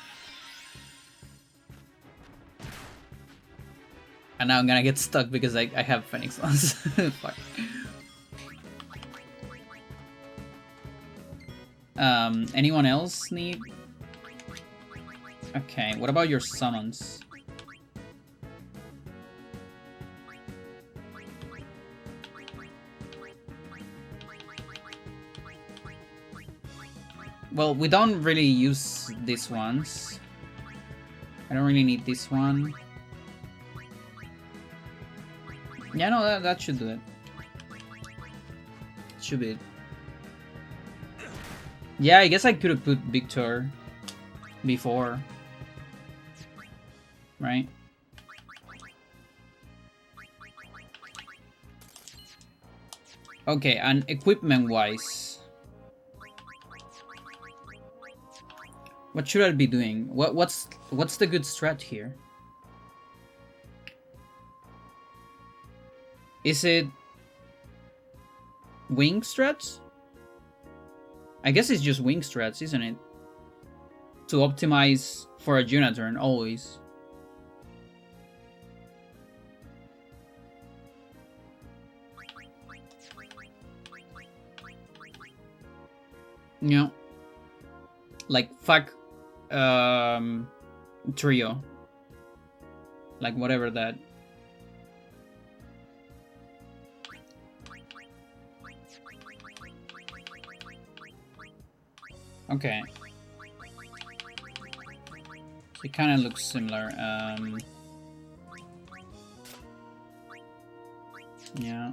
And now I'm gonna get stuck because I have Phoenix Lance. Fuck. Anyone else need? Okay, what about your summons? Well, we don't really use these ones. I don't really need this one. Yeah, no, that should do it. Should be it. Yeah, I guess I could have put Victor before. Right? Okay, and equipment-wise, what should I be doing? What's the good strat here? Is it wing strats? I guess it's just wing strats, isn't it? To optimize for a Junaturn, always. You know, like fuck trio. Like whatever that. Okay. It kind of looks similar. Yeah.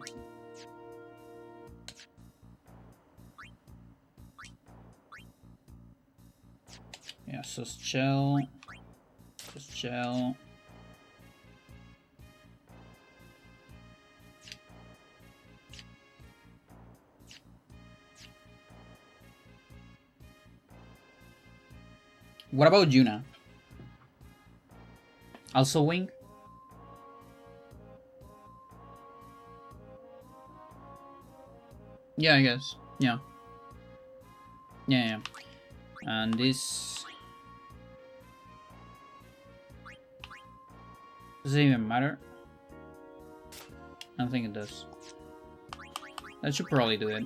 Yeah, so shell. Just shell. What about Yuna? Also wing? Yeah, I guess. Yeah. Yeah. And this... Does it even matter? I don't think it does. That should probably do it.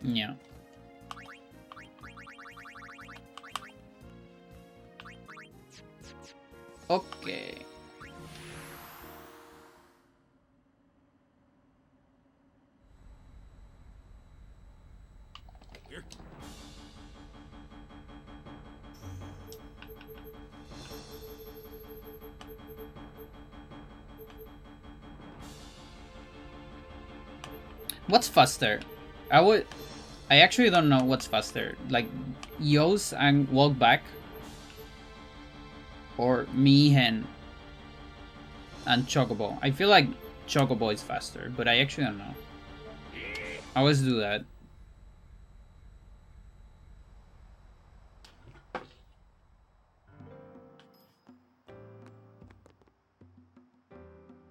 Yeah. Okay. What's faster? I actually don't know what's faster. Like, Yos and walk back, or Mihen and Chocobo. I feel like Chocobo is faster, but I actually don't know. I always do that.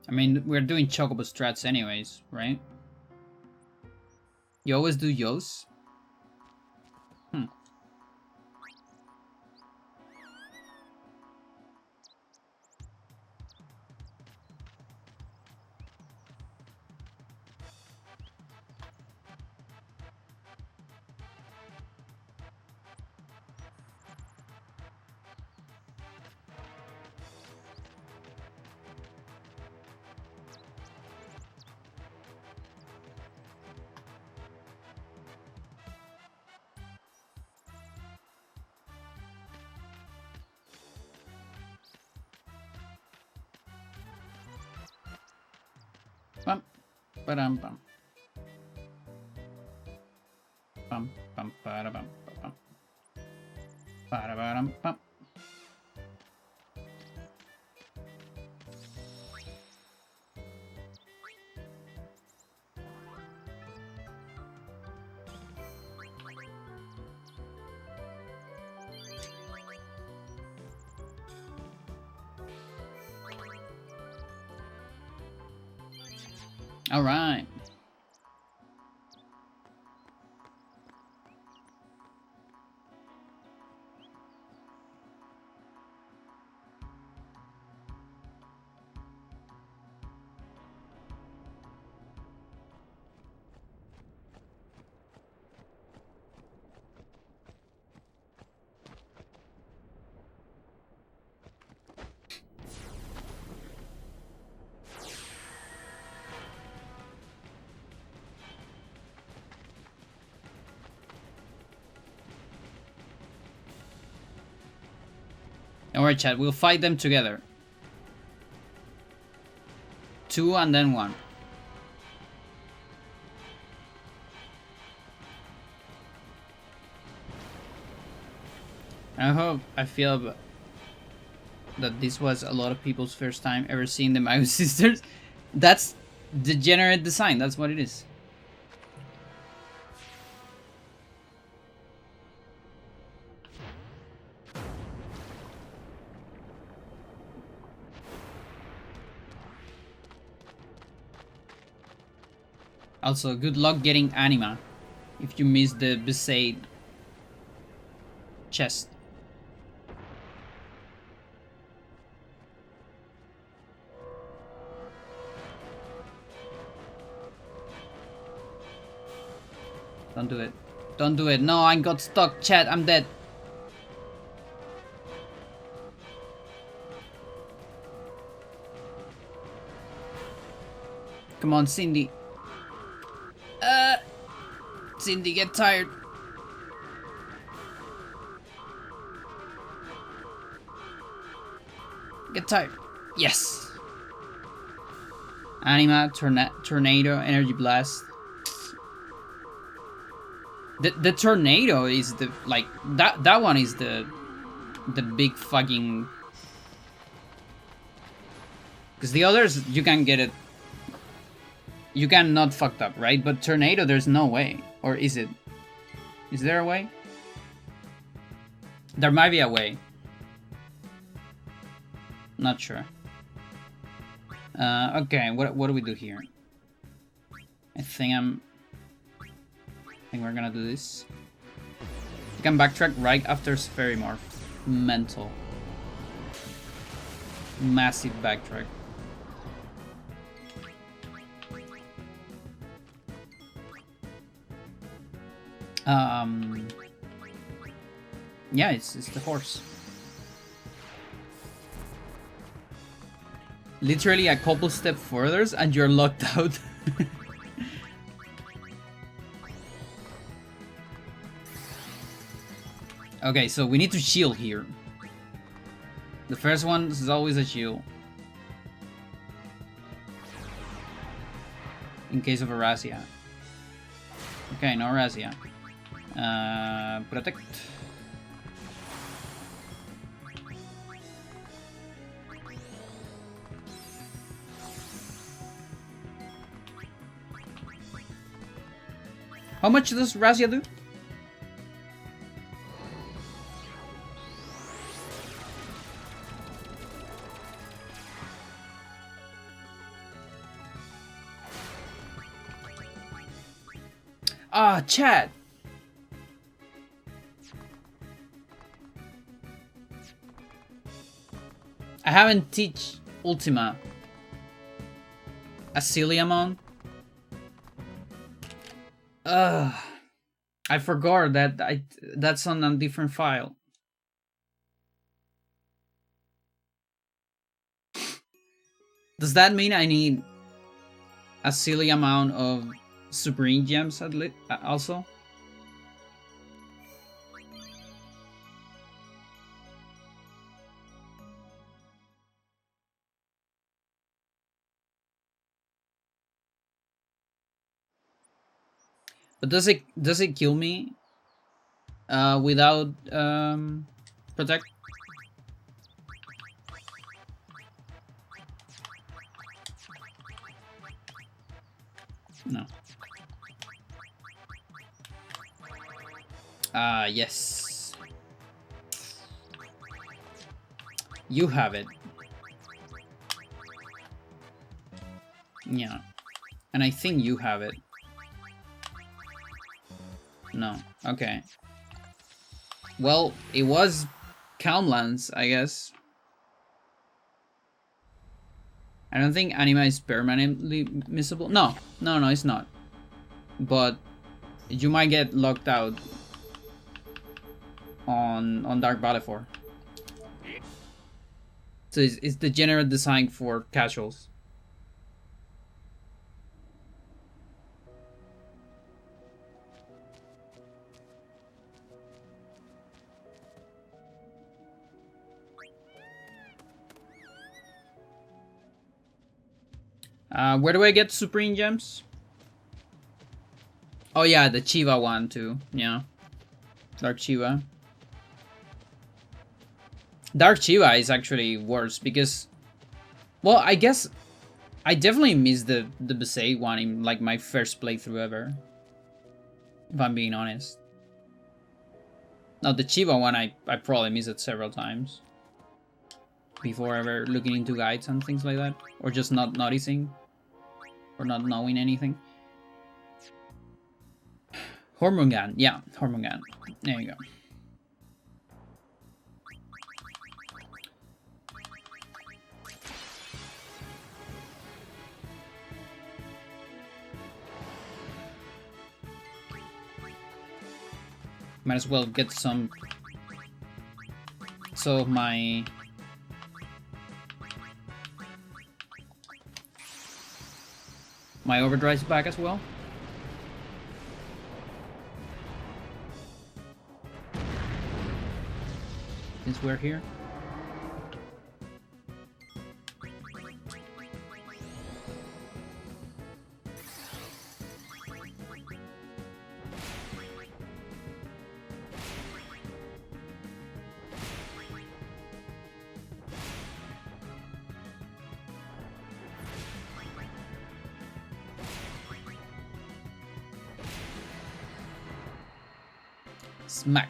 I mean, we're doing Chocobo strats anyways, right? You always do Yos? Bum, ba-dum, bum. Bum, bum, ba-da-bum, ba-bum. Ba-da-ba-dum, bum. All right. Alright, chat, we'll fight them together. 2 and then 1. I feel that this was a lot of people's first time ever seeing the Mago Sisters. That's degenerate design, that's what it is. Also, good luck getting Anima if you miss the Besaid chest. Don't do it. Don't do it. No, I got stuck. Chat, I'm dead. Come on, Cindy. Cindy, get tired. Get tired. Yes. Anima, tornado, energy blast. The tornado is the like that one is the big fucking. Because the others you can get it. You can not fucked up, right? But tornado, there's no way. Or is it? Is there a way? There might be a way. Not sure. Okay, what do we do here? I think we're gonna do this. You can backtrack right after Fairy Morph. Mental. Massive backtrack. Yeah, it's the horse. Literally a couple steps further and you're locked out. Okay, so we need to shield here. The first one is always a shield. In case of Errasia. Okay, no Errasia. Protect. How much does Razia do? Ah, chat. I haven't teach Ultima a silly amount. I forgot that that's on a different file. Does that mean I need a silly amount of Supreme Gems at least also? But does it kill me without protect? No. Yes. You have it. Yeah. And I think you have it. No. Okay. Well, it was Calmlands, I guess. I don't think Anima is permanently missable. No, it's not. But you might get locked out on Dark Valley 4. So it's the general design for casuals. Where do I get Supreme Gems? Oh yeah, the Chiva one too. Yeah. Dark Chiva. Dark Chiva is actually worse because... Well, I guess... I definitely missed the Besaid one in like my first playthrough ever. If I'm being honest. Now the Chiva one I probably missed it several times. Before ever looking into guides and things like that. Or just not noticing. Or not knowing anything. Hormongan. Yeah, Hormongan. There you go. Might as well get some of my overdrives back as well. Since we're here. Smack.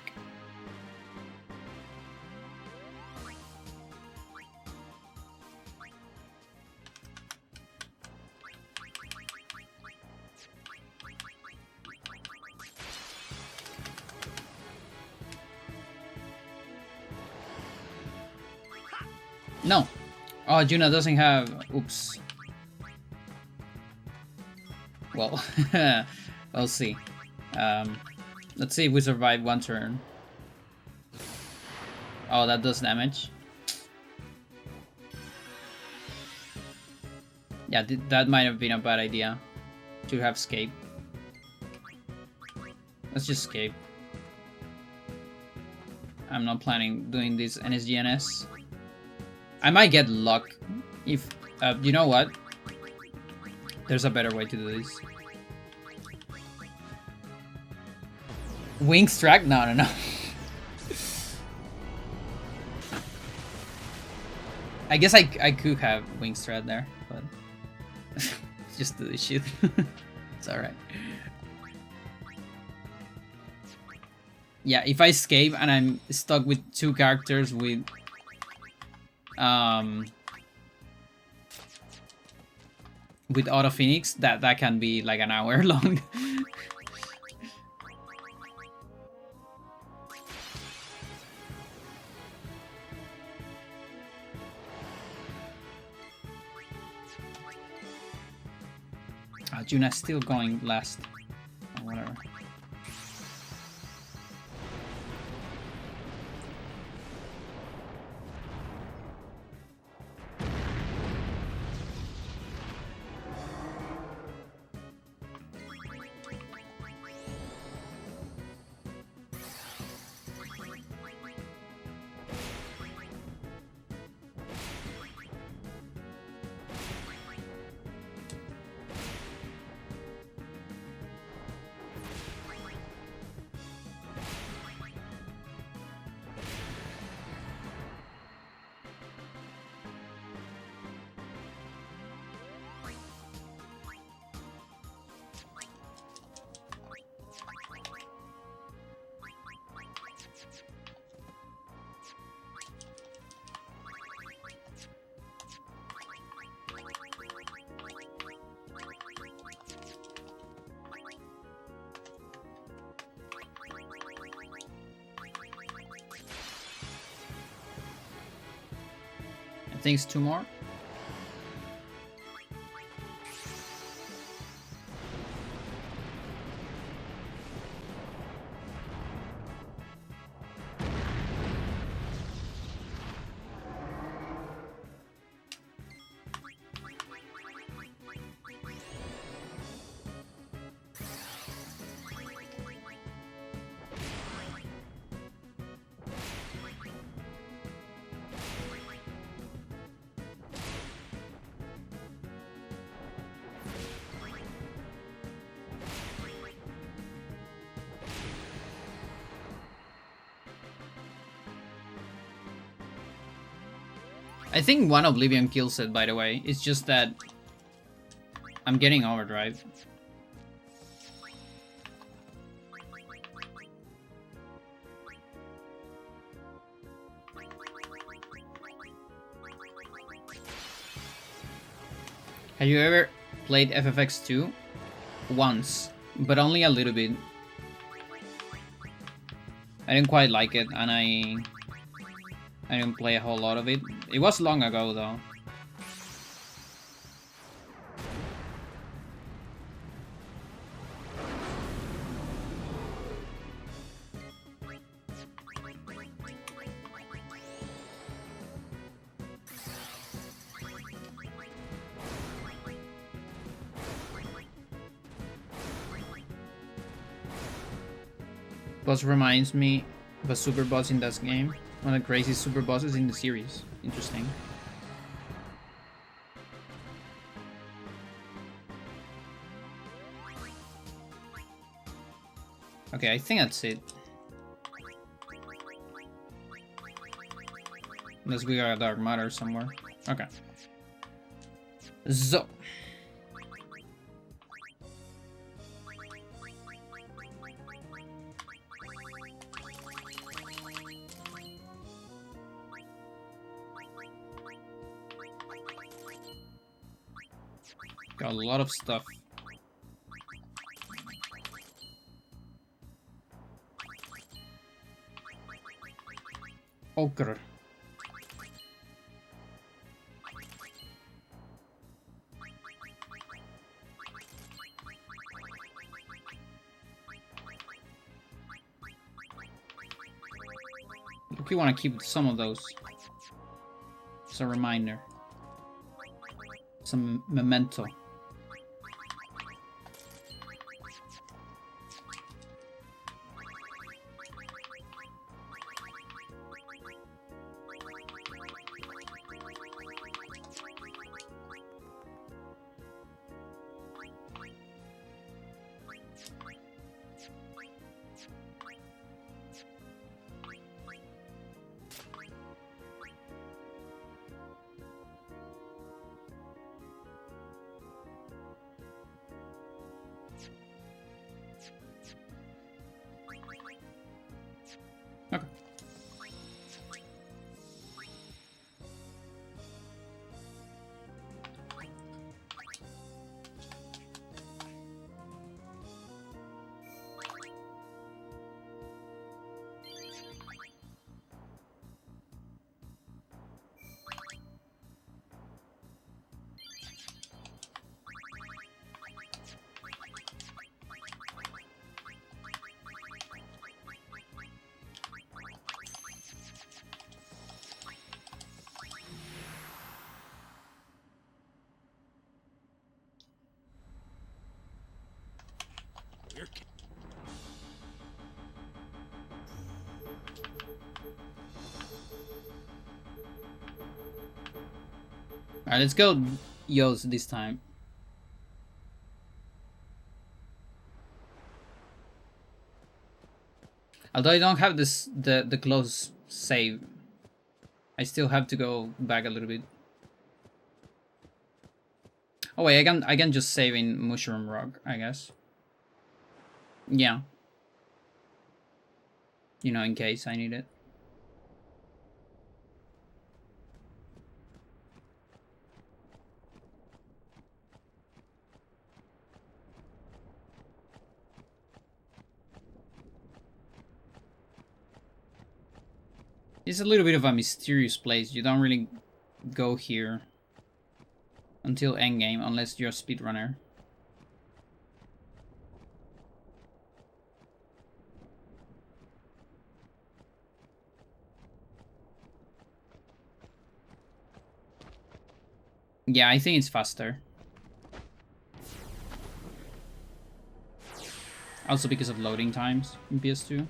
No. Oh, Juna doesn't have... Oops. Well, we'll see. Let's see if we survive one turn. Oh, that does damage. Yeah, that might have been a bad idea to have escape. Let's just escape. I'm not planning doing this NSGNS. I might get luck if... you know what? There's a better way to do this. Wings track? No. I guess I could have wings thread there, but just do this shit. It's alright. Yeah, if I escape and I'm stuck with two characters with Auto Phoenix, that can be like an hour long. Juna's still going last. Or whatever. I think it's two more. I think one Oblivion kills it, by the way. It's just that I'm getting overdrive. Have you ever played FFX2? Once, but only a little bit. I didn't quite like it, and I didn't play a whole lot of it. It was long ago, though. boss reminds me of a super boss in that game. One of the craziest super bosses in the series. Interesting. Okay, I think that's it. Unless we got a dark matter somewhere. Okay. So. Got a lot of stuff. Ochre. We want to keep some of those. It's a reminder. Some memento. Okay. Alright, let's go Yos this time. Although I don't have the close save. I still have to go back a little bit. Oh wait, I can just save in Mushroom Rock, I guess. Yeah. You know, in case I need it. It's a little bit of a mysterious place. You don't really go here until endgame unless you're a speedrunner. Yeah, I think it's faster. Also because of loading times in PS2.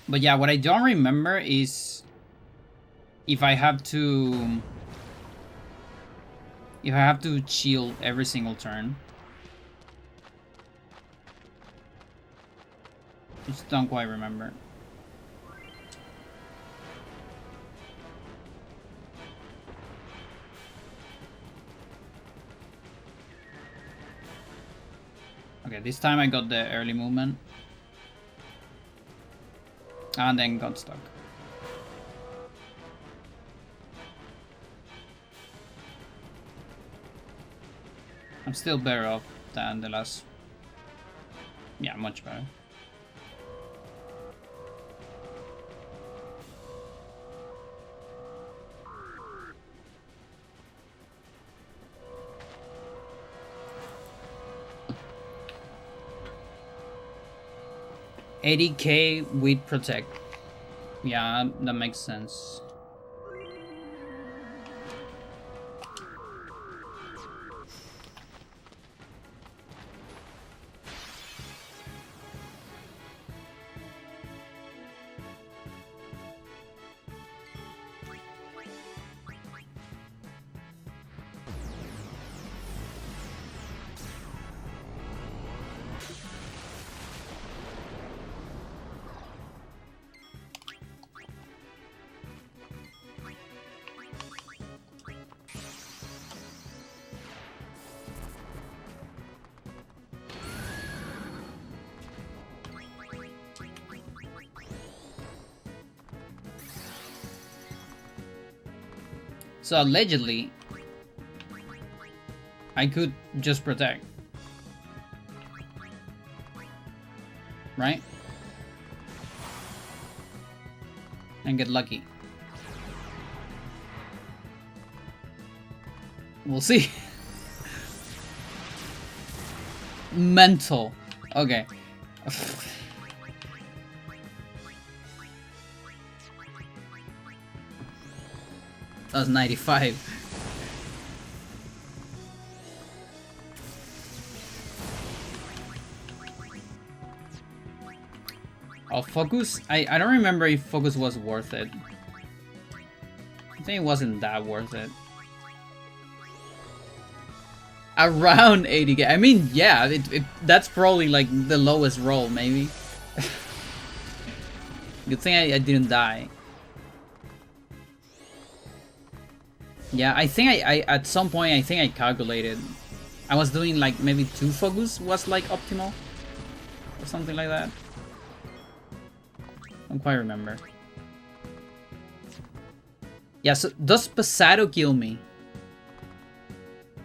But yeah, what I don't remember is if I have to shield every single turn. Just don't quite remember. Okay, this time I got the early movement. And then got stuck. I'm still better off than the last. Yeah, much better. $80K with protect. Yeah, that makes sense. So allegedly, I could just protect. Right? And get lucky. We'll see. Mental. Okay. That was 95. Oh, focus? I don't remember if focus was worth it. I think it wasn't that worth it. Around 80k. I mean, yeah, that's probably like the lowest roll, maybe. Good thing I didn't die. Yeah, I think I at some point I think I calculated. I was doing like maybe 2 focus was like optimal or something like that. Don't quite remember. Yeah, so does Pasado kill me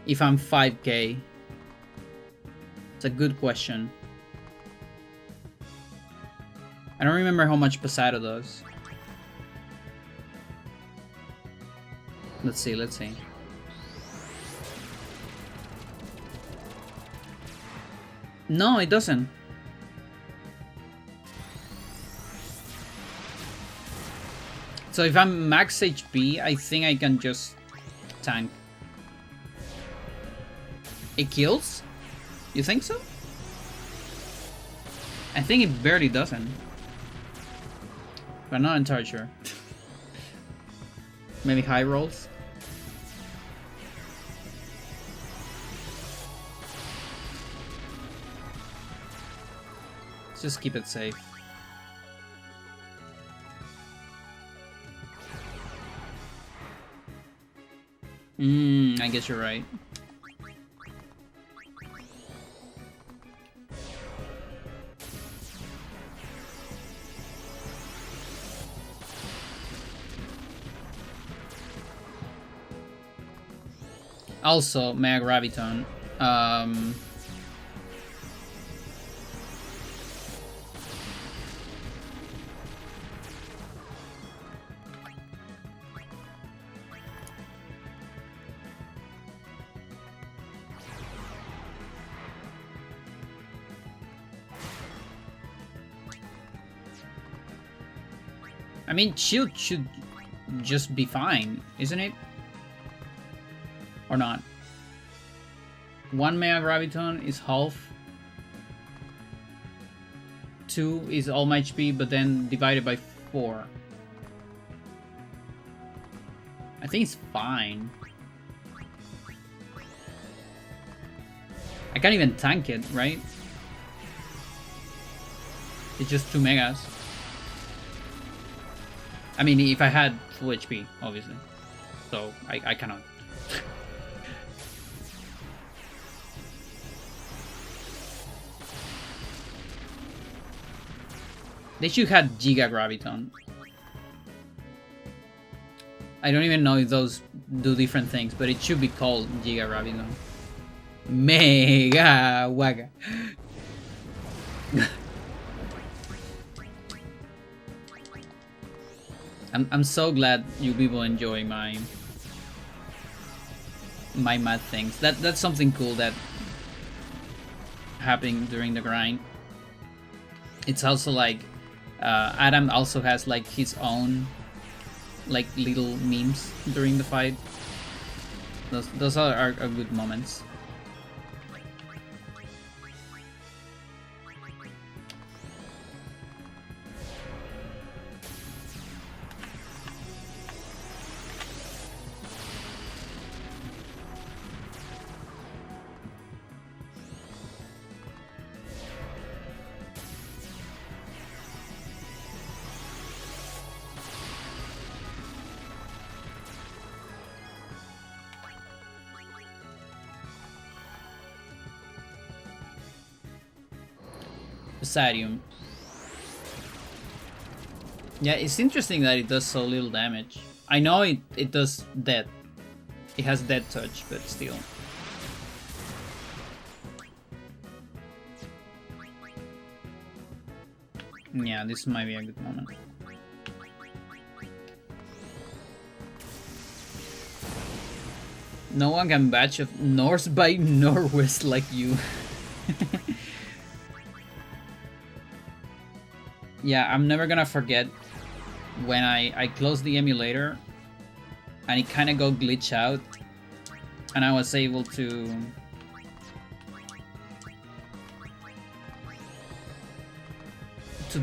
if I'm 5k? It's a good question. I don't remember how much Pasado does. Let's see, let's see. No, it doesn't. So if I'm max HP, I think I can just tank. It kills? You think so? I think it barely doesn't. But I'm not entirely sure. Maybe high rolls? Let's just keep it safe. I guess you're right. Also, Mega Graviton. I mean, shield should just be fine, isn't it? Or not? 1 Mega Graviton is half. 2 is all my HP, but then divided by 4. I think it's fine. I can't even tank it, right? It's just 2 megas. I mean, if I had full HP, obviously. So, I cannot. They should have Giga Graviton. I don't even know if those do different things, but it should be called Giga Graviton. Mega Waka. I'm so glad you people enjoy my mad things. That's something cool that happening during the grind. It's also like Adam also has like his own like little memes during the fight. Those are good moments. Stadium. Yeah, it's interesting that it does so little damage. I know it does dead. It has dead touch, but still. Yeah, this might be a good moment. No one can batch of North by Northwest like you. Yeah, I'm never gonna forget when I closed the emulator and it kind of got glitch out and I was able to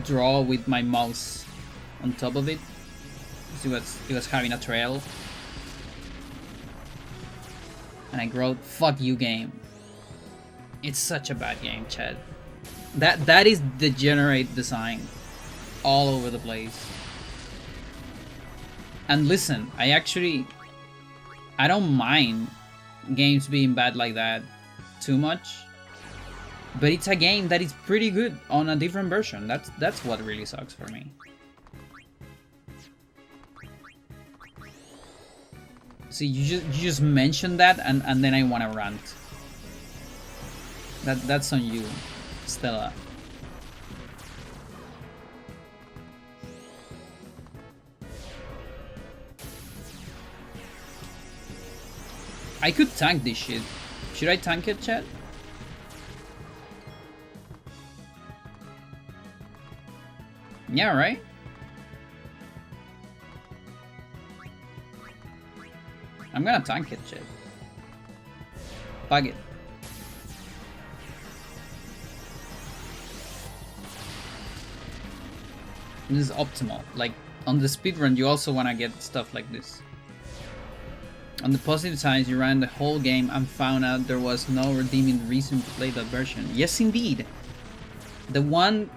draw with my mouse on top of it. It was having a trail. And I wrote, "Fuck you, game." It's such a bad game, Chad. That is degenerate design all over the place. And listen, I don't mind games being bad like that too much, but it's a game that is pretty good on a different version. That's what really sucks for me. See, you just mentioned that and then I want to rant. That's on you, Stella. I could tank this shit. Should I tank it, chat? Yeah, right? I'm gonna tank it, chat. Bug it. This is optimal. Like, on the speedrun, you also wanna get stuff like this. On the positive side, you ran the whole game and found out there was no redeeming reason to play that version. Yes, indeed. The one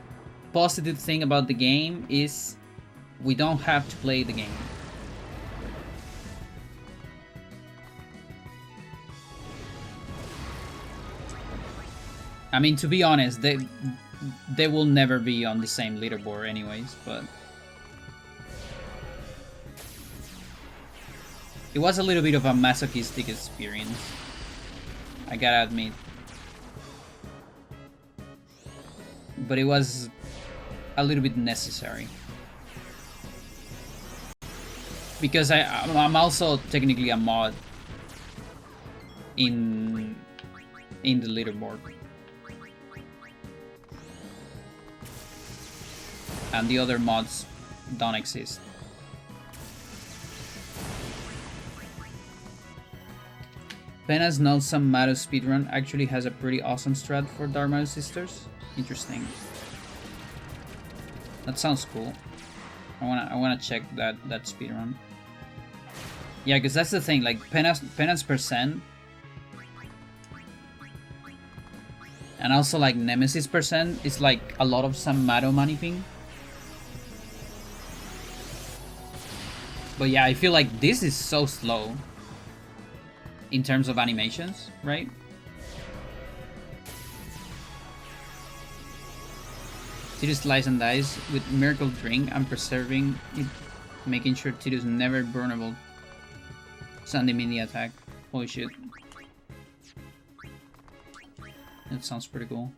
positive thing about the game is we don't have to play the game. I mean, to be honest, they will never be on the same leaderboard anyways, but it was a little bit of a masochistic experience, I gotta admit. But it was a little bit necessary. Because I'm also technically a mod in the leaderboard. And the other mods don't exist. Penance knows some Mato speedrun actually has a pretty awesome strat for Dharma Sisters. Interesting. That sounds cool. I wanna check that speedrun. Yeah, because that's the thing, like Penance percent and also like Nemesis percent is like a lot of some Mato money ping. But yeah, I feel like this is so slow in terms of animations, right? Tidus slice and dice with Miracle Drink and preserving it, making sure Tidus never burnable. Sandy mini attack. Holy shit. It sounds pretty cool.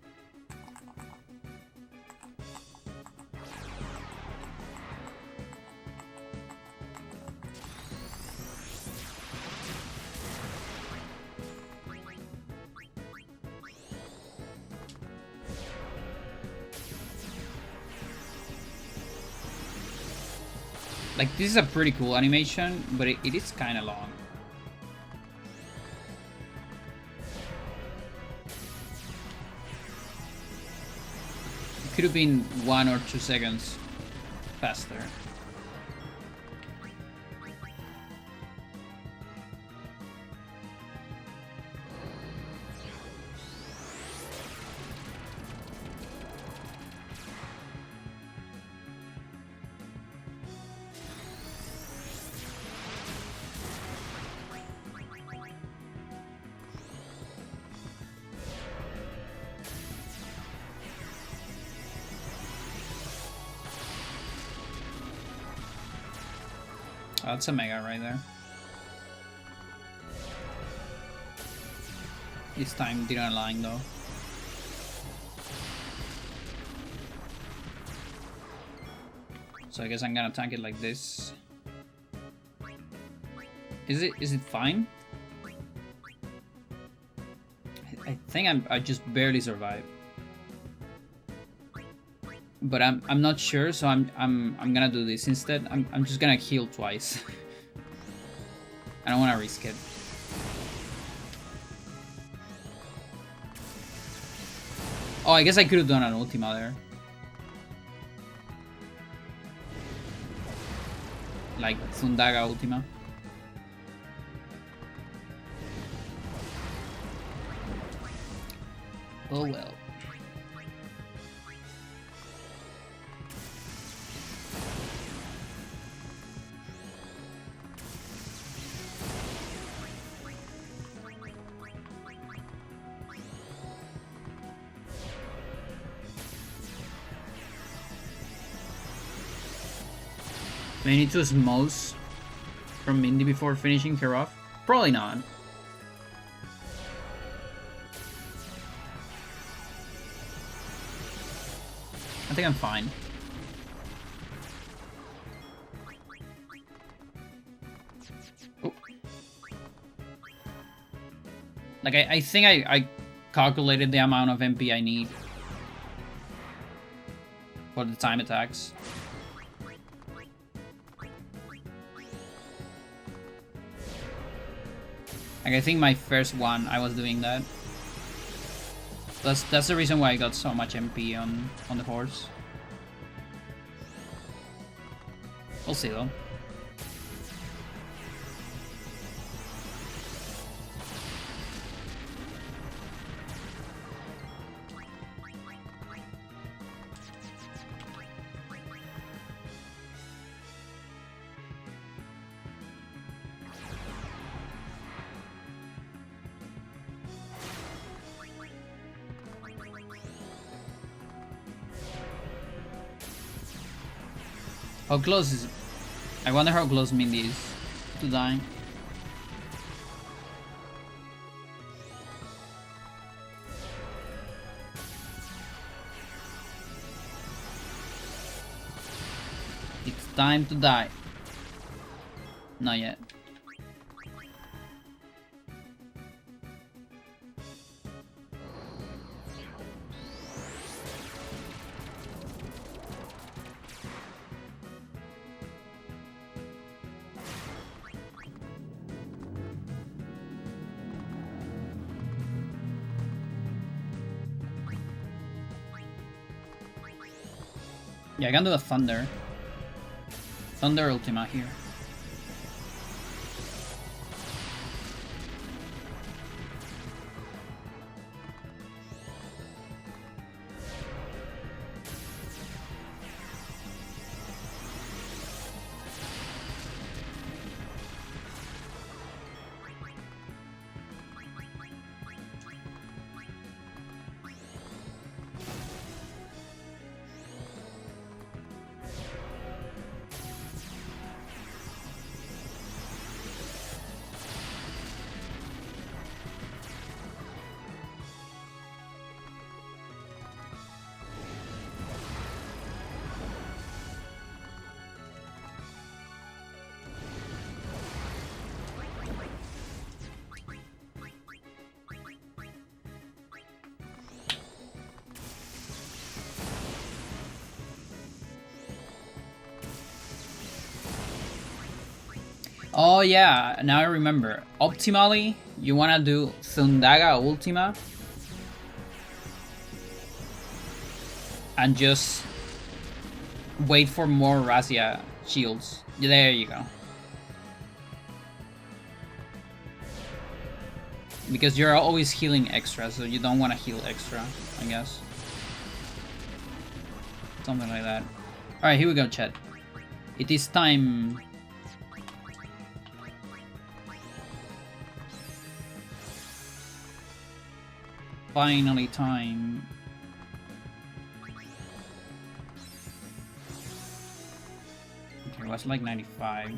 Like, this is a pretty cool animation, but it is kind of long. It could have been 1 or 2 seconds faster. Oh, that's a mega right there. This time didn't align though. So I guess I'm gonna tank it like this. Is it fine? I think I just barely survived. But I'm not sure, so I'm gonna do this instead. I'm just gonna heal twice. I don't wanna risk it. Oh, I guess I could have done an ultima there. Like Thundaga ultima. Oh well. Do I need to smose from Mindy before finishing her off? Probably not. I think I'm fine. Oh. Like, I think I calculated the amount of MP I need for the time attacks. Like, I think my first one, I was doing that. That's the reason why I got so much MP on the horse. We'll see though. How close is... I wonder how close Mindy is to dying. It's time to die. Not yet. Yeah, I can do a Thunder. Thunder Ultima here. Oh yeah, now I remember. Optimally, you wanna do Thundaga Ultima and just wait for more Razia shields. There you go. Because you're always healing extra, so you don't want to heal extra, I guess. Something like that. Alright, here we go, chat. It is time. Finally time. Okay, it was like 95.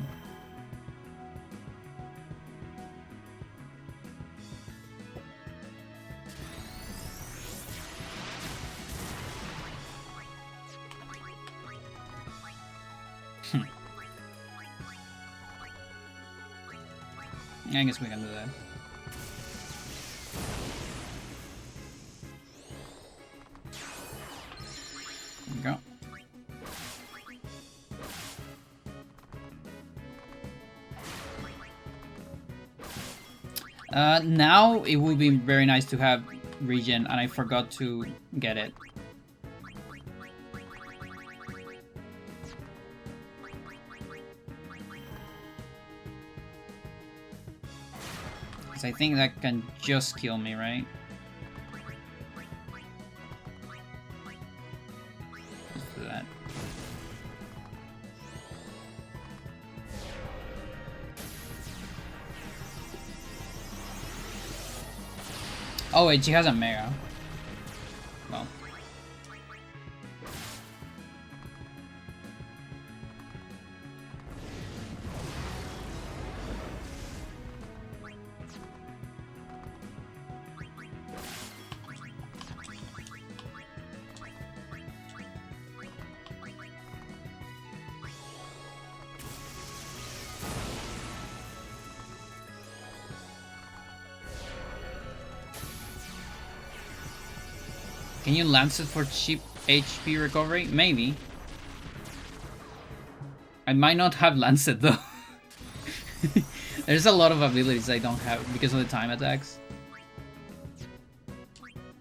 I guess we can do that. There we go. Now it would be very nice to have regen, and I forgot to get it. I think that can just kill me, right? Let's do that. Oh wait, she has a Mega. Well. Can you lance it for cheap HP recovery? Maybe. I might not have Lancet though. There's a lot of abilities I don't have because of the time attacks.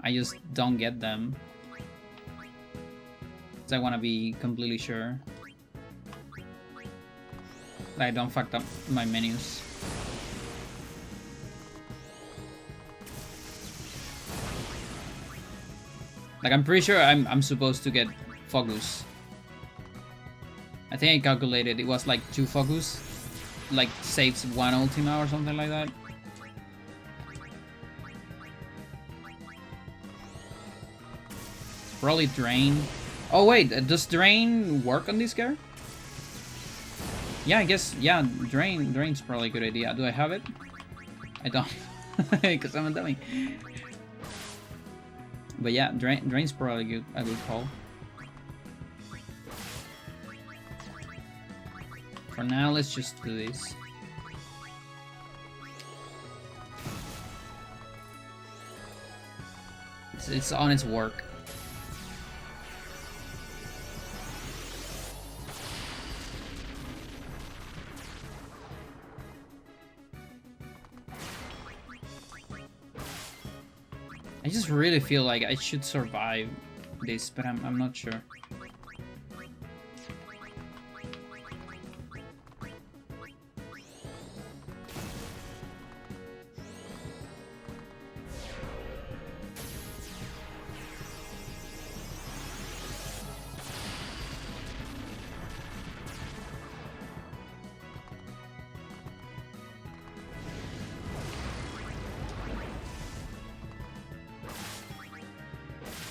I just don't get them. So I want to be completely sure that I don't fuck up my menus. Like, I'm pretty sure I'm supposed to get Focus. I think I calculated it was like 2 Focus. Like, saves 1 Ultima or something like that. Probably Drain. Oh wait, does Drain work on this guy? Yeah, I guess, yeah, Drain's probably a good idea. Do I have it? I don't. Because I'm a dummy. But yeah, Drain's probably a good call. For now, let's just do this. It's on its work. I just really feel like I should survive this, but I'm not sure.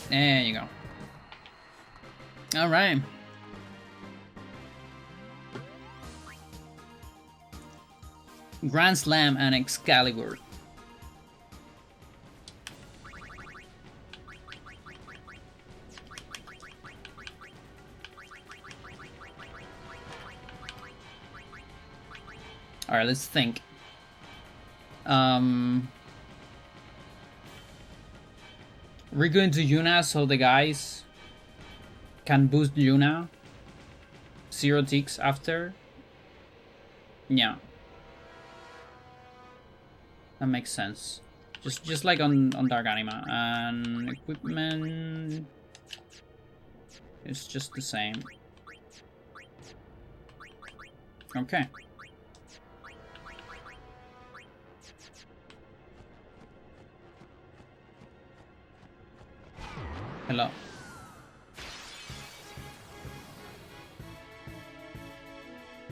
There you go. All right. Grand Slam and Excalibur. All right, let's think. We're going to Yuna so the guys can boost Yuna. 0 ticks after. Yeah. That makes sense. Just like on Dark Anima. And equipment is just the same. Okay. Hello.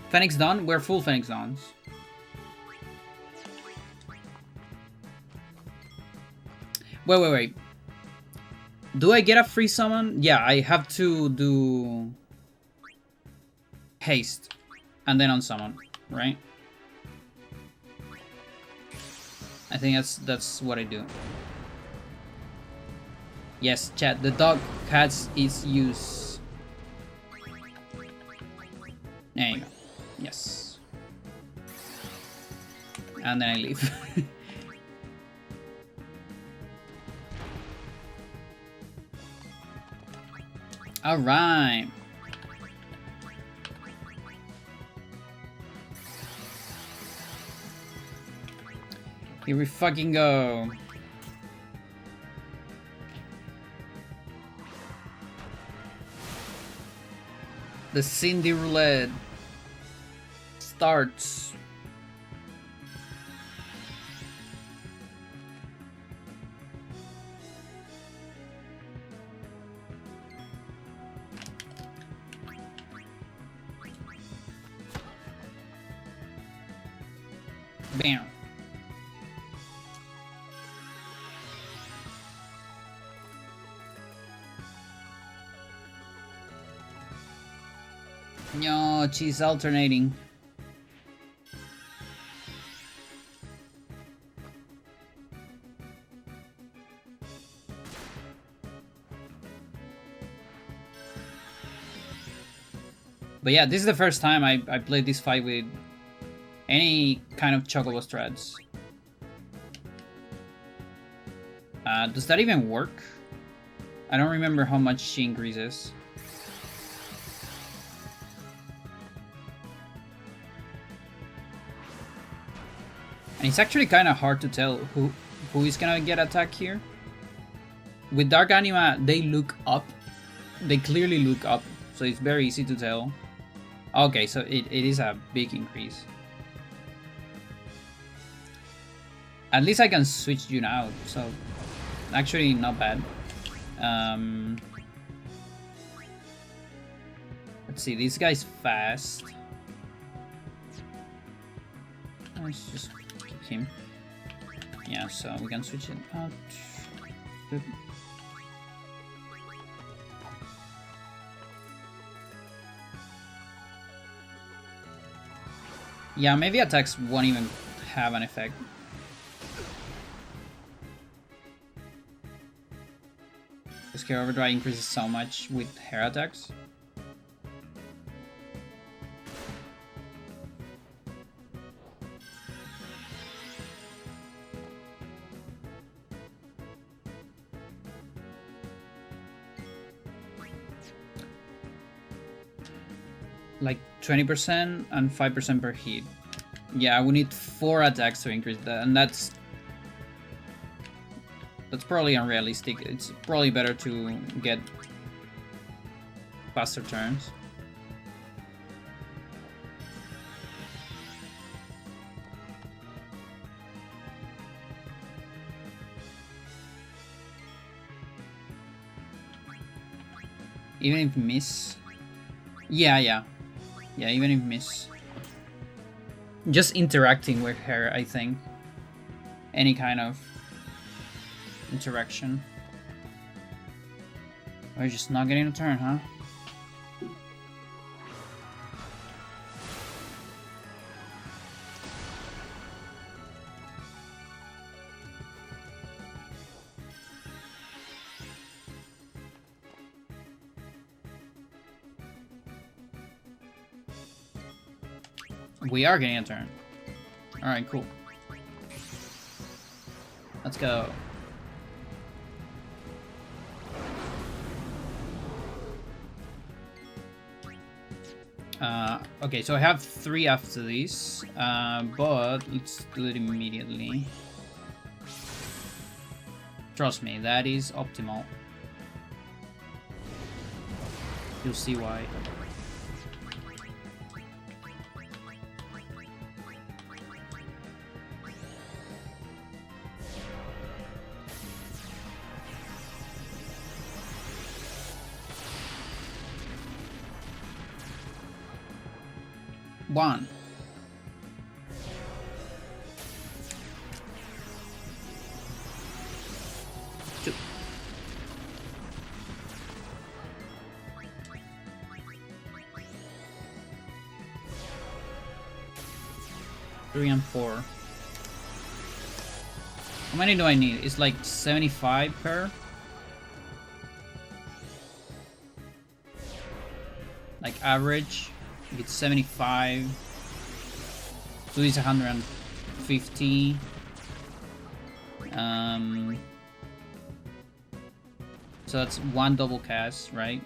Phoenix Dawn? We're full Phoenix Dawns. Wait. Do I get a free summon? Yeah, I have to do haste and then unsummon, right? I think that's what I do. Yes, chat. The dog has its use. There you go. Yes. And then I leave. All right. Here we fucking go. The Cindy Roulette starts. Bam. No, she's alternating. But yeah, this is the first time I played this fight with any kind of Chocobo strats. Does that even work? I don't remember how much she increases. And it's actually kind of hard to tell who is gonna get attacked here. With Dark Anima, they look up. They clearly look up, so it's very easy to tell. Okay, so it is a big increase. At least I can switch you now, so actually not bad. Let's see, this guy's fast. Let's just keep him. Yeah, so we can switch it out. Good. Yeah, maybe attacks won't even have an effect. Scare Overdrive increases so much with hair attacks. Like 20% and 5% per hit. Yeah, we need 4 attacks to increase that, and that's probably unrealistic. It's probably better to get faster turns. Even if miss. Yeah, even if miss. Just interacting with her, I think. Any kind of interaction. We're just not getting a turn, huh? We are getting a turn. Alright, cool. Let's go. Okay, so I have 3 after this, but let's do it immediately. Trust me, that is optimal. You'll see why. One. Two. Three and four. How many do I need? It's like 75 per. Like average. It's 75. So it's 150. So that's one double cast, right?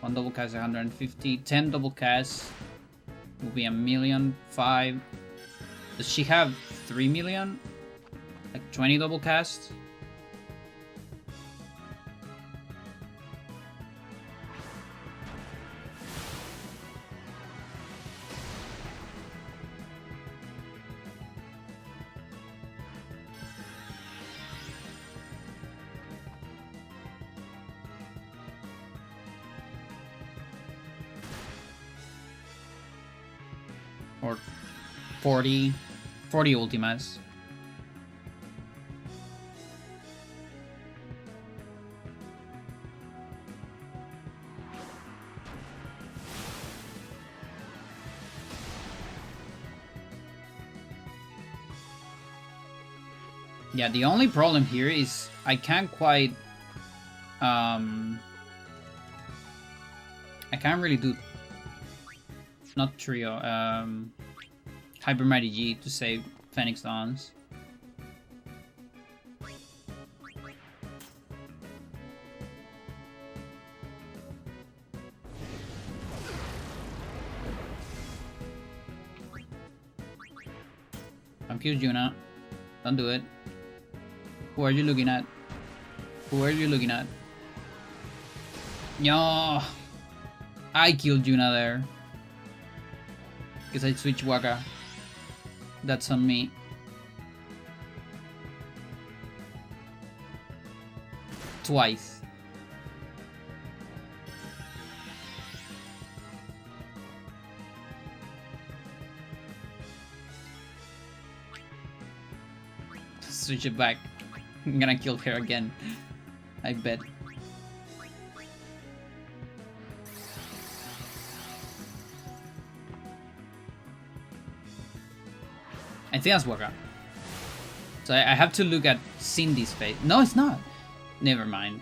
One double cast 150. 10 double casts will be 1,000,005. Does she have 3 million? Like 20 double casts? Or 40 ultimas. Yeah, the only problem here is I can't quite I can't really do not trio Hyper Mighty G to save Phoenix Dawns. I'm cute, Juna. Don't do it. Who are you looking at? Who are you looking at? Yo, I killed Juna there. Because I switched Waka. That's on me. Twice. Switch it back. I'm gonna kill her again. I bet. I think that's Waka. So I have to look at Cindy's face. No, it's not. Never mind.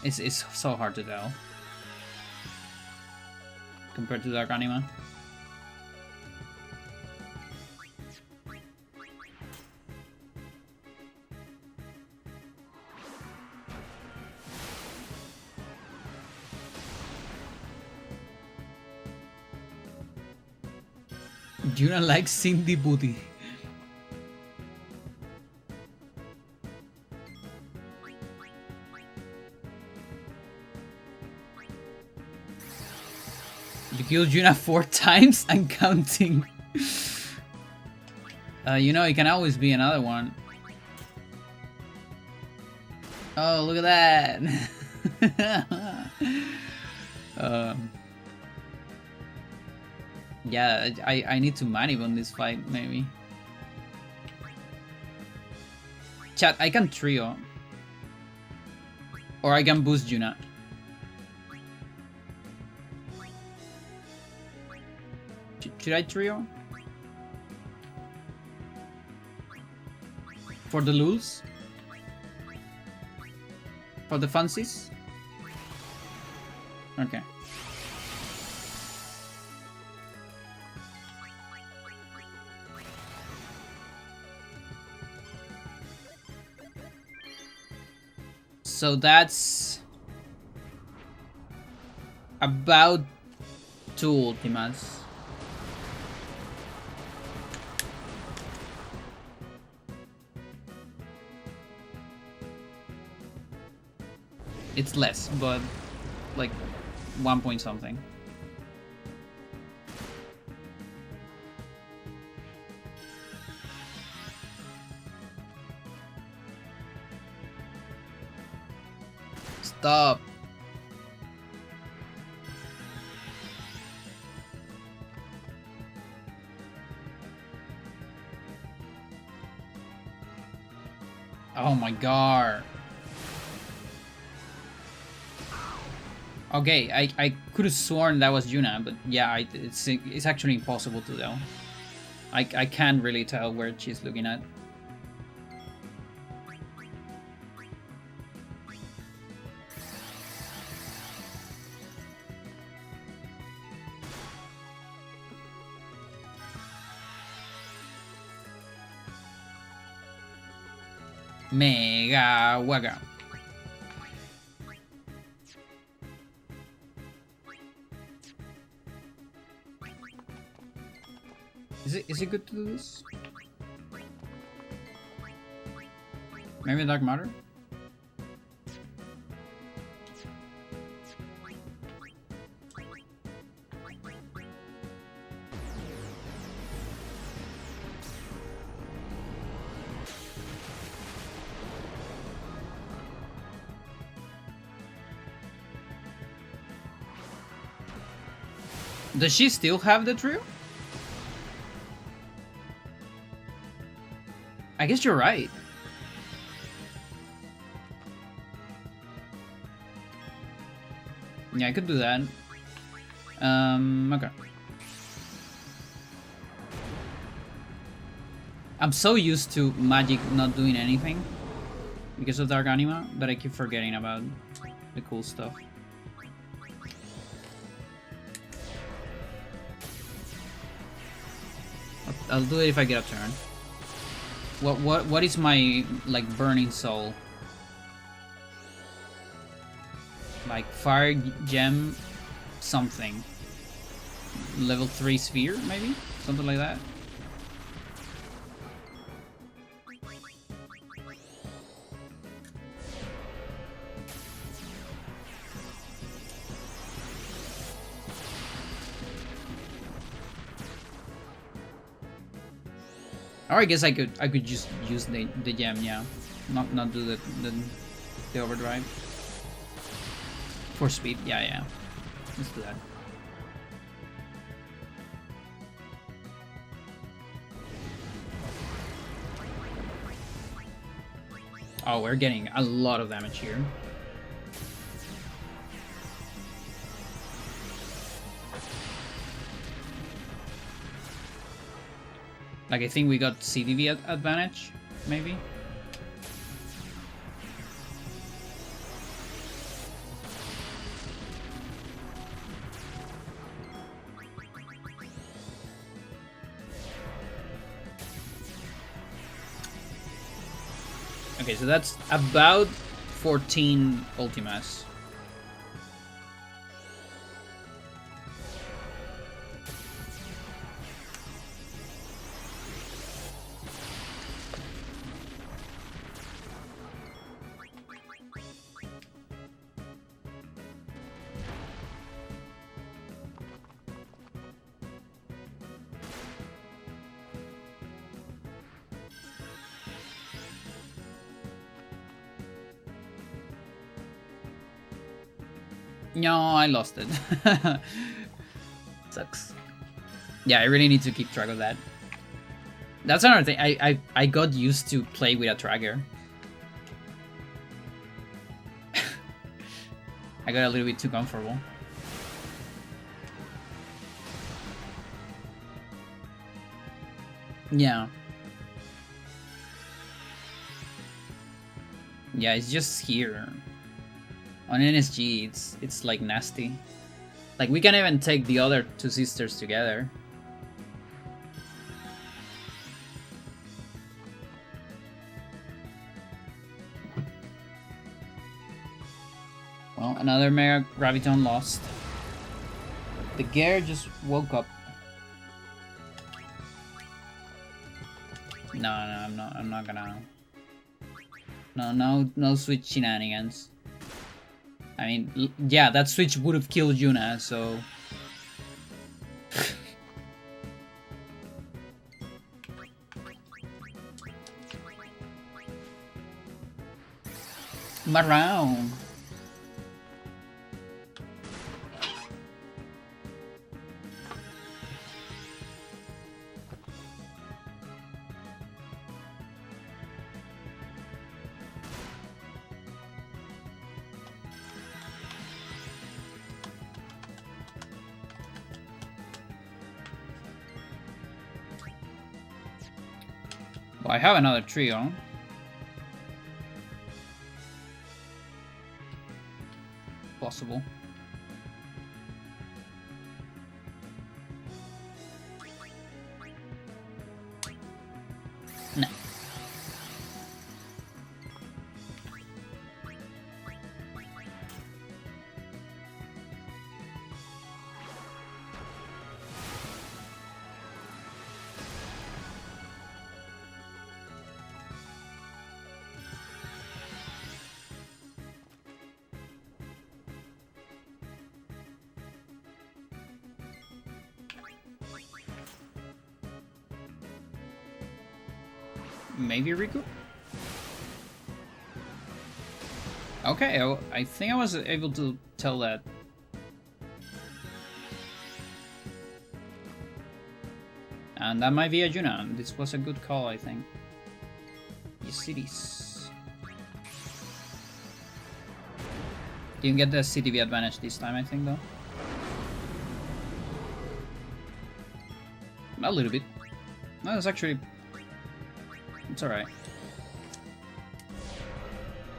It's so hard to tell. Compared to Dark Anima. Juna likes Cindy booty. You killed Juna 4 times and counting. You know, it can always be another one. Oh, look at that. Yeah, I need to manip on this fight, maybe. Chat, I can trio. Or I can boost Juna. Should I trio? For the lulz? For the fancies? Okay. So that's about 2 ultimas. It's less, but like 1 point something. Stop. Oh my god. Okay, I could have sworn that was Yuna, but yeah, it's actually impossible to tell. I can't really tell where she's looking at. Mega Waga. Is it good to do this? Maybe Dark Matter? Does she still have the trio? I guess you're right. Yeah, I could do that. Okay. I'm so used to magic not doing anything because of Dark Anima that I keep forgetting about the cool stuff. I'll do it if I get a turn. What is my like burning soul? Like fire gem something. Level 3 sphere maybe? Something like that. Or I guess I could just use the gem, yeah. Not do the overdrive. For speed, yeah. Let's do that. Oh, we're getting a lot of damage here. Like, I think we got CDV advantage, maybe? Okay, so that's about 14 Ultimas. No, I lost it. Sucks. Yeah, I really need to keep track of that. That's another thing. I got used to play with a tracker. I got a little bit too comfortable. Yeah. Yeah, it's just here. On NSG, it's like nasty. Like, we can even take the other two sisters together. Well, another Mega Graviton lost. The Gare just woke up. No, I'm not gonna... No sweet shenanigans. I mean, yeah, that switch would have killed Yuna, so... Maroon. Well, I have another trio. Possible. No. Maybe Riku? Okay, I think I was able to tell that. And that might be a Yuna. This was a good call, I think. Yes, it is. Didn't get the CTV advantage this time, I think, though. A little bit. No, it's actually... It's alright.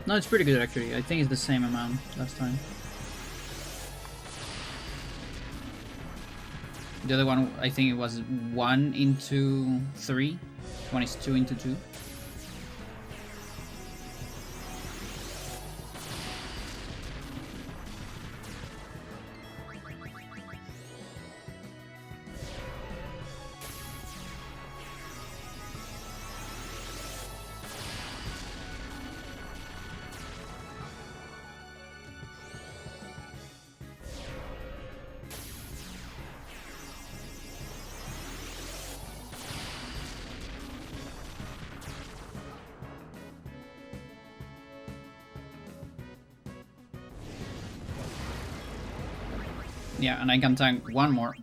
No, it's pretty good, actually. I think it's the same amount last time. The other one, I think it was 1 into 3. One is 2 into 2. Yeah, and I can tank one more.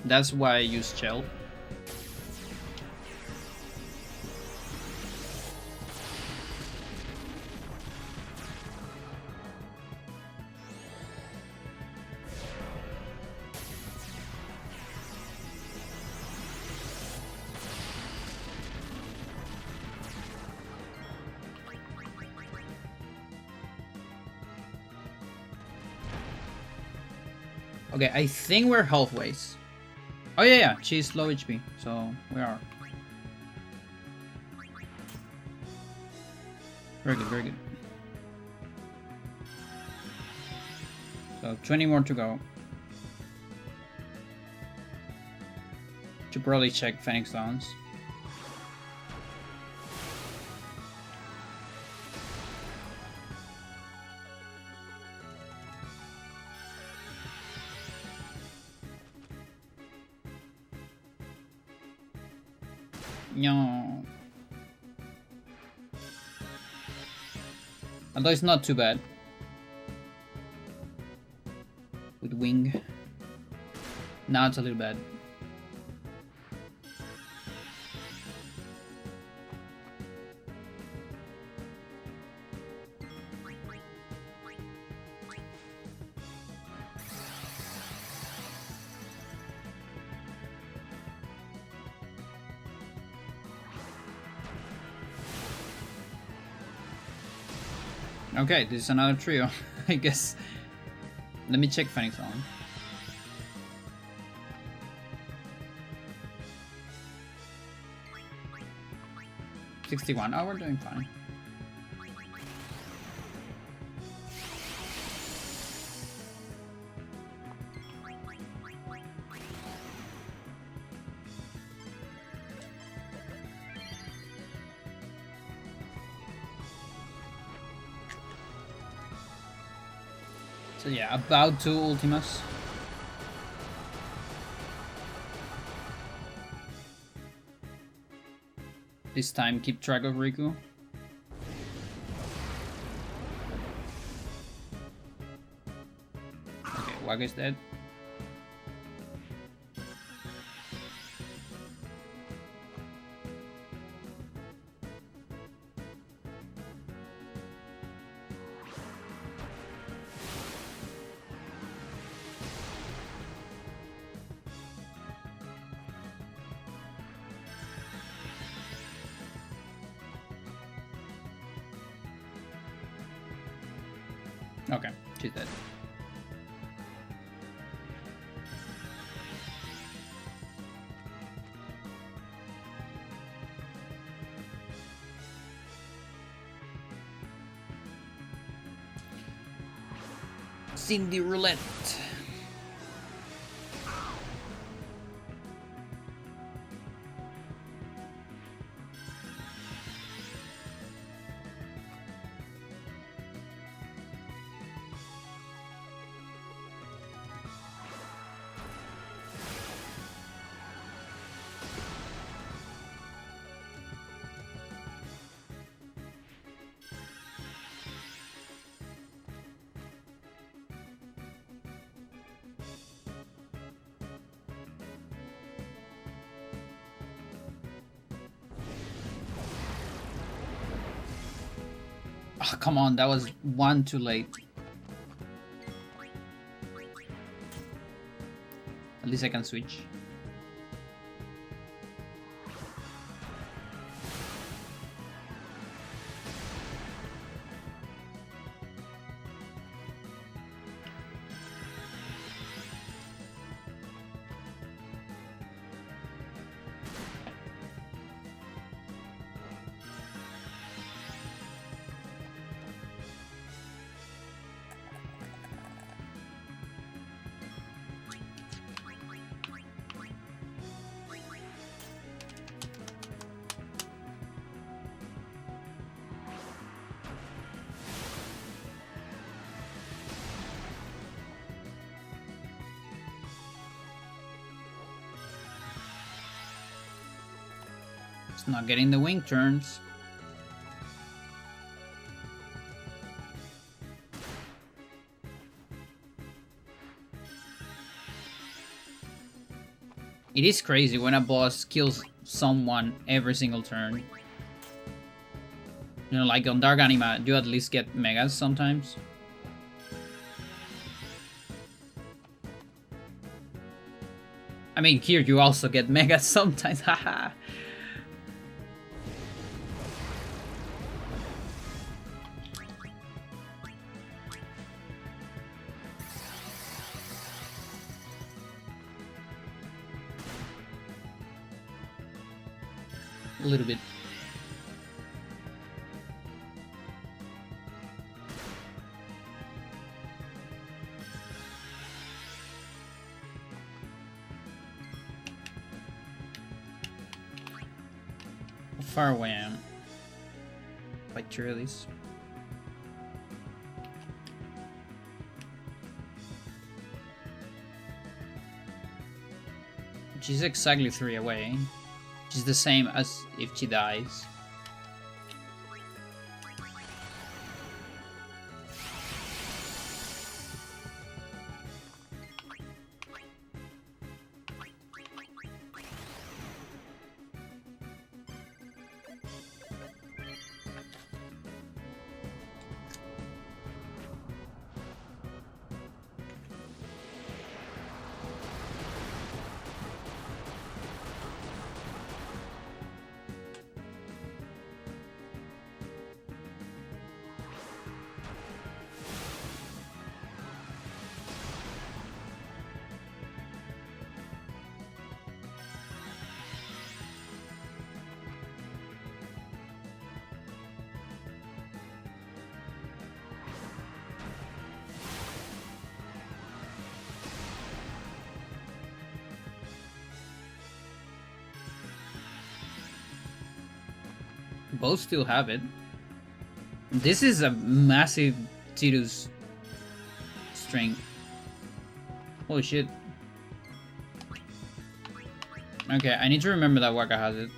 That's why I use Shell. Okay, I think we're halfway. Oh yeah, she's low HP, so we are. Very good, very good. So 20 more to go. Should probably check Phoenix Downs. No. Although it's not too bad. With wing. Now it's a little bad. Okay, this is another trio, I guess. Let me check Phoenix on. 61. Oh, we're doing fine. So yeah, about 2 Ultimas. This time keep track of Riku. Okay, Waga's dead. Okay, she's dead. Cindy Roulette. Oh, come on, that was one too late. At least I can switch. It's not getting the wing turns. It is crazy when a boss kills someone every single turn. You know, like on Dark Anima, you at least get megas sometimes. I mean, here you also get megas sometimes, haha. A little bit. How far away I am? By Trillies. She's exactly 3 away. Which is the same as if she dies. Both still have it. This is a massive Tidus string. Holy shit. Okay, I need to remember that Waka has it.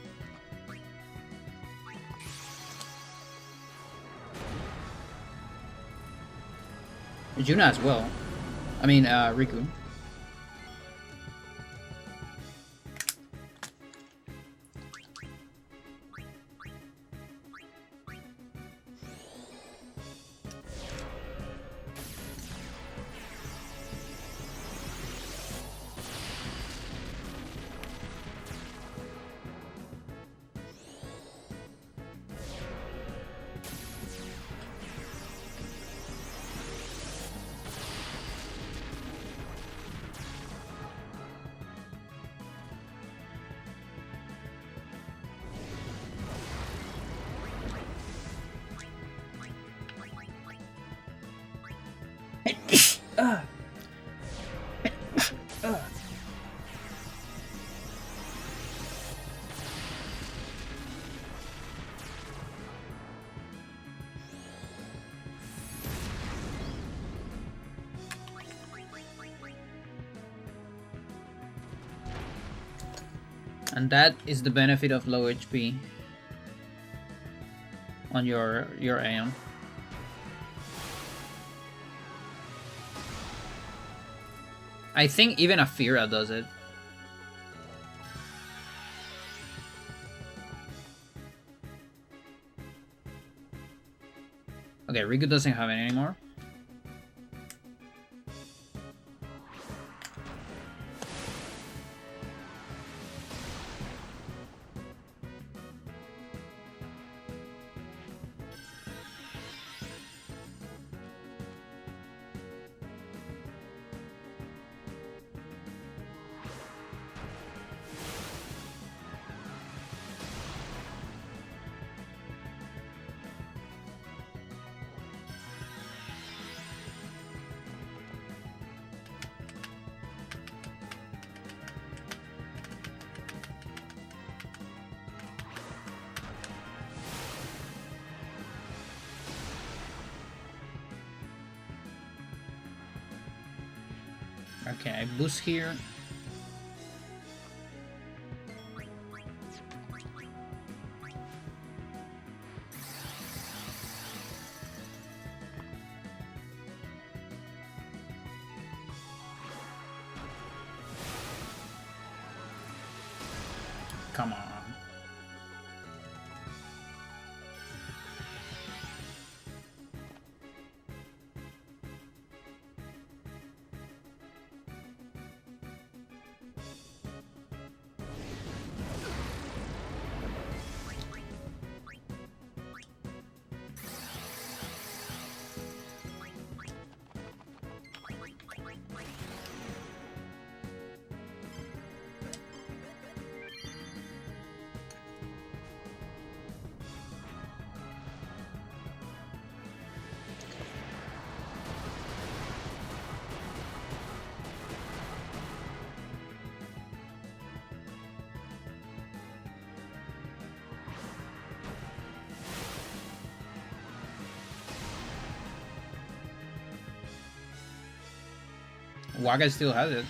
Yuna as well. I mean, Riku. And that is the benefit of low HP on your AM. I think even Afira does it. Okay, Riku doesn't have it anymore. Okay, I boost here. Come on. Waka still has it.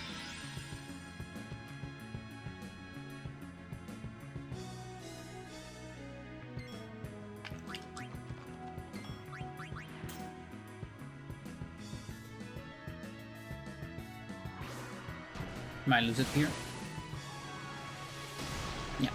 Might lose it here. Yeah.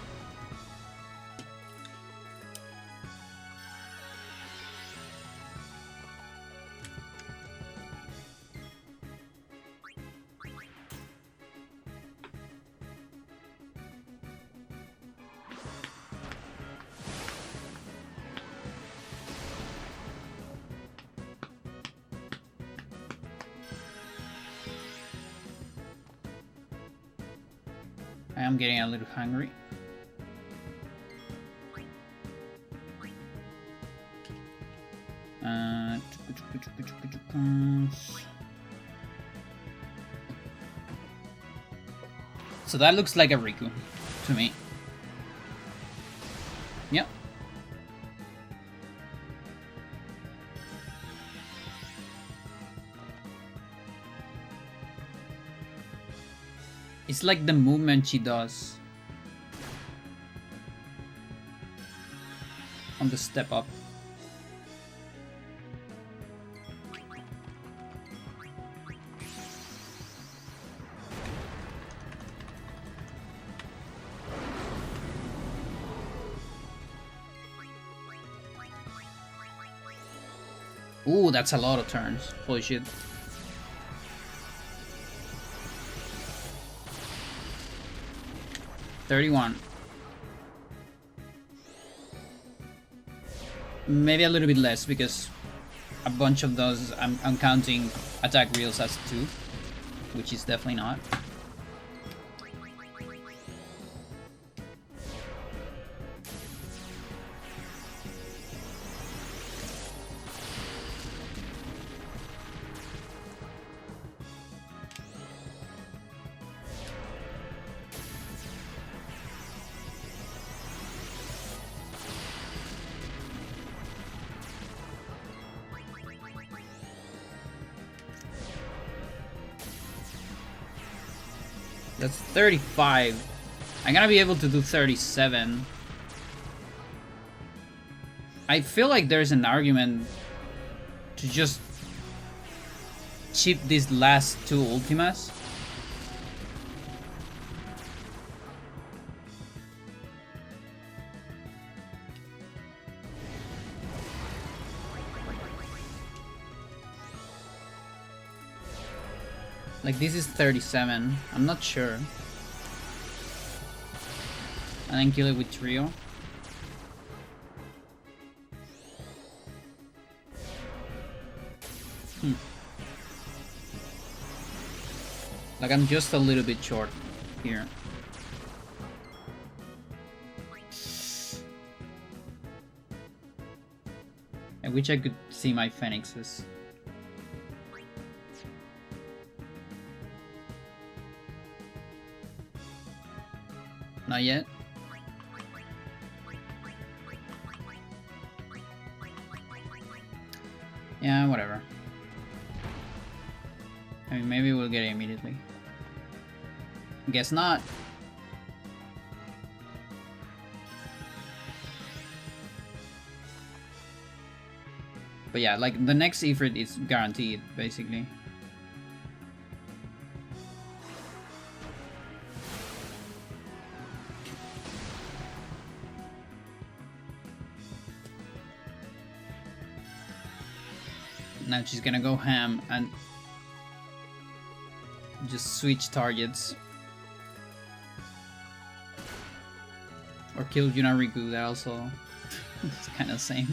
I am getting a little hungry. So that looks like a Riku to me. Yep. It's like the movement she does on the step up. Ooh, that's a lot of turns. Holy shit. $31. Maybe a little bit less because a bunch of those I'm counting attack reels as 2, which is definitely not. That's 35. I'm gonna be able to do 37. I feel like there's an argument to just chip these last 2 Ultimas. Like, this is 37. I'm not sure. And then kill it with Trio. Like, I'm just a little bit short here. I wish I could see my Phoenixes. Not yet. Yeah, whatever. I mean, maybe we'll get it immediately. Guess not. But yeah, like, the next Ifrit is guaranteed, basically. Now she's gonna go ham and just switch targets. Or kill Yunariku, that also it's kind of same.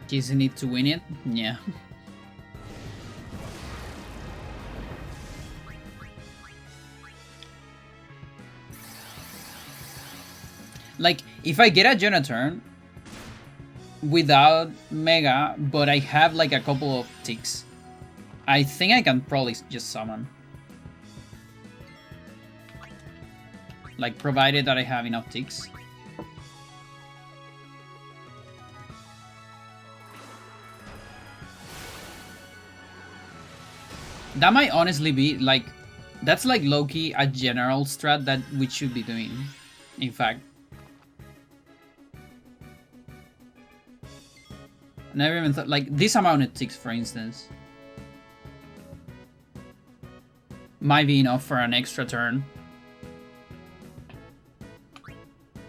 Does he need to win it? Yeah. Like, if I get a Jonah turn without Mega, but I have like a couple of ticks, I think I can probably just summon. Like, provided that I have enough ticks. That might honestly be, like, that's like low-key a general strat that we should be doing, in fact. Never even thought, like, this amount of ticks, for instance, might be enough for an extra turn.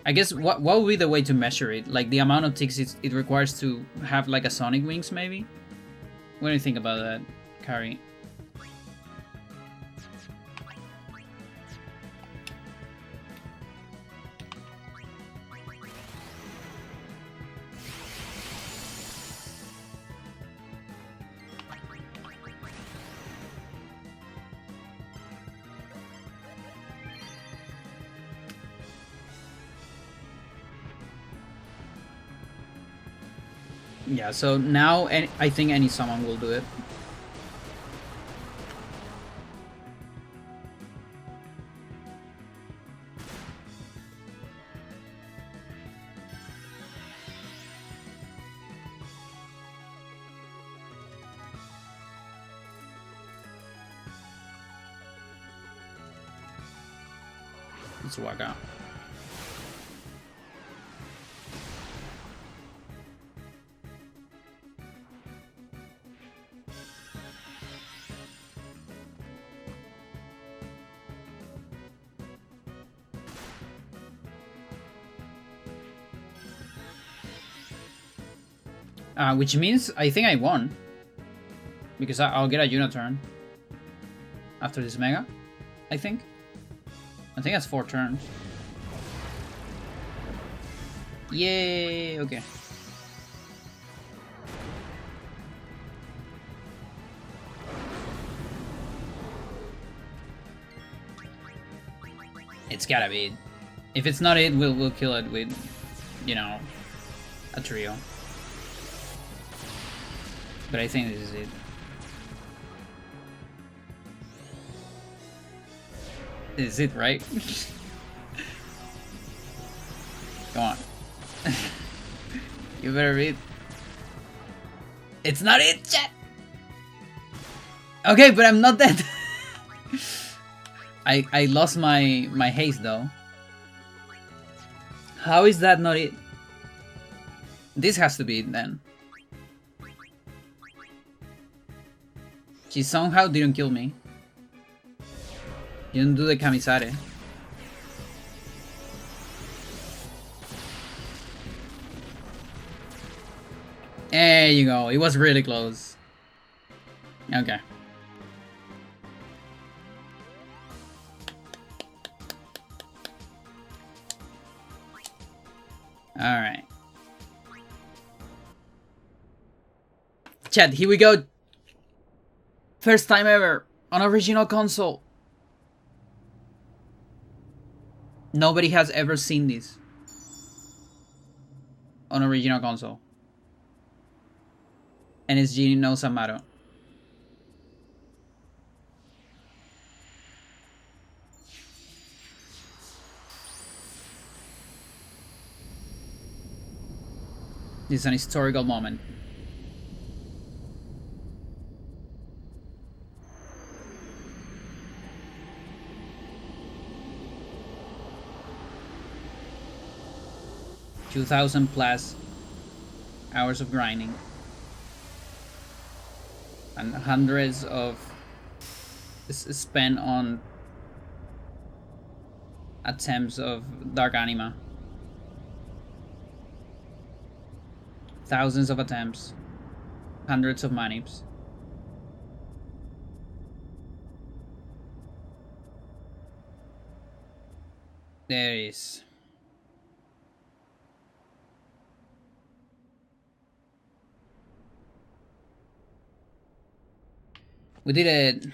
I guess, what would be the way to measure it? Like, the amount of ticks it requires to have, like, a Sonic Wings, maybe? What do you think about that, Kari? Yeah, so now I think any summon will do it. It's Waka. Which means I think I won. Because I'll get a Uniturn after this Mega, I think. I think that's 4 turns. Yay! Okay. It's gotta be it. If it's not it, we'll kill it with, you know, a trio. But I think this is it. This is it, right? Come on. You better read. It's not it, chat! Okay, but I'm not dead. I lost my haste though. How is that not it? This has to be it then. She somehow didn't kill me. You didn't do the Kamisare. There you go. It was really close. Okay. Alright. Chat, here we go. First time ever on original console. Nobody has ever seen this on original console. NSG no Samaro. This is an historical moment. +2,000 hours of grinding and hundreds of spent on attempts of Dark Anima. Thousands of attempts, hundreds of manips. There it is. We did it.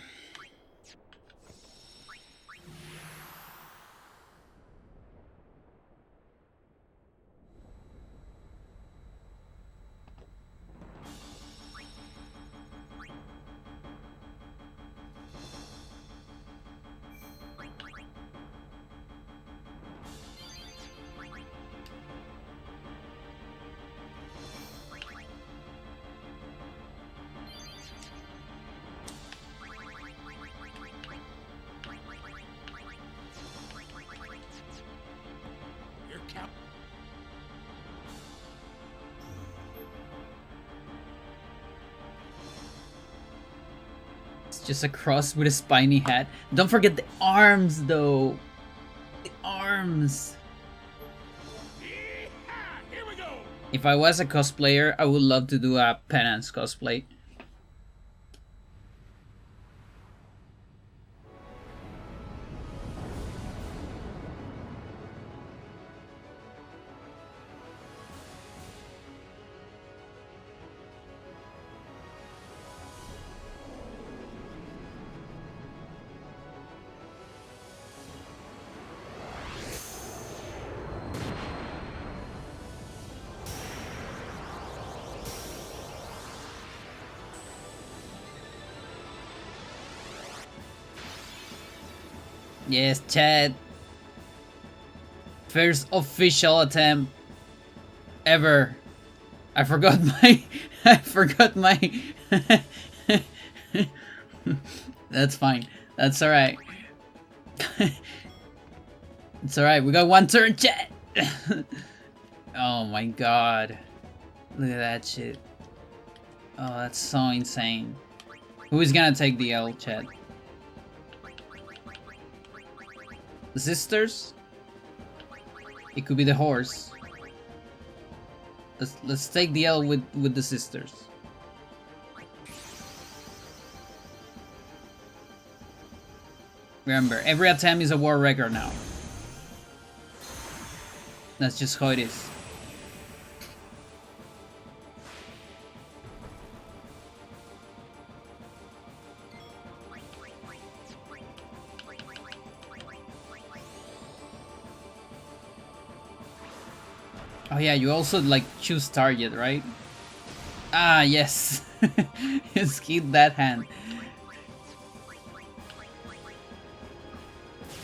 Just a cross with a spiny hat. Don't forget the arms, though. The arms. Here we go. If I was a cosplayer, I would love to do a Penance cosplay. Yes, chat. First official attempt ever. I forgot my... I forgot my... That's fine. That's alright. It's alright. We got one turn, chat. Oh my god. Look at that shit. Oh, that's so insane. Who is gonna take the L, chat? The sisters? It could be the horse. Let's take the L with the sisters. Remember, every attempt is a war record now. That's just how it is. Oh yeah, you also like choose target, right? Ah, yes. You skip that hand.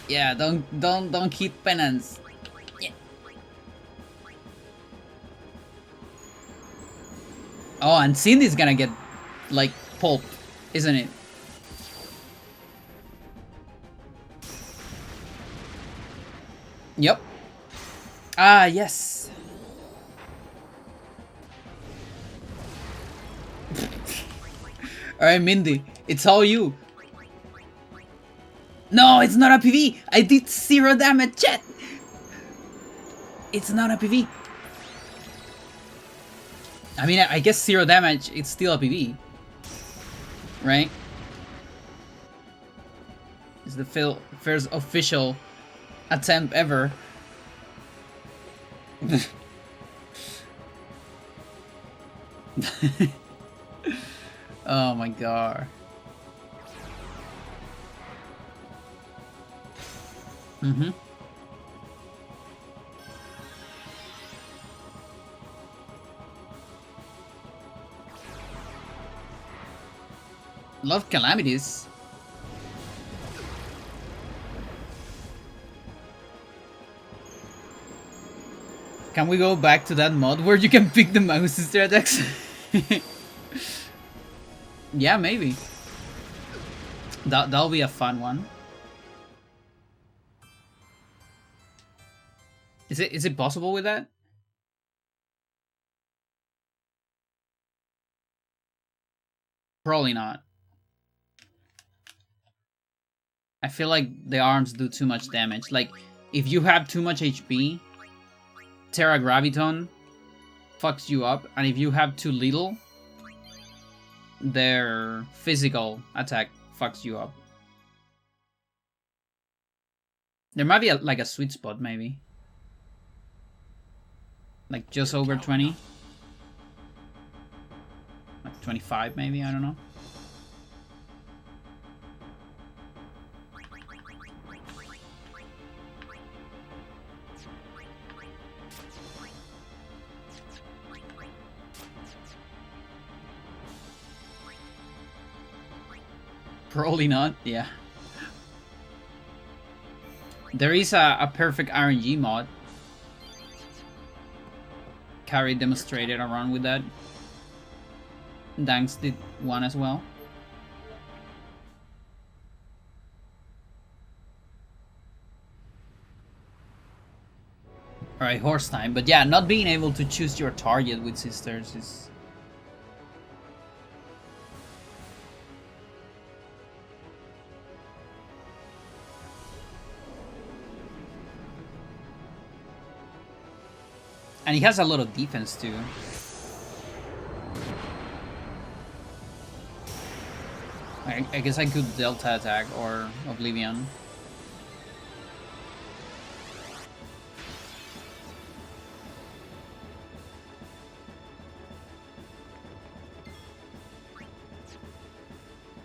Yeah, don't hit penance. Yeah. Oh, and Cindy's gonna get like pulp, isn't it? Yep. Ah, yes. Alright, Mindy, it's all you. No, it's not a PV. I did 0 damage, chat. It's not a PV. I mean, I guess 0 damage, it's still a PV. Right? It's the first official attempt ever. Oh my god. Mm-hmm. Love calamities. Can we go back to that mod where you can pick the mouse sister attacks? Yeah, maybe. That'll be a fun one. Is it possible with that? Probably not. I feel like the arms do too much damage. Like, if you have too much HP, Terra Graviton fucks you up, and if you have too little, their physical attack fucks you up. There might be like a sweet spot, maybe. Like just over 20. Like 25, maybe, I don't know. Probably not, yeah. There is a perfect RNG mod. Carrie demonstrated a run with that. Danks did one as well. Alright, horse time. But yeah, not being able to choose your target with sisters is... And he has a lot of defense too. I guess I could Delta attack or Oblivion.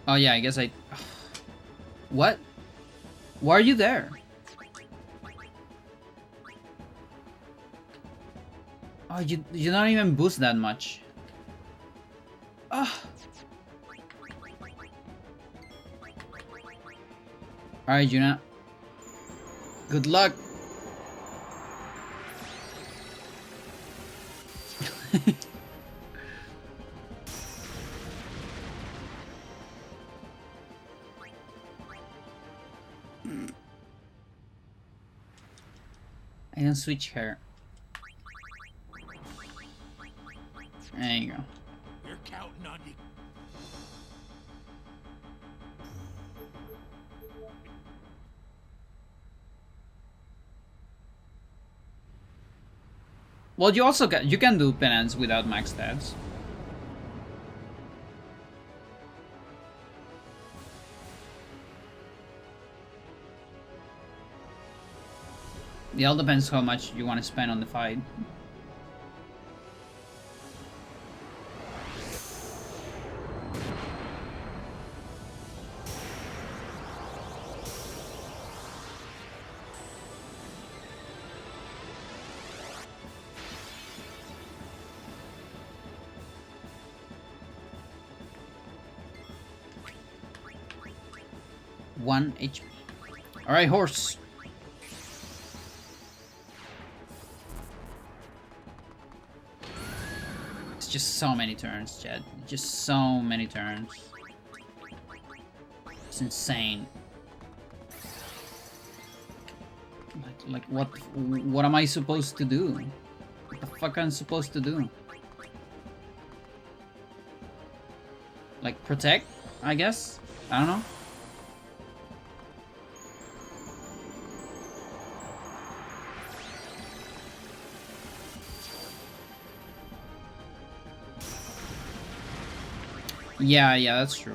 Oh yeah, I guess I... What? Why are you there? Oh, you don't even boost that much. Oh. Alright, Yuna. Good luck. I don't switch her. There you go. We're counting on you. Well, you can do penance without max stats. It all depends how much you want to spend on the fight. One HP. Alright, horse. It's just so many turns, Chad. Just so many turns. It's insane. Like what am I supposed to do? What the fuck am I supposed to do? Like protect, I guess? I don't know. Yeah, that's true.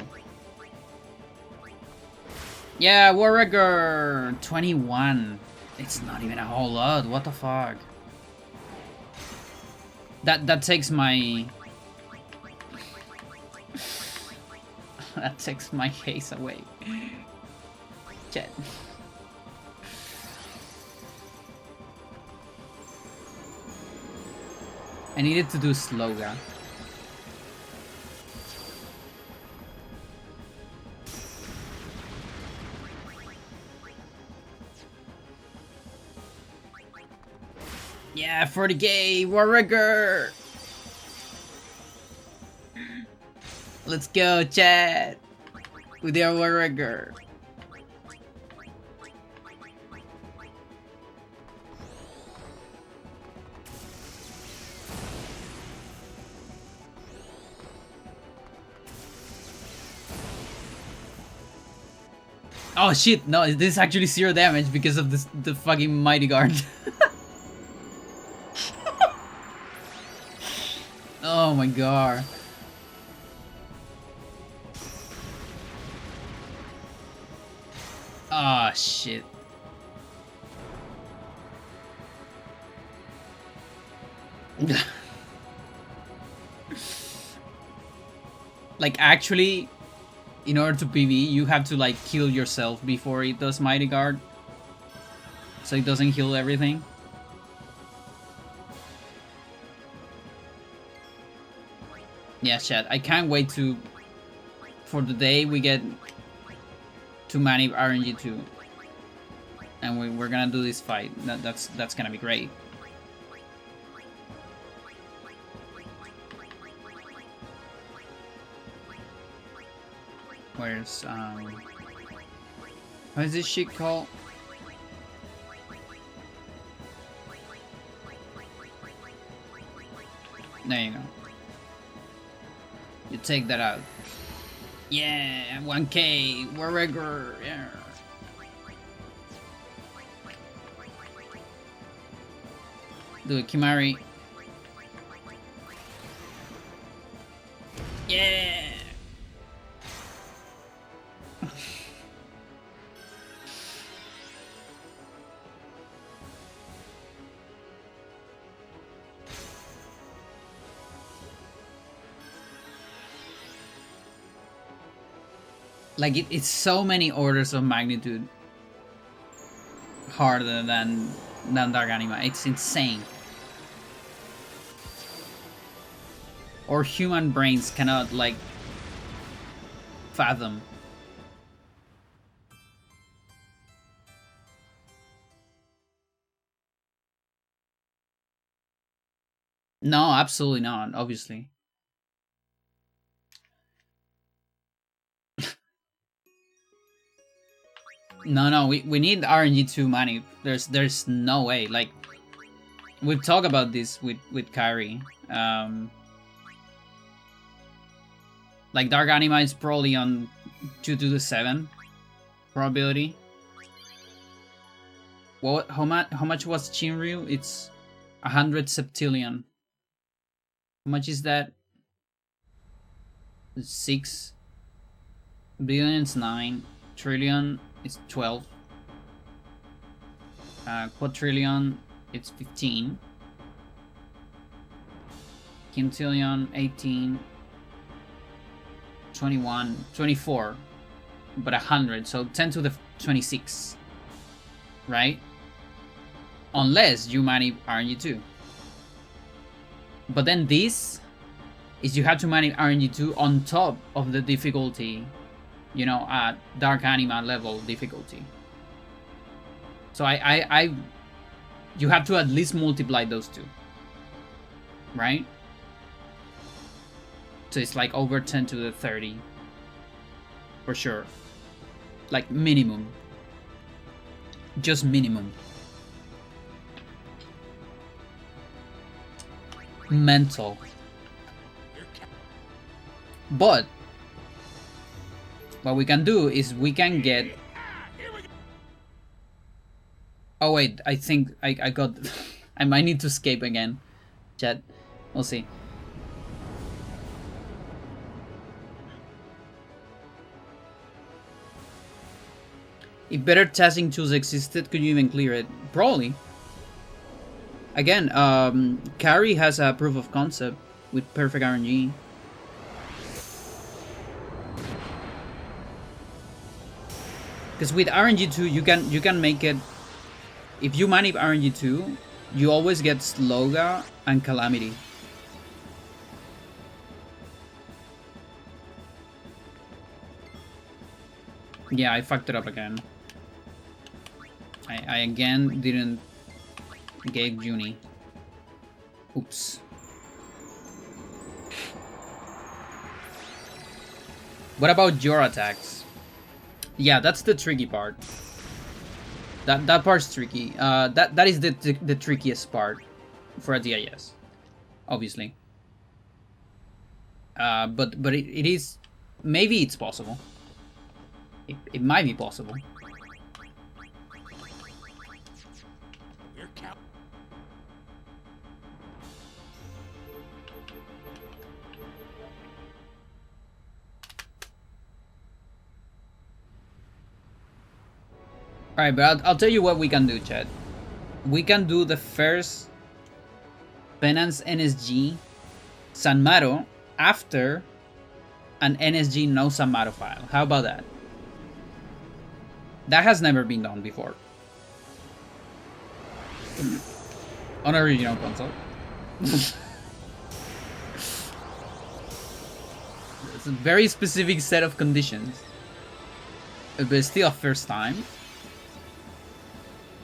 Yeah, Warregger 21. It's not even a whole lot. What the fuck? That takes my that takes my case away. Shit. I needed to do Sloga. Yeah, 40k, Warregger! Let's go, chat! With your Warregger. Oh shit, no, this is actually 0 damage because of this, the fucking Mighty Guard. Oh my god. Ah, shit. Like, actually, in order to PV, you have to, like, kill yourself before it does Mighty Guard. So it doesn't heal everything. Yeah, chat. I can't wait for the day we get to Manip RNG2. And we're gonna do this fight. That's gonna be great. Where's what is this shit called? There you go. You take that out. Yeah, 1k, Warregger, yeah. Do a Kimari. Yeah. Like, it's so many orders of magnitude harder than Dark Anima. It's insane. Or human brains cannot, like, fathom. No, absolutely not, obviously. No, we need RNG2 money. There's no way. Like, we've talked about this with Kyrie. Like, Dark Anima is probably on 2 to the 7 probability. What? How much was Chinryu? It's 100 septillion. How much is that? 6 billion is 9. Trillion is 12. Quadrillion, it's 15. Quintillion, 18. 21, 24. But 100, so 10 to the 26. Right? Unless you manage RNG2. But then this is you have to manage RNG2 on top of the difficulty, you know, at Dark Anima level difficulty. So you have to at least multiply those two. Right? So it's like over 10 to the 30. For sure. Like minimum. Just minimum. Mental. But what we can do is we can get... Oh wait, I think I got... I might need to escape again. Chat. We'll see. If better testing tools existed, could you even clear it? Probably. Again, Carry has a proof of concept with perfect RNG. Because with RNG2, you can make it. If you manip RNG2, you always get Sloga and Calamity. Yeah, I fucked it up again. I again didn't get Junie. Oops. What about your attacks? Yeah, that's the tricky part. That part's tricky. That is the trickiest part for a DIS, obviously. But it is, maybe it's possible. It might be possible. Alright, but I'll tell you what we can do, chat. We can do the first Penance NSG San Maro after an NSG no San Maro file. How about that? That has never been done before. On original console. It's a very specific set of conditions. But it's still a first time.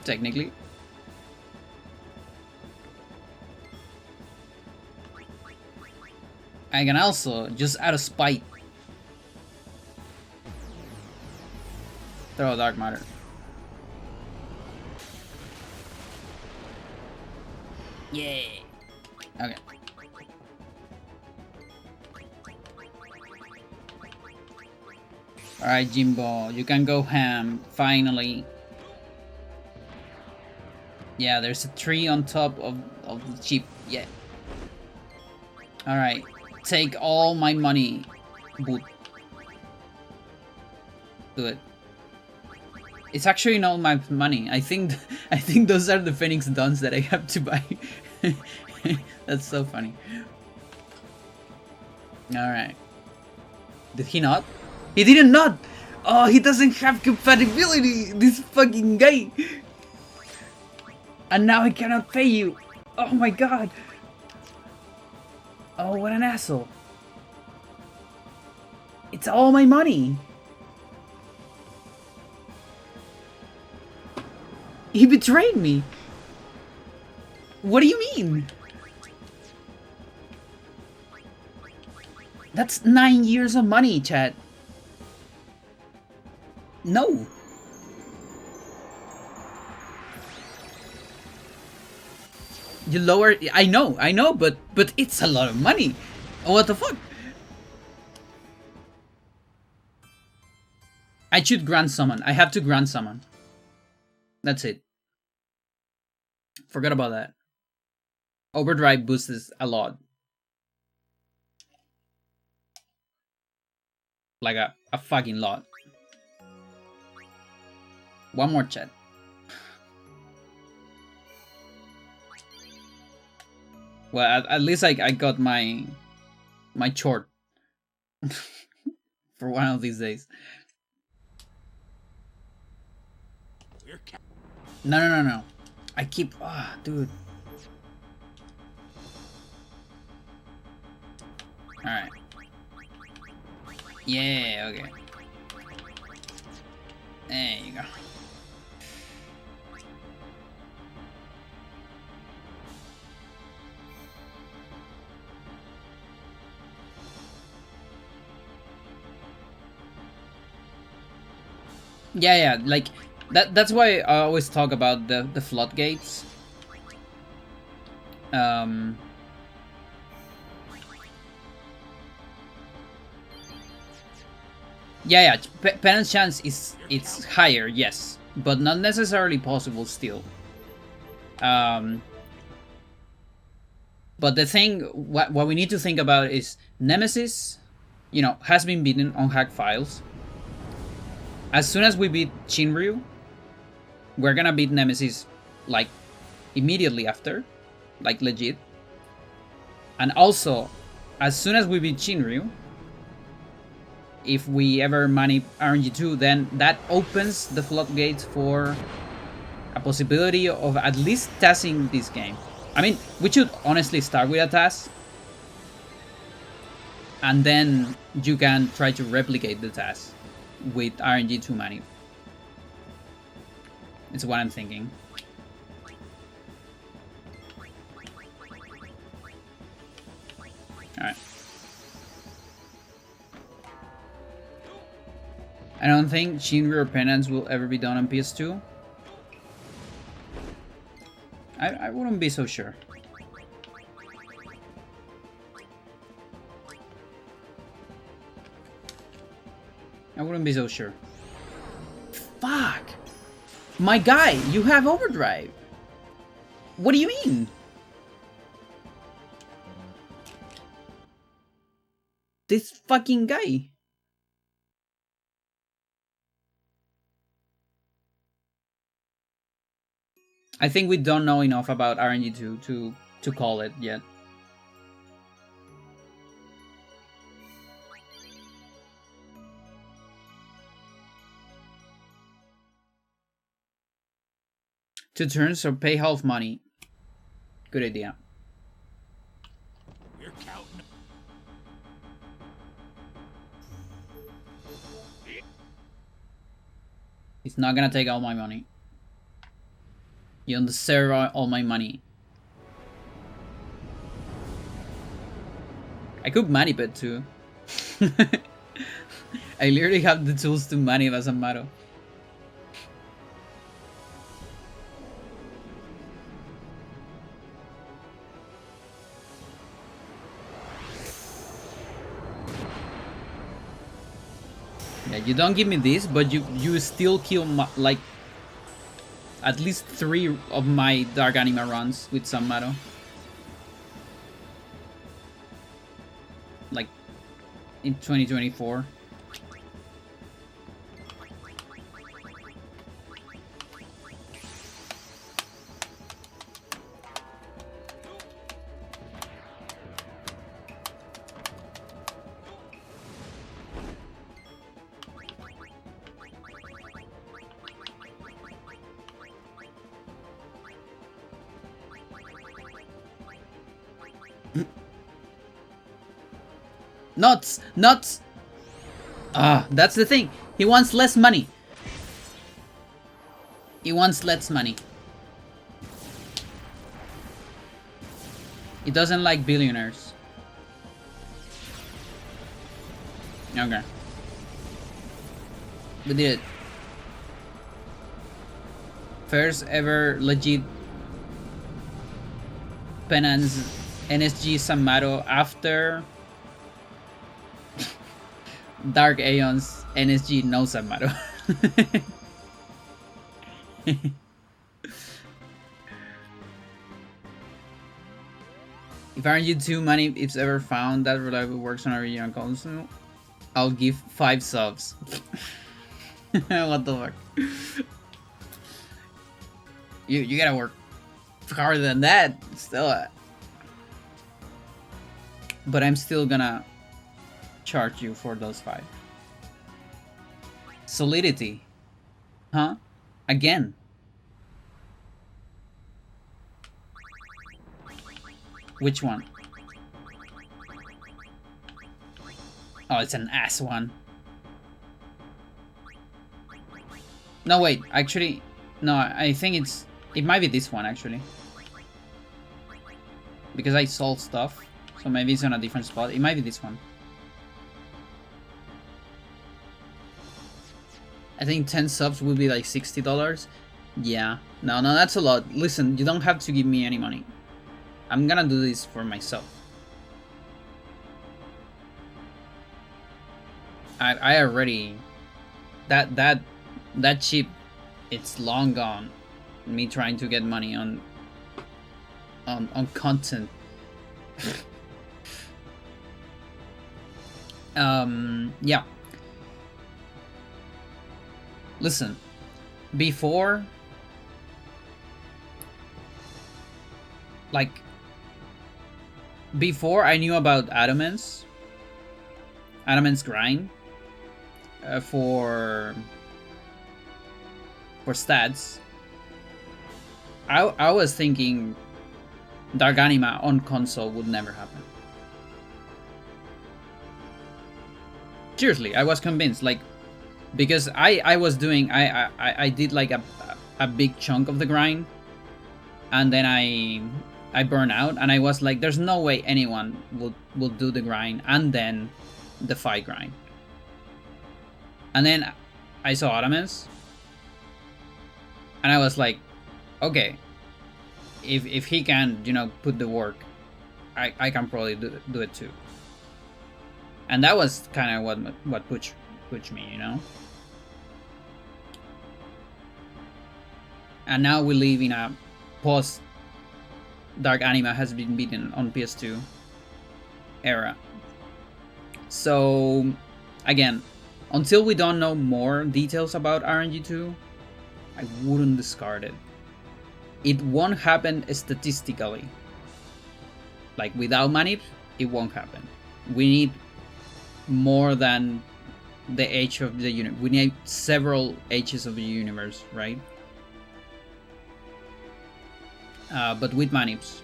Technically. I can also, just out of spite, throw a Dark Matter. Yay! Okay. Alright, Jimbo, you can go ham, finally. Yeah, there's a tree on top of the chip. Yeah. Alright. Take all my money. Boot. Do it. It's actually not my money. I think those are the Phoenix Dons that I have to buy. That's so funny. Alright. Did he not? He didn't not! Oh, he doesn't have compatibility! This fucking guy! And now I cannot pay you! Oh my god! Oh, what an asshole! It's all my money! He betrayed me! What do you mean? That's 9 years of money, chat. No. You lower. I know, but it's a lot of money. What the fuck? I should grand summon. I have to grand summon. That's it. Forgot about that. Overdrive boosts a lot. Like a fucking lot. One more chat. Well, at least I got my chort for one of these days. No. I keep dude. Alright. Yeah, okay. There you go. Yeah, like that's why I always talk about the floodgates. Yeah, penance chance it's higher, yes, but not necessarily possible still. But the thing, what we need to think about is Nemesis, you know, has been beaten on hack files. As soon as we beat Shinryu, we're gonna beat Nemesis like immediately after, like legit. And also, as soon as we beat Shinryu, if we ever manip RNG2, then that opens the floodgates for a possibility of at least tassing this game. I mean, we should honestly start with a task, and then you can try to replicate the task with RNG2 manip. It's what I'm thinking. Alright. I don't think Shinryu or Penance will ever be done on PS2. I wouldn't be so sure. I wouldn't be so sure. Fuck! My guy, you have overdrive! What do you mean? This fucking guy. I think we don't know enough about RNG2 to call it yet. Two turns, so pay half money. Good idea. We're counting. He's not gonna take all my money. You don't deserve all my money. I could manip it too. I literally have the tools to manip as a matter. Yeah, you don't give me this, but you still kill like at least 3 of my Dark Anima runs with some Mato. Like in 2024. Nuts! Ah, that's the thing. He wants less money. He wants less money. He doesn't like billionaires. Okay. We did it. First ever legit Penance NSG Samaro after Dark Aeons NSG no Samaro. If RNG2 money is ever found that reliably works on a regional console, I'll give 5 subs. What the fuck? You gotta work harder than that still. But I'm still gonna charge you for those 5. Solidity. Huh? Again. Which one? Oh, it's an ass one. No, wait. Actually, no, I think it might be this one, actually. Because I sold stuff. So maybe it's on a different spot. It might be this one. I think 10 subs would be like $60. Yeah. No, that's a lot. Listen, you don't have to give me any money. I'm gonna do this for myself. I already... That chip, it's long gone. Me trying to get money on content. Yeah. Listen, before, I knew about Adamant's grind for stats, I was thinking Dark Anima on console would never happen. Seriously, I was convinced, like, because I was doing, I did like a big chunk of the grind, and then I burned out, and I was like, there's no way anyone will do the grind and then the fight grind. And then I saw Adamant's, and I was like, okay, if he can, you know, put the work, I can probably do it too. And that was kind of what pushed me, you know. And now we live in a post Dark Anima has been beaten on PS2 era. So again, until we don't know more details about RNG2, I wouldn't discard it. It won't happen statistically. Like, without manip, it won't happen. We need more than the age of the universe. We need several ages of the universe, right? But with manips.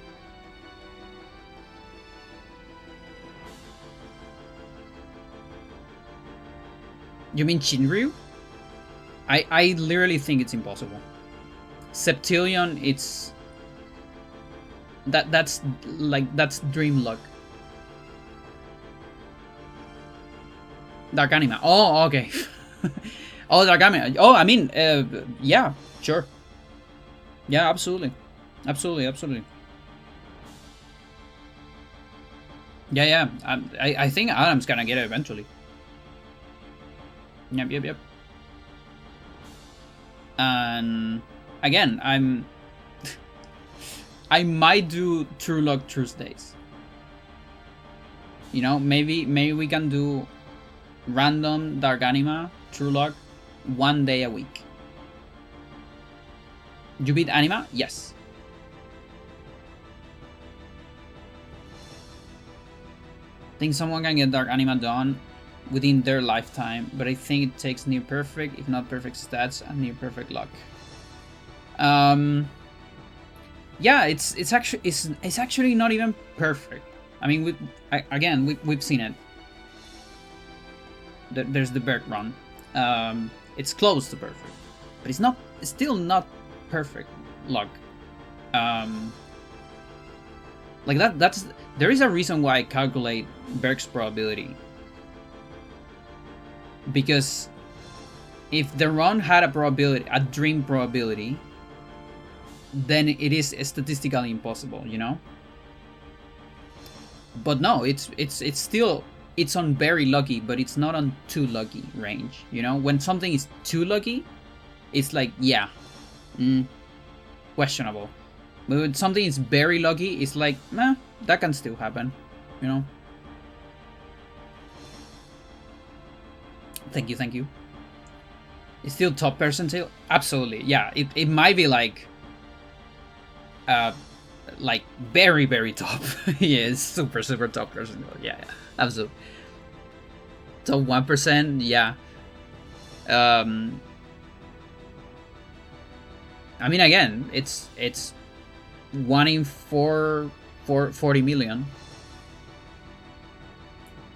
You mean Shinryu? I literally think it's impossible. Septillion, it's... That's dream luck. Dark Anima. Oh, okay. Oh, Dark Anima. Oh, I mean, yeah, sure. Yeah, absolutely. Absolutely. Yeah. I think Adam's gonna get it eventually. Yep. And again, I might do True Luck Tuesdays. You know, maybe we can do random Dark Anima True Luck one day a week. You beat Anima? Yes. Think someone can get Dark Anima done within their lifetime, but I think it takes near perfect, if not perfect stats, and near perfect luck. Yeah, it's actually not even perfect. I mean, we've seen it. There's the Berg run. It's close to perfect, but it's still not perfect luck. Like that's there is a reason why I calculate Berg's probability. Because if the run had a probability, a dream probability, then it is statistically impossible, you know? But no, it's still, it's on very lucky, but it's not on too lucky range, you know? When something is too lucky, it's like, yeah, questionable. But when something is very lucky, it's like, nah, that can still happen, you know? Thank you, thank you. It's still top percentile? Absolutely, yeah. It might be like very, very top. Yeah, it's super, super top percentile. Yeah, yeah, absolutely. Top 1%, yeah. I mean, again, it's 1 in 40 million.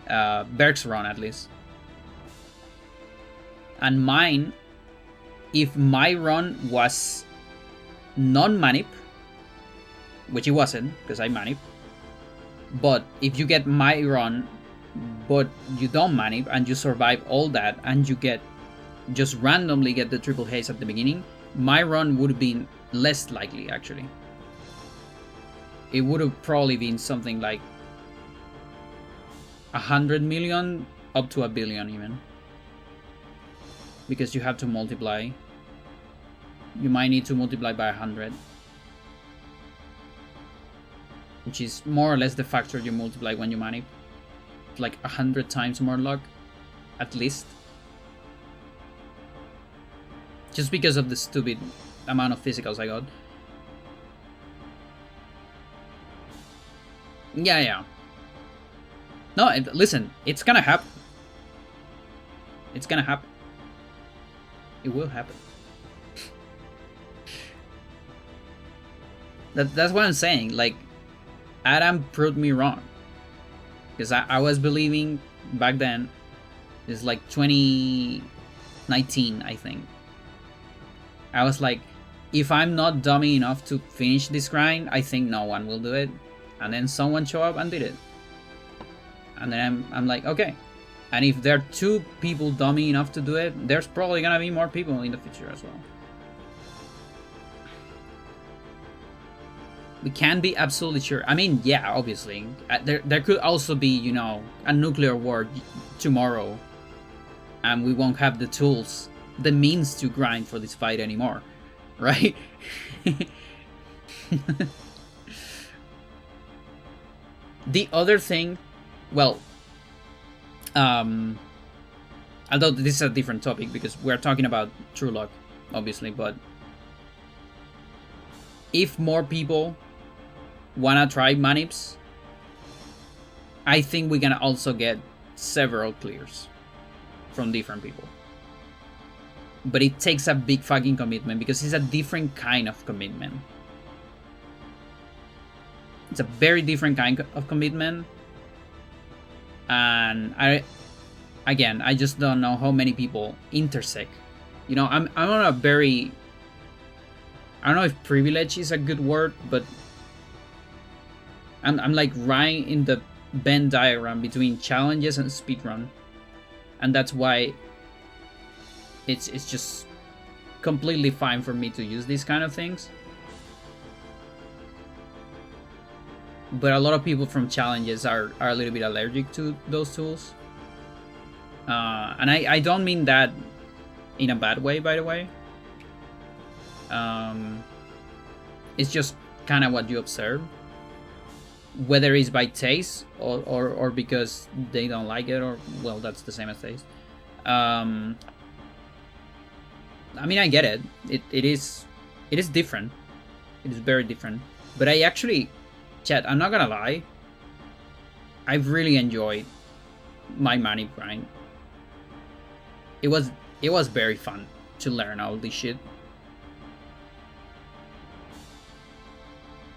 Berg's run, at least. And mine, if my run was non-manip, which it wasn't, because I manip, but if you get my run, but you don't manip, and you survive all that, and you get, just randomly get the triple haze at the beginning, my run would have been less likely, actually. It would have probably been something like 100 million up to 1 billion even. Because you have to multiply. You might need to multiply by 100. Which is more or less the factor you multiply when you manip. Like 100 times more luck. At least. Just because of the stupid amount of physicals I got. Yeah, yeah. No, listen, it's gonna happen. It's gonna happen. It will happen. That's what I'm saying. Like, Adam proved me wrong. Because I was believing back then, it's like 2019, I think. I was like, if I'm not dummy enough to finish this grind, I think no one will do it. And then someone showed up and did it. And then I'm like, okay. And if there are 2 people dummy enough to do it, there's probably gonna be more people in the future as well. We can't be absolutely sure. I mean, yeah, obviously. There could also be, you know, a nuclear war tomorrow. And we won't have the tools, the means to grind for this fight anymore. Right? The other thing, well, although this is a different topic because we're talking about true luck, obviously, but if more people wanna try manips, I think we can also get several clears from different people. But it takes a big fucking commitment because it's a different kind of commitment. It's a very different kind of commitment. And I just don't know how many people intersect. You know, I'm on a very, I don't know if privilege is a good word, but I'm like right in the Venn diagram between challenges and speedrun. And that's why it's just completely fine for me to use these kind of things. But a lot of people from challenges are a little bit allergic to those tools. And I don't mean that in a bad way, by the way. It's just kind of what you observe. Whether it's by taste or because they don't like it, or, well, that's the same as taste. I mean, I get it. It is different. It is very different. But I actually, chat, I'm not gonna lie, I've really enjoyed my money grind. It was very fun to learn all this shit.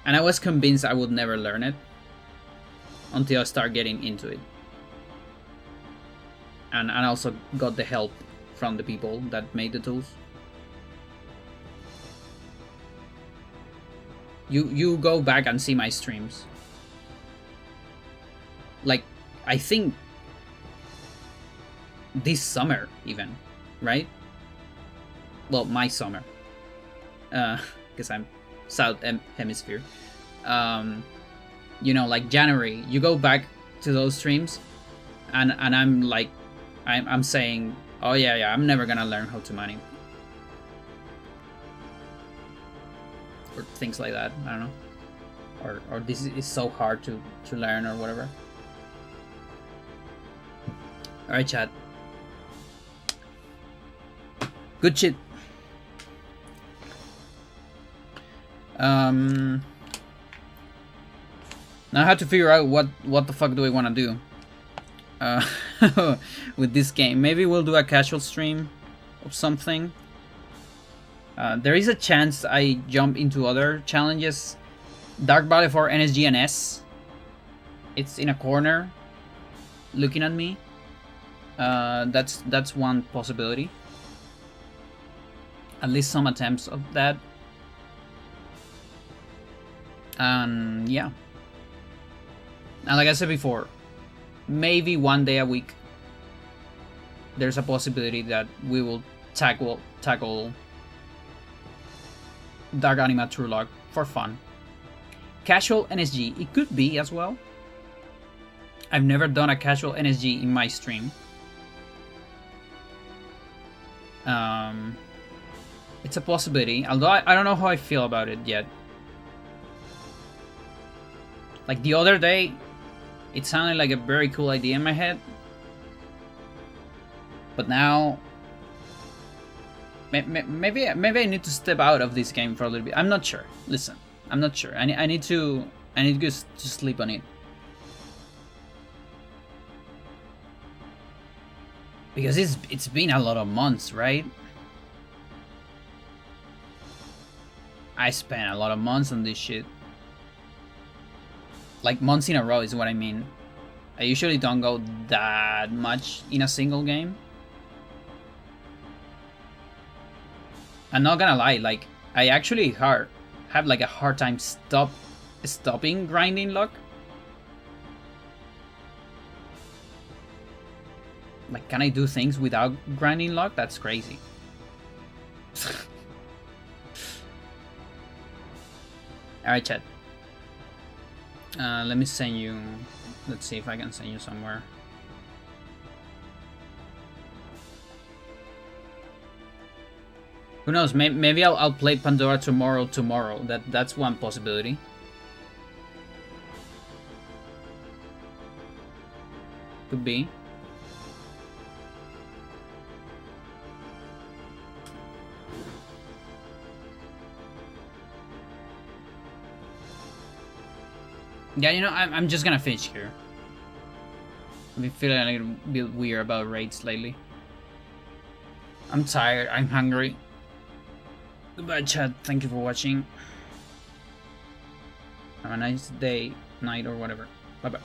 And I was convinced I would never learn it until I start getting into it. And also got the help from the people that made the tools. You go back and see my streams. Like, I think this summer even, right? Well, my summer, because I'm South Hemisphere. You know, like January, you go back to those streams, and I'm like, I'm saying, oh yeah, I'm never gonna learn how to money, or things like that. I don't know, or this is so hard to learn or whatever. All right, chat. Good shit. Now I have to figure out what the fuck do I want to do with this game. Maybe we'll do a casual stream of something. There is a chance I jump into other challenges. Dark Valley for NSGNZ. It's in a corner, looking at me. That's one possibility. At least some attempts of that. Yeah. And like I said before, maybe one day a week there's a possibility that we will tackle Dark Anima True Log for fun. Casual NSG, it could be as well. I've never done a casual NSG in my stream. It's a possibility, although I don't know how I feel about it yet. Like the other day, it sounded like a very cool idea in my head. But now, maybe I need to step out of this game for a little bit. I'm not sure. Listen, I'm not sure. I need to just to sleep on it. Because it's been a lot of months, right? I spent a lot of months on this shit. Like months in a row is what I mean. I usually don't go that much in a single game. I'm not gonna lie, like I actually have like a hard time stopping grinding luck. Like, can I do things without grinding luck? That's crazy. Alright, chat. Let me send you... Let's see if I can send you somewhere. Who knows? Maybe I'll play Pandora tomorrow. That's one possibility. Could be. Yeah, you know, I'm just gonna finish here. I've been feeling a little bit weird about raids lately. I'm tired, I'm hungry. Goodbye, chat. Thank you for watching. Have a nice day, night, or whatever. Bye bye.